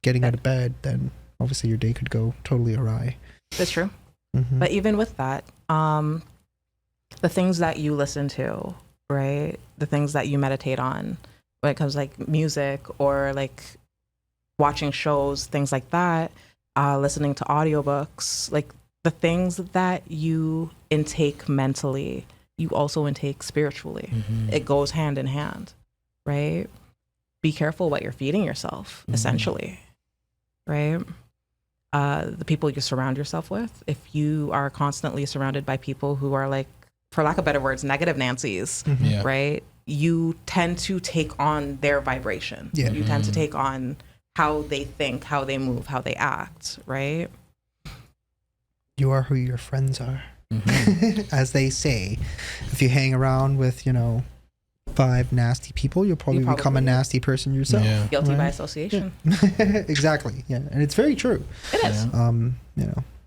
getting out of bed, then obviously your day could go totally awry. That's true. But even with that, the things that you listen to, right? The things that you meditate on when it comes like music or like watching shows, things like that, listening to audiobooks, like the things that you intake mentally, you also intake spiritually. It goes hand in hand, right? Be careful what you're feeding yourself, essentially, right? The people you surround yourself with. If you are constantly surrounded by people who are like, for lack of better words, negative Nancy's, Yeah. right? You tend to take on their vibration. Yeah. You tend to take on how they think, how they move, how they act, right? You are who your friends are. As they say. If you hang around with, 5 nasty people, you'll probably become a probably- nasty person yourself. Yeah. Guilty by Right. association. Exactly. Yeah. And it's very true. It is.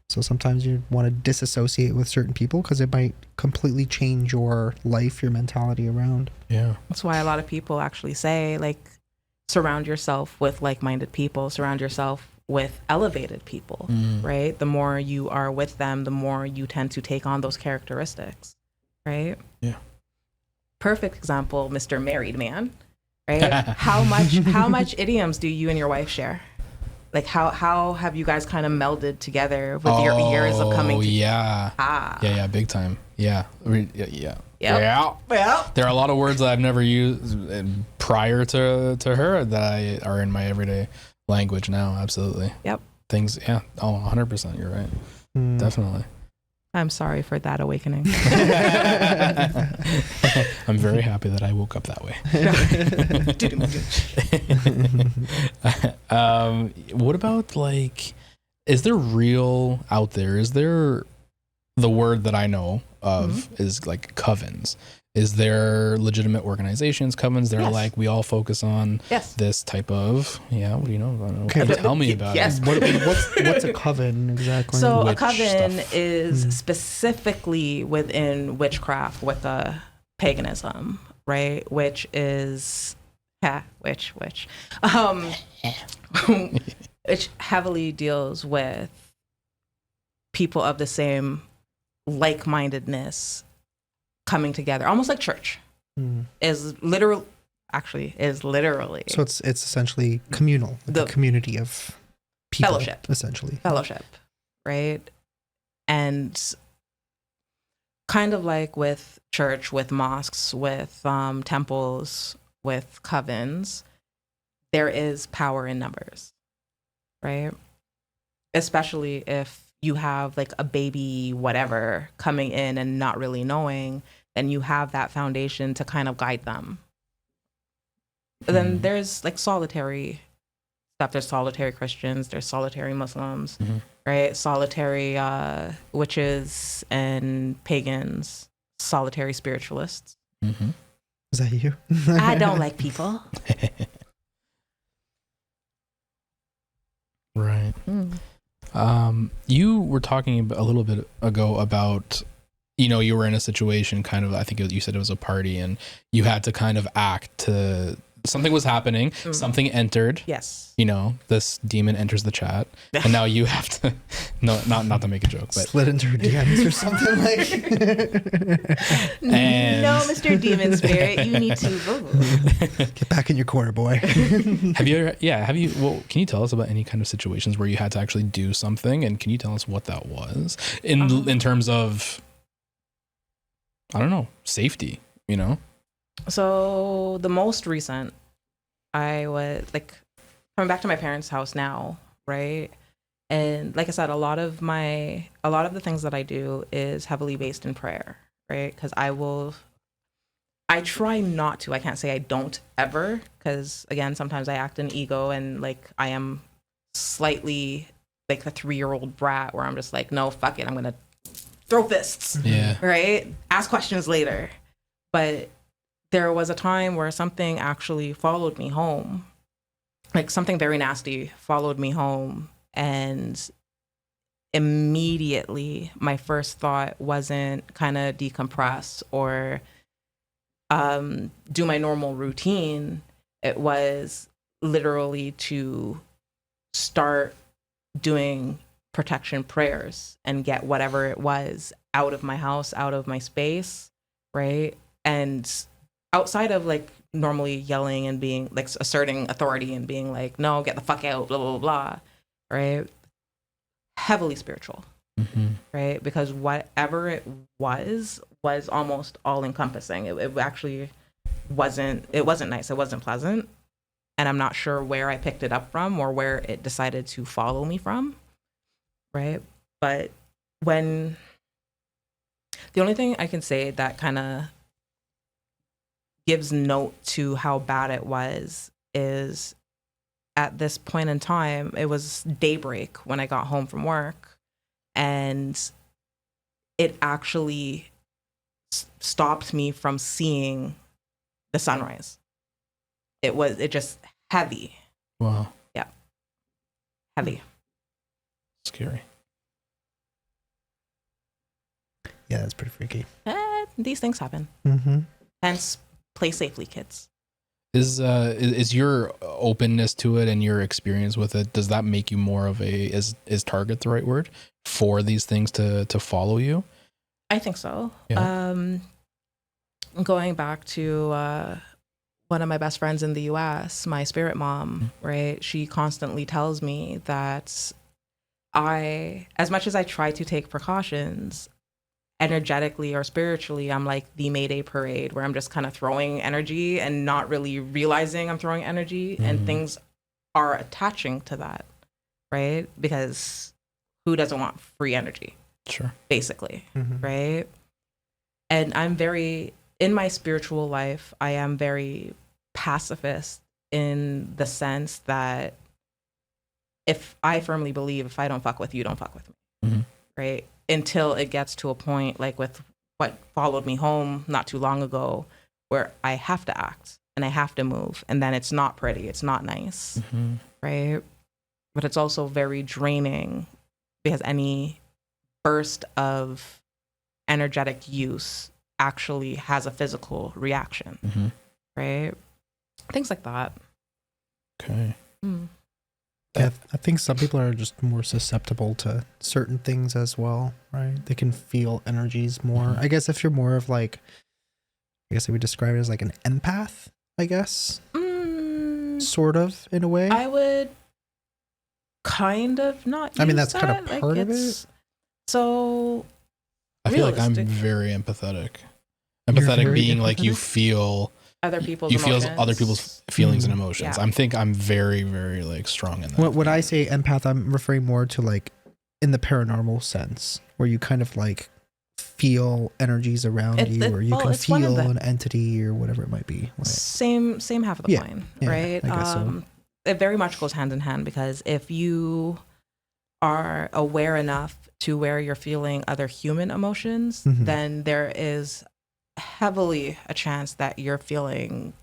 So sometimes you want to disassociate with certain people because it might completely change your life, your mentality around. Yeah. That's why a lot of people actually say, like, surround yourself with like-minded people, surround yourself with elevated people, right? The more you are with them, the more you tend to take on those characteristics, right? Yeah. Perfect example, Mr. Married Man, right? How much idioms do you and your wife share? Like how have you guys kind of melded together with your years of coming together? Yeah. Yeah, big time. Yeah. Yeah. Well, There are a lot of words that I've never used prior to her that are in my everyday language now. Absolutely. yep. Things. Yeah. Oh, 100%. You're right. Definitely. I'm sorry for that awakening. I'm very happy that I woke up that way. What about like, is there real out there? Is there the word that I know of is like Covens? Is there legitimate organizations, Covens? They're Yes. like, we all focus on Yes. this type of, what do you know about it? Okay, Tell me about Yes. it. What's a coven exactly? So a Witch coven stuff. is specifically within witchcraft, Wicca, paganism, right? Which is, which heavily deals with people of the same like-mindedness coming together, almost like church. Is literally. So it's essentially communal, like The a community of people, fellowship. essentially. Fellowship, right? And kind of like with church, with mosques, with temples, with covens, there is power in numbers, right? Especially if you have like a baby, whatever, coming in and not really knowing, then you have that foundation to kind of guide them. But then there's like solitary stuff. There's solitary Christians, there's solitary Muslims, right? Solitary witches and pagans, solitary spiritualists. Is that you? I don't like people. Right. You were talking a little bit ago about, you were in a situation kind of, I think you said it was a party and you had to kind of act to, something was happening, something entered. Yes. This demon enters the chat and now you have to, no, not to make a joke, but. Slid into her DMs or something like. And No, Mr. Demon Spirit, you need to Get back in your corner, boy. have you can you tell us about any kind of situations where you had to actually do something, and can you tell us what that was in terms of I don't know, safety, you know? So the most recent, I was like coming back to my parents' house now, right? And like I said, a lot of the things that I do is heavily based in prayer, right? Because I try not to. I can't say I don't ever, because again, sometimes I act in ego and like I am slightly like a 3-year-old brat where I'm just like, no, fuck it, I'm gonna throw fists, right? Ask questions later. But there was a time where something actually followed me home, like something very nasty followed me home, and immediately my first thought wasn't kind of decompress or do my normal routine. It was literally to start doing protection prayers and get whatever it was out of my house, out of my space, right? And outside of like normally yelling and being like asserting authority and being like, no, get the fuck out, blah, blah, blah, right? Heavily spiritual, right? Because whatever it was almost all encompassing. It actually wasn't nice. It wasn't pleasant. And I'm not sure where I picked it up from or where it decided to follow me from, right? But the only thing I can say that kind of gives note to how bad it was is at this point in time, it was daybreak when I got home from work, and it actually stopped me from seeing the sunrise. It just heavy. Wow. Yeah. Heavy. Scary. Yeah, that's pretty freaky. These things happen. Hence, play safely, kids. Is your openness to it and your experience with it, does that make you more of is target the right word for these things to follow you? I think so. Yeah. Going back to one of my best friends in the US, my spirit mom, right? She constantly tells me that as much as I try to take precautions, energetically or spiritually, I'm like the Mayday parade where I'm just kind of throwing energy and not really realizing I'm throwing energy, and things are attaching to that, right? Because who doesn't want free energy? Sure. Basically, right? And in my spiritual life, I am very pacifist in the sense that if I firmly believe if I don't fuck with you, don't fuck with me, right? Until it gets to a point like with what followed me home not too long ago, where I have to act and I have to move, and then it's not pretty, it's not nice, right? But it's also very draining because any burst of energetic use actually has a physical reaction, right? Things like that. Okay. Yeah, I think some people are just more susceptible to certain things as well, right? They can feel energies more. I guess if you're more of like, I guess I would describe it as like an empath, I guess. Sort of, in a way. I would kind of not use I mean, that's that. kind of part of it. So I feel like I'm very empathetic. Empathetic being like you feel other people's feelings and emotions. Yeah. I'm very, very like strong in that. When I say empath, I'm referring more to like in the paranormal sense, where you kind of like feel energies around you, or you can feel an entity or whatever it might be. Right? Same half of the coin, right? I guess so. It very much goes hand in hand, because if you are aware enough to where you're feeling other human emotions, then there is heavily a chance that you're feeling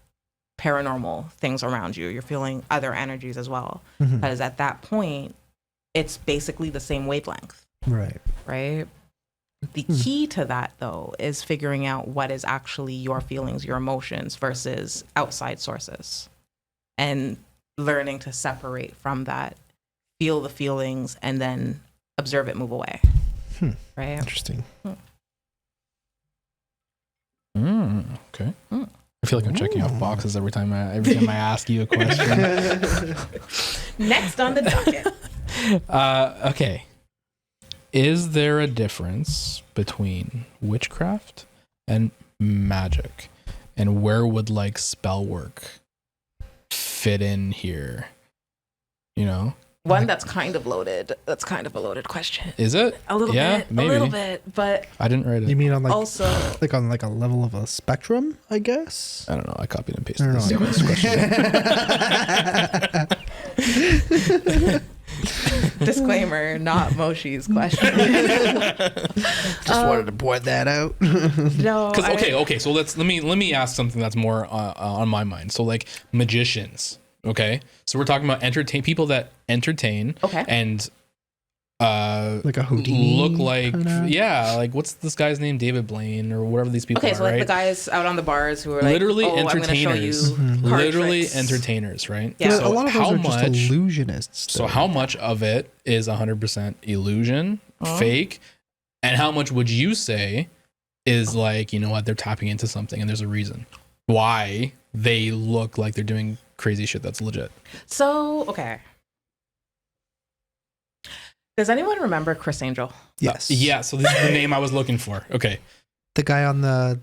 paranormal things around you. You're feeling other energies as well, because at that point, it's basically the same wavelength. Right. The key to that, though, is figuring out what is actually your feelings, your emotions versus outside sources, and learning to separate from that, feel the feelings, and then observe it move away. Right. Interesting. Okay. I feel like I'm checking off boxes every time I ask you a question. Next on the docket. Okay. Is there a difference between witchcraft and magic, and where would like spell work fit in here? You know, One that's kind of loaded. That's kind of a loaded question. is it A little bit, maybe. a little bit, but I didn't write it. You mean on like also on like a level of a spectrum, I guess? I don't know. I copied and I pasted don't know. this question. disclaimer, not Moshi's question. Just wanted to point that out. No, Because okay. So let me ask something that's more on my mind. So like magicians. Okay, so we're talking about people that entertain. Okay. And Like a Houdini look like kinda? like what's this guy's name, David Blaine or whatever these people Okay, are, so like right? the guys out on the bars who are like, Literally oh, I'm going to show you entertainers. card Literally tricks. entertainers, right? Yeah. But So a lot of those how are much? just illusionists. So though. how much of it is 100% illusion, Uh-huh. fake, and how much would you say is like, you know what, they're tapping into something and there's a reason why they look like they're doing crazy shit that's legit? So, okay. Does anyone remember Chris Angel? Yes. Yeah, so this is the name I was looking for. Okay. The guy on the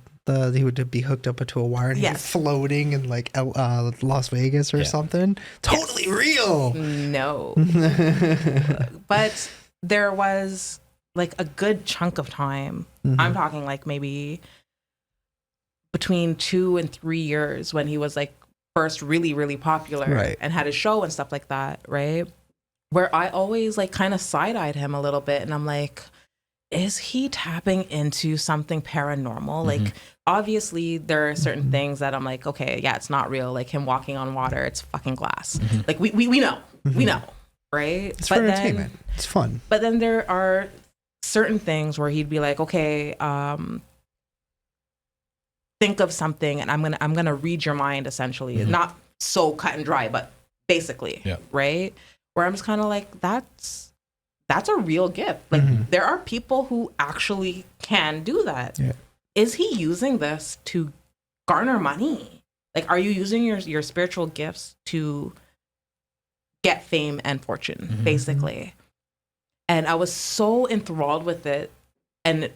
he would be hooked up to a wire and he was Yes. floating in like Las Vegas or Yeah. something. Totally real. No. But there was like a good chunk of time. I'm talking like maybe between 2 and 3 years when he was like first really, really popular Right. and had a show and stuff like that, right? Where I always like kind of side-eyed him a little bit and I'm like, is he tapping into something paranormal? Like obviously there are certain things that I'm like, okay, yeah, it's not real. Like him walking on water, it's fucking glass. Like we know. We know, right? It's for entertainment. It's fun. But then there are certain things where he'd be like, okay, think of something and I'm gonna read your mind essentially. Not so cut and dry, but basically. Yeah. Right? Where I'm just kind of like, that's a real gift. Like there are people who actually can do that. Yeah. Is he using this to garner money? Like, are you using your spiritual gifts to get fame and fortune, basically? And I was so enthralled with it and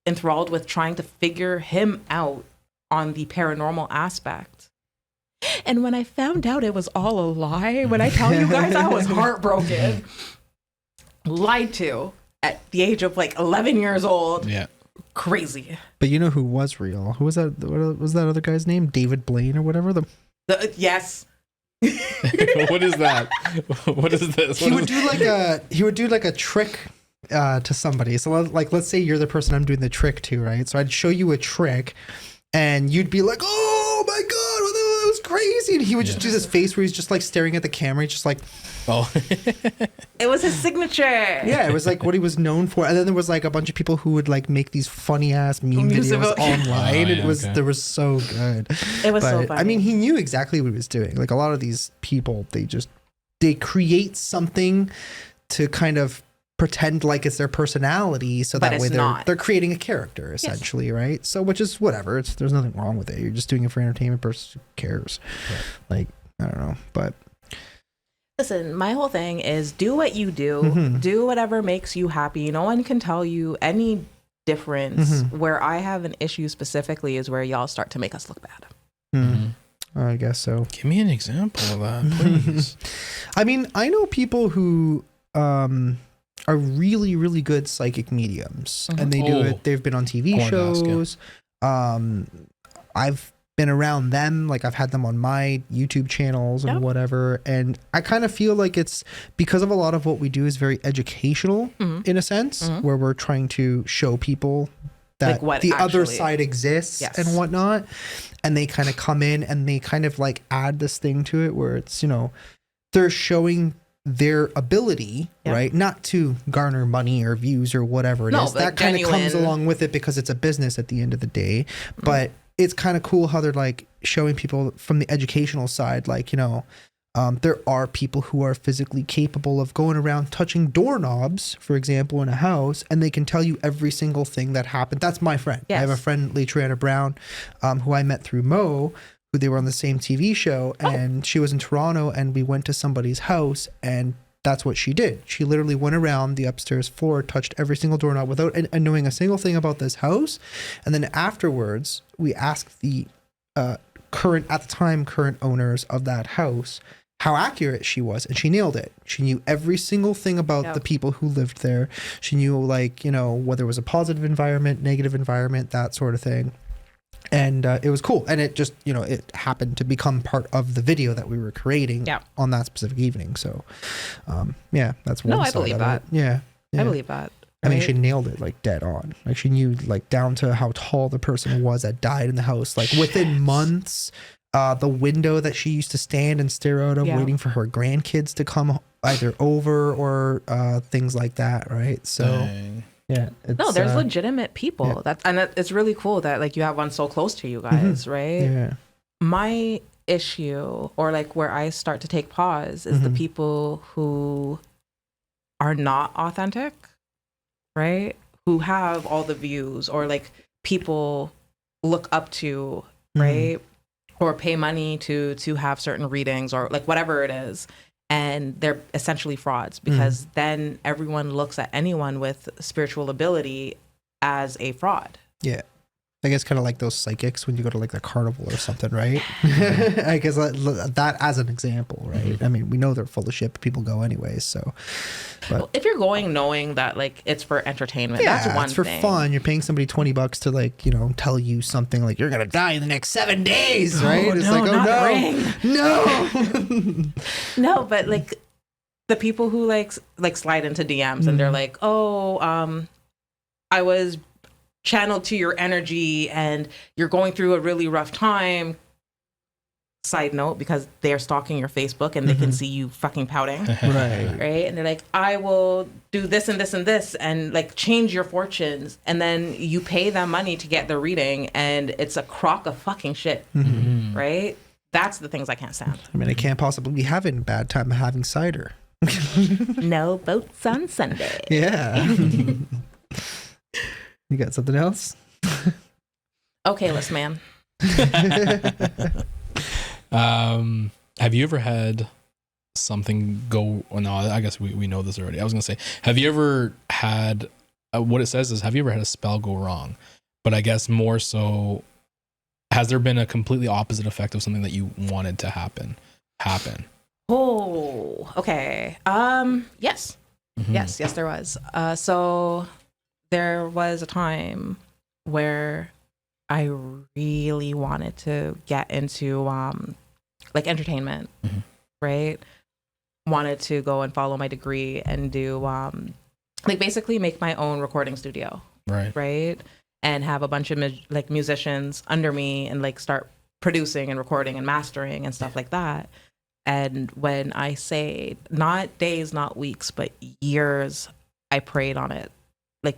enthralled with trying to figure him out on the paranormal aspect. And when I found out it was all a lie, when I tell you guys I was heartbroken, lied to at the age of like 11 years old. Yeah. Crazy. But you know who was real? Who was that? What was that other guy's name? David Blaine or whatever? Yes. What is that? What is this? He would do like a trick to somebody. So like let's say you're the person I'm doing the trick to, right? So I'd show you a trick and you'd be like, "Oh my god, that was crazy." And he would just do this face where he's just like staring at the camera, just like, oh. It was his signature. yeah, it was like what he was known for. And then there was like a bunch of people who would like make these funny ass meme videos online. Oh, yeah, There was so good. It was so But, funny. I mean, he knew exactly what he was doing. Like a lot of these people, they create something to kind of pretend like it's their personality, so But that it's way not. they're creating a character essentially, right? So which is whatever. There's nothing wrong with it. You're just doing it for entertainment. Person who cares? Right. Like I don't know, but Listen, my whole thing is do what you do. Do whatever makes you happy. No one can tell you any difference. Where I have an issue specifically is where y'all start to make us look bad. I guess so. Give me an example of that, please. I mean, I know people who are really, really good psychic mediums, and they do Oh. it. They've been on TV I wanted to ask you. shows. I've been around them. Like I've had them on my YouTube channels and Yep. whatever. And I kind of feel like it's because of a lot of what we do is very educational in a sense, where we're trying to show people that Like what the other actually- side exists Yes. and whatnot. And they kind of come in and they kind of like add this thing to it where it's, they're showing their ability, Yeah. right? Not to garner money or views or whatever it No, is. but That kind of comes genuine- along with it because it's a business at the end of the day. But it's kind of cool how they're like showing people from the educational side, like, there are people who are physically capable of going around touching doorknobs, for example, in a house, and they can tell you every single thing that happened. That's my friend. I have a Yes. friend, Latriana Brown, who I met through Mo, who they were on the same TV show, and she was in Toronto, and we went to somebody's house, and that's what she did. She literally went around the upstairs floor, touched every single doorknob without knowing a single thing about this house. And then afterwards, we asked the current owners of that house how accurate she was, and she nailed it. She knew every single thing about the people who lived there. She knew, like, you know, whether it was a positive environment, negative environment, that sort of thing. And it was cool. And it just, you know, it happened to become part of the video that we were creating on that specific evening. So, yeah, that's one side I believe of that. it. Yeah. I believe that. I mean, she nailed it, like, dead on. Like, she knew, like, down to how tall the person was that died in the house. Like, within months, the window that she used to stand and stare out of, waiting for her grandkids to come either over or things like that, right? So... Dang. Yeah. No, there's legitimate people. It's really cool that, like, you have one so close to you guys, right? Yeah. My issue, or like where I start to take pause, is the people who are not authentic, right? Who have all the views, or like people look up to, right? Or pay money to have certain readings, or like whatever it is. And they're essentially frauds, because then everyone looks at anyone with spiritual ability as a fraud. Yeah. I guess kind of like those psychics when you go to like the carnival or something, right? I guess that as an example, right? I mean, we know they're full of shit, but people go anyways. So, but if you're going knowing that like it's for entertainment, that's one it's for thing. fun. You're paying somebody $20 to, like, you know, tell you something like you're gonna die in the next 7 days, right? It's no, like, not no. No, but like the people who like slide into DMs and they're like, oh, I was channeled to your energy and you're going through a really rough time. Side note, because they're stalking your Facebook and they can see you fucking pouting. Right. And they're like, I will do this and this and this and like change your fortunes. And then you pay them money to get the reading and it's a crock of fucking shit. Right. That's the things I can't stand. I mean, I can't possibly be having a bad time having cider. No boats on Sunday. Yeah. You got something else? Okay, list man. Have you ever had something go? Well, no, I guess we know this already. I was gonna say, have you ever had what it says is, have you ever had a spell go wrong? But I guess more so, has there been a completely opposite effect of something that you wanted to happen? Oh, okay. Yes. Yes, there was. So there was a time where I really wanted to get into like entertainment, right? Wanted to go and follow my degree and do like basically make my own recording studio, right? And have a bunch of like musicians under me and like start producing and recording and mastering and stuff like that. And when I say not days, not weeks, but years, I prayed on it, like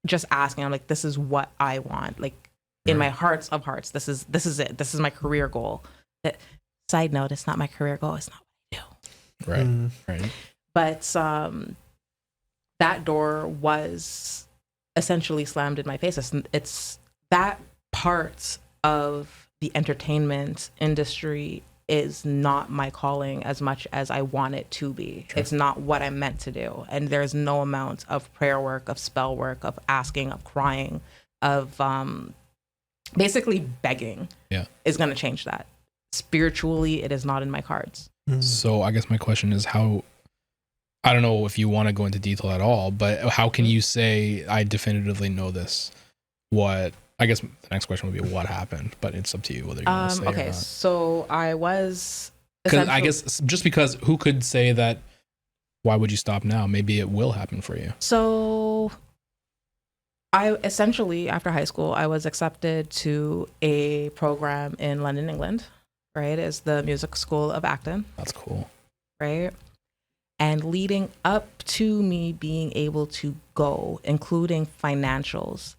just asking. I'm like, this is what I want. Like in my hearts of hearts, this is it. This is my career goal. Side note, it's not my career goal. It's not what I do. Right. But that door was essentially slammed in my face. It's that part of the entertainment industry is not my calling as much as I want it to be. It's not what I'm meant to do. And there's no amount of prayer work, of spell work, of asking, of crying, of basically begging is going to change that. Spiritually, it is not in my cards. So I guess my question is how, I don't know if you want to go into detail at all, but how can you say I definitively know this? What, I guess the next question would be what happened, but it's up to you whether you want to say or not. So I was, because I guess just because who could say that, why would you stop now? Maybe it will happen for you. So I essentially, after high school, I was accepted to a program in London, England, right? It's the Music School of Acton. That's cool. Right? And leading up to me being able to go, including financials,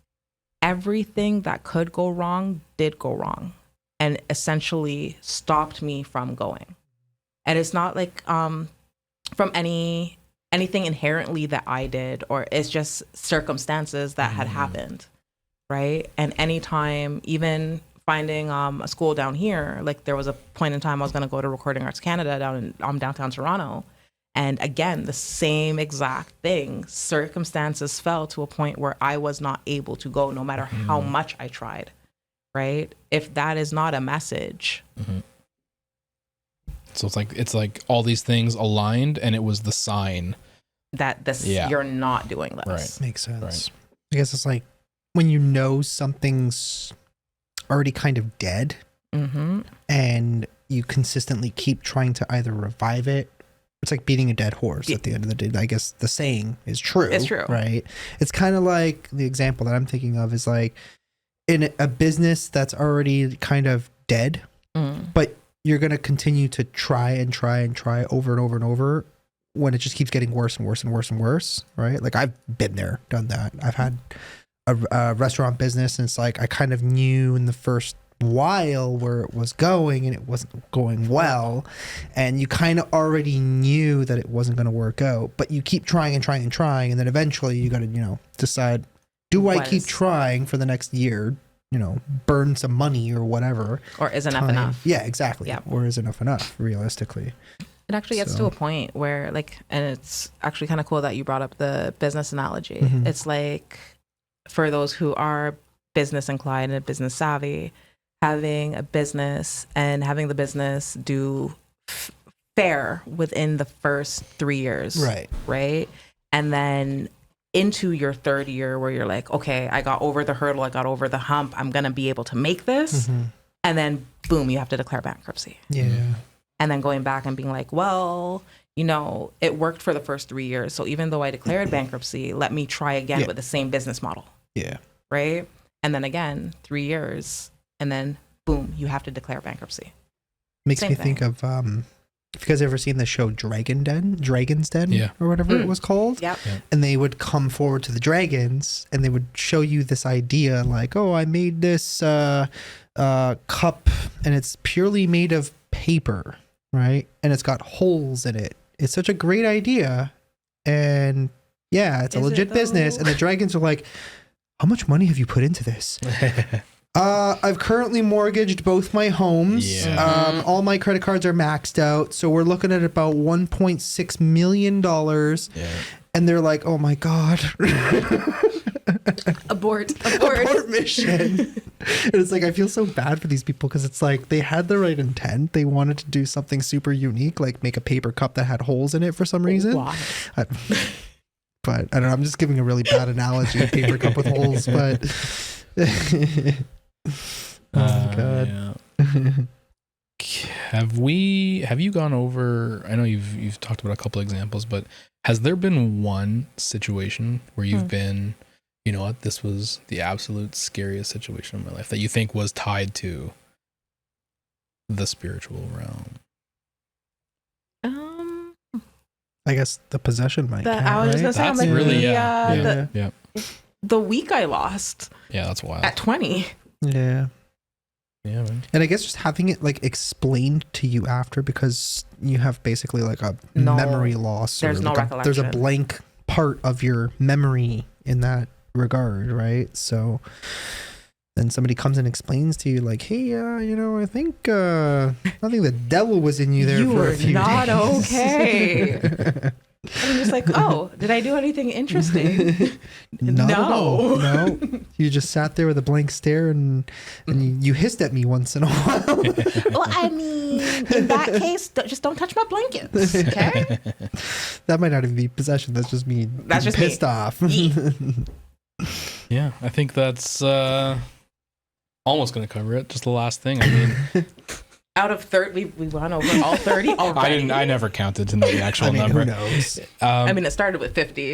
everything that could go wrong did go wrong and essentially stopped me from going. And it's not like from anything inherently that I did, or it's just circumstances that had happened, right? And anytime, even finding a school down here, like there was a point in time I was going to go to Recording Arts Canada down in downtown Toronto, And again, the same exact thing. Circumstances fell to a point where I was not able to go no matter how much I tried, right? If that is not a message. So it's like all these things aligned, and it was the sign that this you're not doing this. Right. Makes sense. Right. I guess it's like when you know something's already kind of dead and you consistently keep trying to either revive it. It's like beating a dead horse at the end of the day. I guess the saying is true. It's true. Right? It's kind of like the example that I'm thinking of is like in a business that's already kind of dead, but you're going to continue to try and try and try over and over and over when it just keeps getting worse and worse and worse and worse, right? Like I've been there, done that. I've had a restaurant business, and it's like I kind of knew in the first while where it was going and it wasn't going well, and you kind of already knew that it wasn't going to work out, but you keep trying and trying and trying, and then eventually you got to, decide, do I keep trying for the next year, burn some money or whatever, or is enough enough? Yeah, exactly. Yeah. Or is enough enough realistically? It actually gets to a point where and it's actually kind of cool that you brought up the business analogy. It's like for those who are business inclined and business savvy, having a business and having the business do fair within the first 3 years. Right. And then into your third year where you're like, okay, I got over the hurdle, I got over the hump, I'm going to be able to make this. And then boom, you have to declare bankruptcy. Yeah. And then going back and being like, well, it worked for the first 3 years. So even though I declared bankruptcy, let me try again with the same business model. Yeah. Right. And then again, 3 years. And then boom, you have to declare bankruptcy. Makes me think of, if you guys ever seen the show Dragon's Den or whatever it was called. Yep. And they would come forward to the dragons and they would show you this idea like, oh, I made this cup and it's purely made of paper, right? And it's got holes in it. It's such a great idea. And yeah, it's a legit business. And the dragons are like, how much money have you put into this? I've currently mortgaged both my homes. Yeah. All my credit cards are maxed out. So we're looking at about $1.6 million. Yeah. And they're like, oh my God. Abort mission. And it's like, I feel so bad for these people because it's like they had the right intent. They wanted to do something super unique, like make a paper cup that had holes in it for some reason. Why? But I don't know. I'm just giving a really bad analogy, a paper cup with holes, but... Oh God. Yeah. Have you gone over, I know you've talked about a couple examples, but has there been one situation where you've been, you know what, this was the absolute scariest situation of my life that you think was tied to the spiritual realm? I guess the possession might count, I was just gonna say, that's really, the week I lost. Yeah, that's wild. At 20. Yeah. Yeah, man. And I guess just having it like explained to you after, because you have basically like a memory loss. There's no recollection. There's a blank part of your memory in that regard, right? So then somebody comes and explains to you like, hey, I think the devil was in you there for a few days. You were not okay. And I'm just like, oh, did I do anything interesting? No. You just sat there with a blank stare and you hissed at me once in a while. Well, I mean, in that case, just don't touch my blankets, okay? That might not even be possession. That's just me pissed off. Yeah, I think that's almost going to cover it. Just the last thing. I mean... Out of 30, we went over all 30 already. I never counted to know the actual number. Who knows? It started with 50.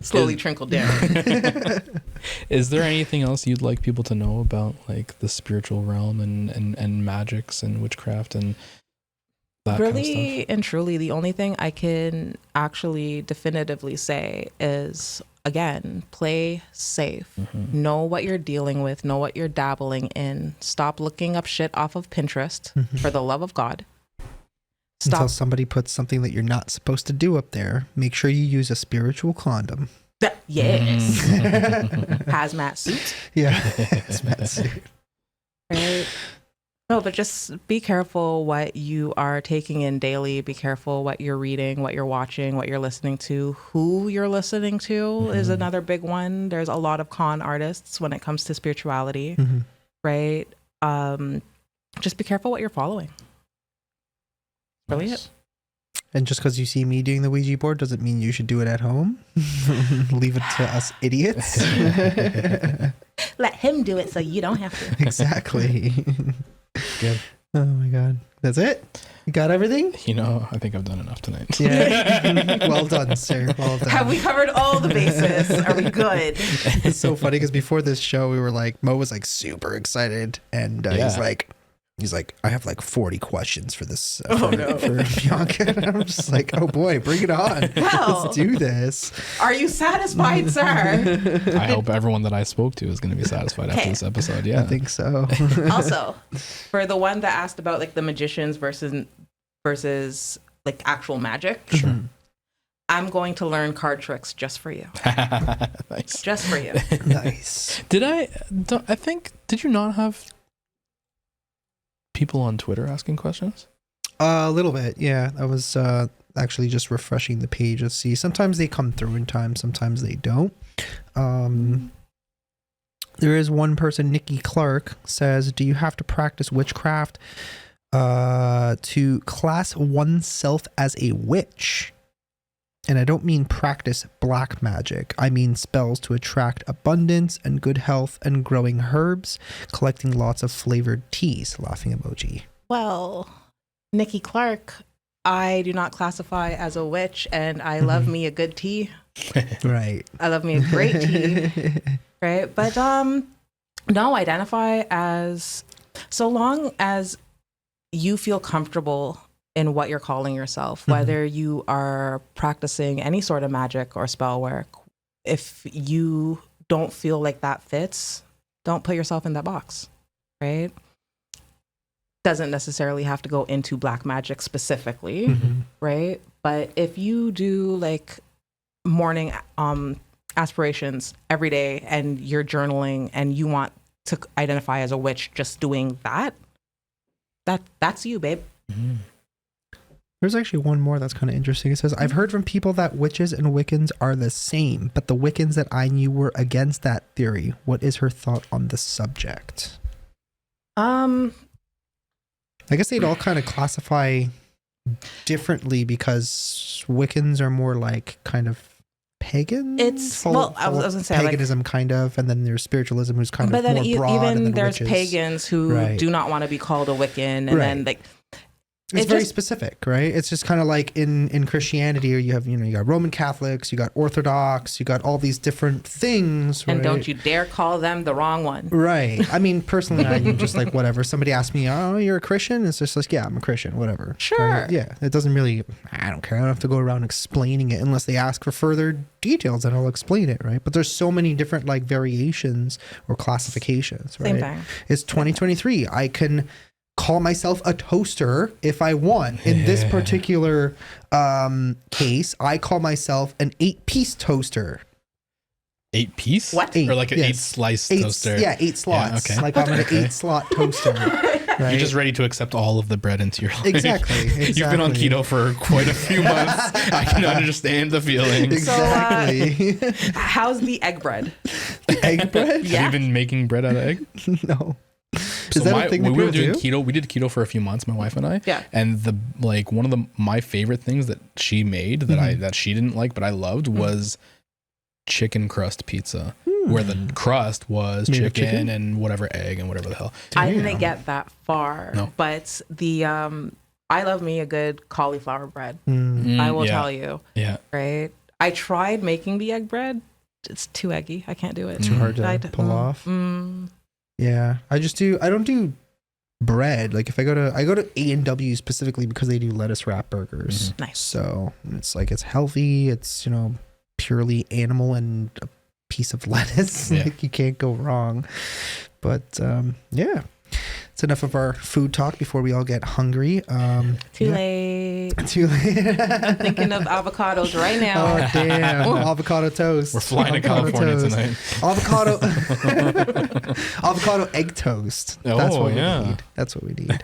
Slowly trickled down. Is there anything else you'd like people to know about like the spiritual realm and magics and witchcraft and that kind of stuff? And truly, the only thing I can actually definitively say is, again, play safe. Know what you're dealing with. Know what you're dabbling in. Stop looking up shit off of Pinterest, for the love of God. Until somebody puts something that you're not supposed to do up there, make sure you use a spiritual condom. Yes. Hazmat suit. Yeah. Hazmat suit. Right. No, but just be careful what you are taking in daily. Be careful what you're reading, what you're watching, what you're listening to. Who you're listening to is another big one. There's a lot of con artists when it comes to spirituality, right? Just be careful what you're following. Really it. And just because you see me doing the Ouija board doesn't mean you should do it at home. Leave it to us idiots. Let him do it so you don't have to. Exactly. Good. Oh my God. That's it? You got everything? You know, I think I've done enough tonight. Yeah. Well done, sir. Well done. Have we covered all the bases? Are we good? It's so funny because before this show, we were like, Mo was like super excited. And he's like, I have like 40 questions for this for Bianca. And I'm just like, oh boy, bring it on. Well, let's do this. Are you satisfied, sir? I hope everyone that I spoke to is going to be satisfied after this episode. Yeah, I think so. Also, for the one that asked about like the magicians versus like actual magic, sure. I'm going to learn card tricks just for you. Nice. Just for you. Nice. Did you not have people on Twitter asking questions? A little bit, yeah. I was actually just refreshing the page to see. Sometimes they come through in time, sometimes they don't. There is one person, Nikki Clark, says, do you have to practice witchcraft to class oneself as a witch? And I don't mean practice black magic. I mean spells to attract abundance and good health and growing herbs, collecting lots of flavored teas. Laughing emoji. Well, Nikki Clark, I do not classify as a witch, and I love me a good tea. Right. I love me a great tea. Right. But no, identify as, so long as you feel comfortable in what you're calling yourself, whether you are practicing any sort of magic or spell work. If you don't feel like that fits, don't put yourself in that box, right? Doesn't necessarily have to go into black magic specifically, right? But if you do like morning aspirations every day and you're journaling and you want to identify as a witch just doing that's you, babe. There's actually one more that's kind of interesting. It says, I've heard from people that witches and Wiccans are the same, but the Wiccans that I knew were against that theory. What is her thought on the subject? I guess they'd all kind of classify differently because Wiccans are more like kind of pagan. It's I was gonna say paganism, like, kind of, and then there's spiritualism, who's kind of more broad. But then there's witches. Pagans who do not want to be called a Wiccan, and then like it's very specific, right? It's just kind of like in Christianity, you have, you got Roman Catholics, you got Orthodox, you got all these different things, right? And don't you dare call them the wrong one. Right. I mean, personally, I'm just like, whatever. Somebody asks me, oh, you're a Christian? It's just like, yeah, I'm a Christian, whatever. Sure. Right? Yeah. It doesn't really, I don't care. I don't have to go around explaining it unless they ask for further details, and I'll explain it, right? But there's so many different like variations or classifications, right? Same thing. It's 2023. I can call myself a toaster if I want. In this particular case, I call myself an 8-piece toaster. 8-piece? What? Or like an 8-slice toaster? Yeah, 8 slots. Yeah, okay. Like I'm an 8-slot toaster. Right? You're just ready to accept all of the bread into your life. Exactly. You've been on keto for quite a few months. I can understand the feelings. Exactly. So, how's the egg bread? The egg bread? Yeah. Have you been making bread out of egg? No. So we were doing keto. We did keto for a few months, my wife and I. Yeah. And one of my favorite things that she made that she didn't like but I loved was chicken crust pizza, where the crust was chicken and whatever egg and whatever the hell. I didn't get that far, but the I love me a good cauliflower bread. I will tell you. Yeah. Right. I tried making the egg bread. It's too eggy. I can't do it. Too hard to pull off. Yeah, I don't do bread. Like if I go to A&W specifically because they do lettuce wrap burgers. Nice. So it's like, it's healthy. It's, purely animal and a piece of lettuce. Like you can't go wrong. But yeah, it's it's enough of our food talk before we all get hungry. Too late. Too late. I'm thinking of avocados right now. Oh, damn. Avocado toast. We're flying to California tonight. Avocado egg toast. Oh, That's what yeah. we need. That's what we need.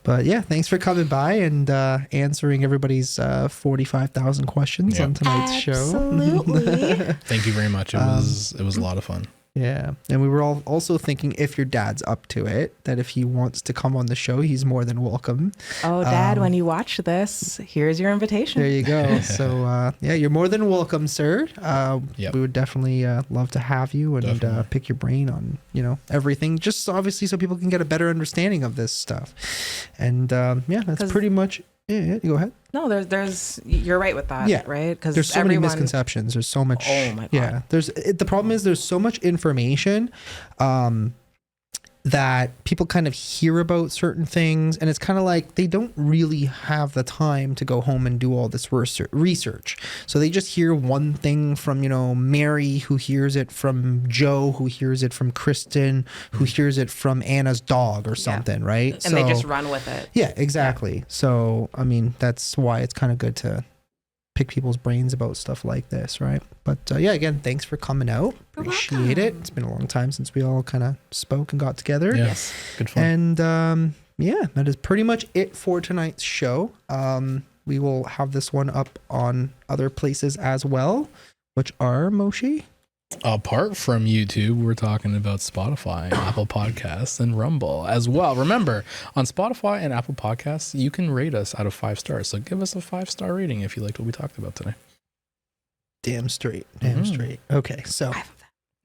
But yeah, thanks for coming by and answering everybody's 45,000 questions on tonight's show. Absolutely. Thank you very much. It was a lot of fun. Yeah. And we were all also thinking, if your dad's up to it, that if he wants to come on the show, he's more than welcome. Oh, Dad, when you watch this, here's your invitation. There you go. So, yeah, you're more than welcome, sir. Yep. We would definitely love to have you and Definitely. pick your brain on, everything, just obviously so people can get a better understanding of this stuff. And yeah, that's pretty much it. Go ahead. No, there's you're right with that. Yeah. Right. Because There's so many misconceptions. There's so much. Oh my God. Yeah. The problem is there's so much information that people kind of hear about certain things, and it's kind of like they don't really have the time to go home and do all this research. So they just hear one thing from, Mary, who hears it from Joe, who hears it from Kristen, who hears it from Anna's dog or something, right? And they just run with it. Yeah, exactly. Yeah. So, I mean, that's why it's kind of good to pick people's brains about stuff like this, right? But yeah, again, thanks for coming out. Appreciate it. It's been a long time since we all kind of spoke and got together. Yes, good fun. And yeah, that is pretty much it for tonight's show. We will have this one up on other places as well, which are, Moshi? Apart from YouTube, we're talking about Spotify, Apple Podcasts, and Rumble as well. Remember, on Spotify and Apple Podcasts, you can rate us out of 5 stars. So give us a 5-star rating if you liked what we talked about today. Damn straight. Okay, so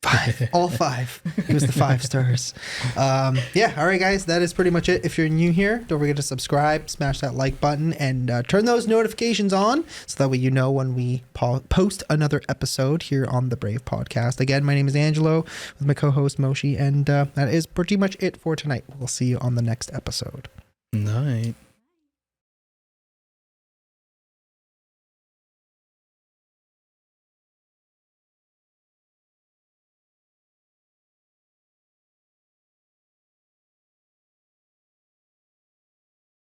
5, all 5. It was the 5 stars. Yeah, all right, guys, that is pretty much it. If you're new here, don't forget to subscribe, smash that like button, and turn those notifications on so that way you know when we post another episode here on the Brave Podcast. Again, my name is Angelo with my co-host Moshi, and that is pretty much it for tonight. We'll see you on the next episode. Night.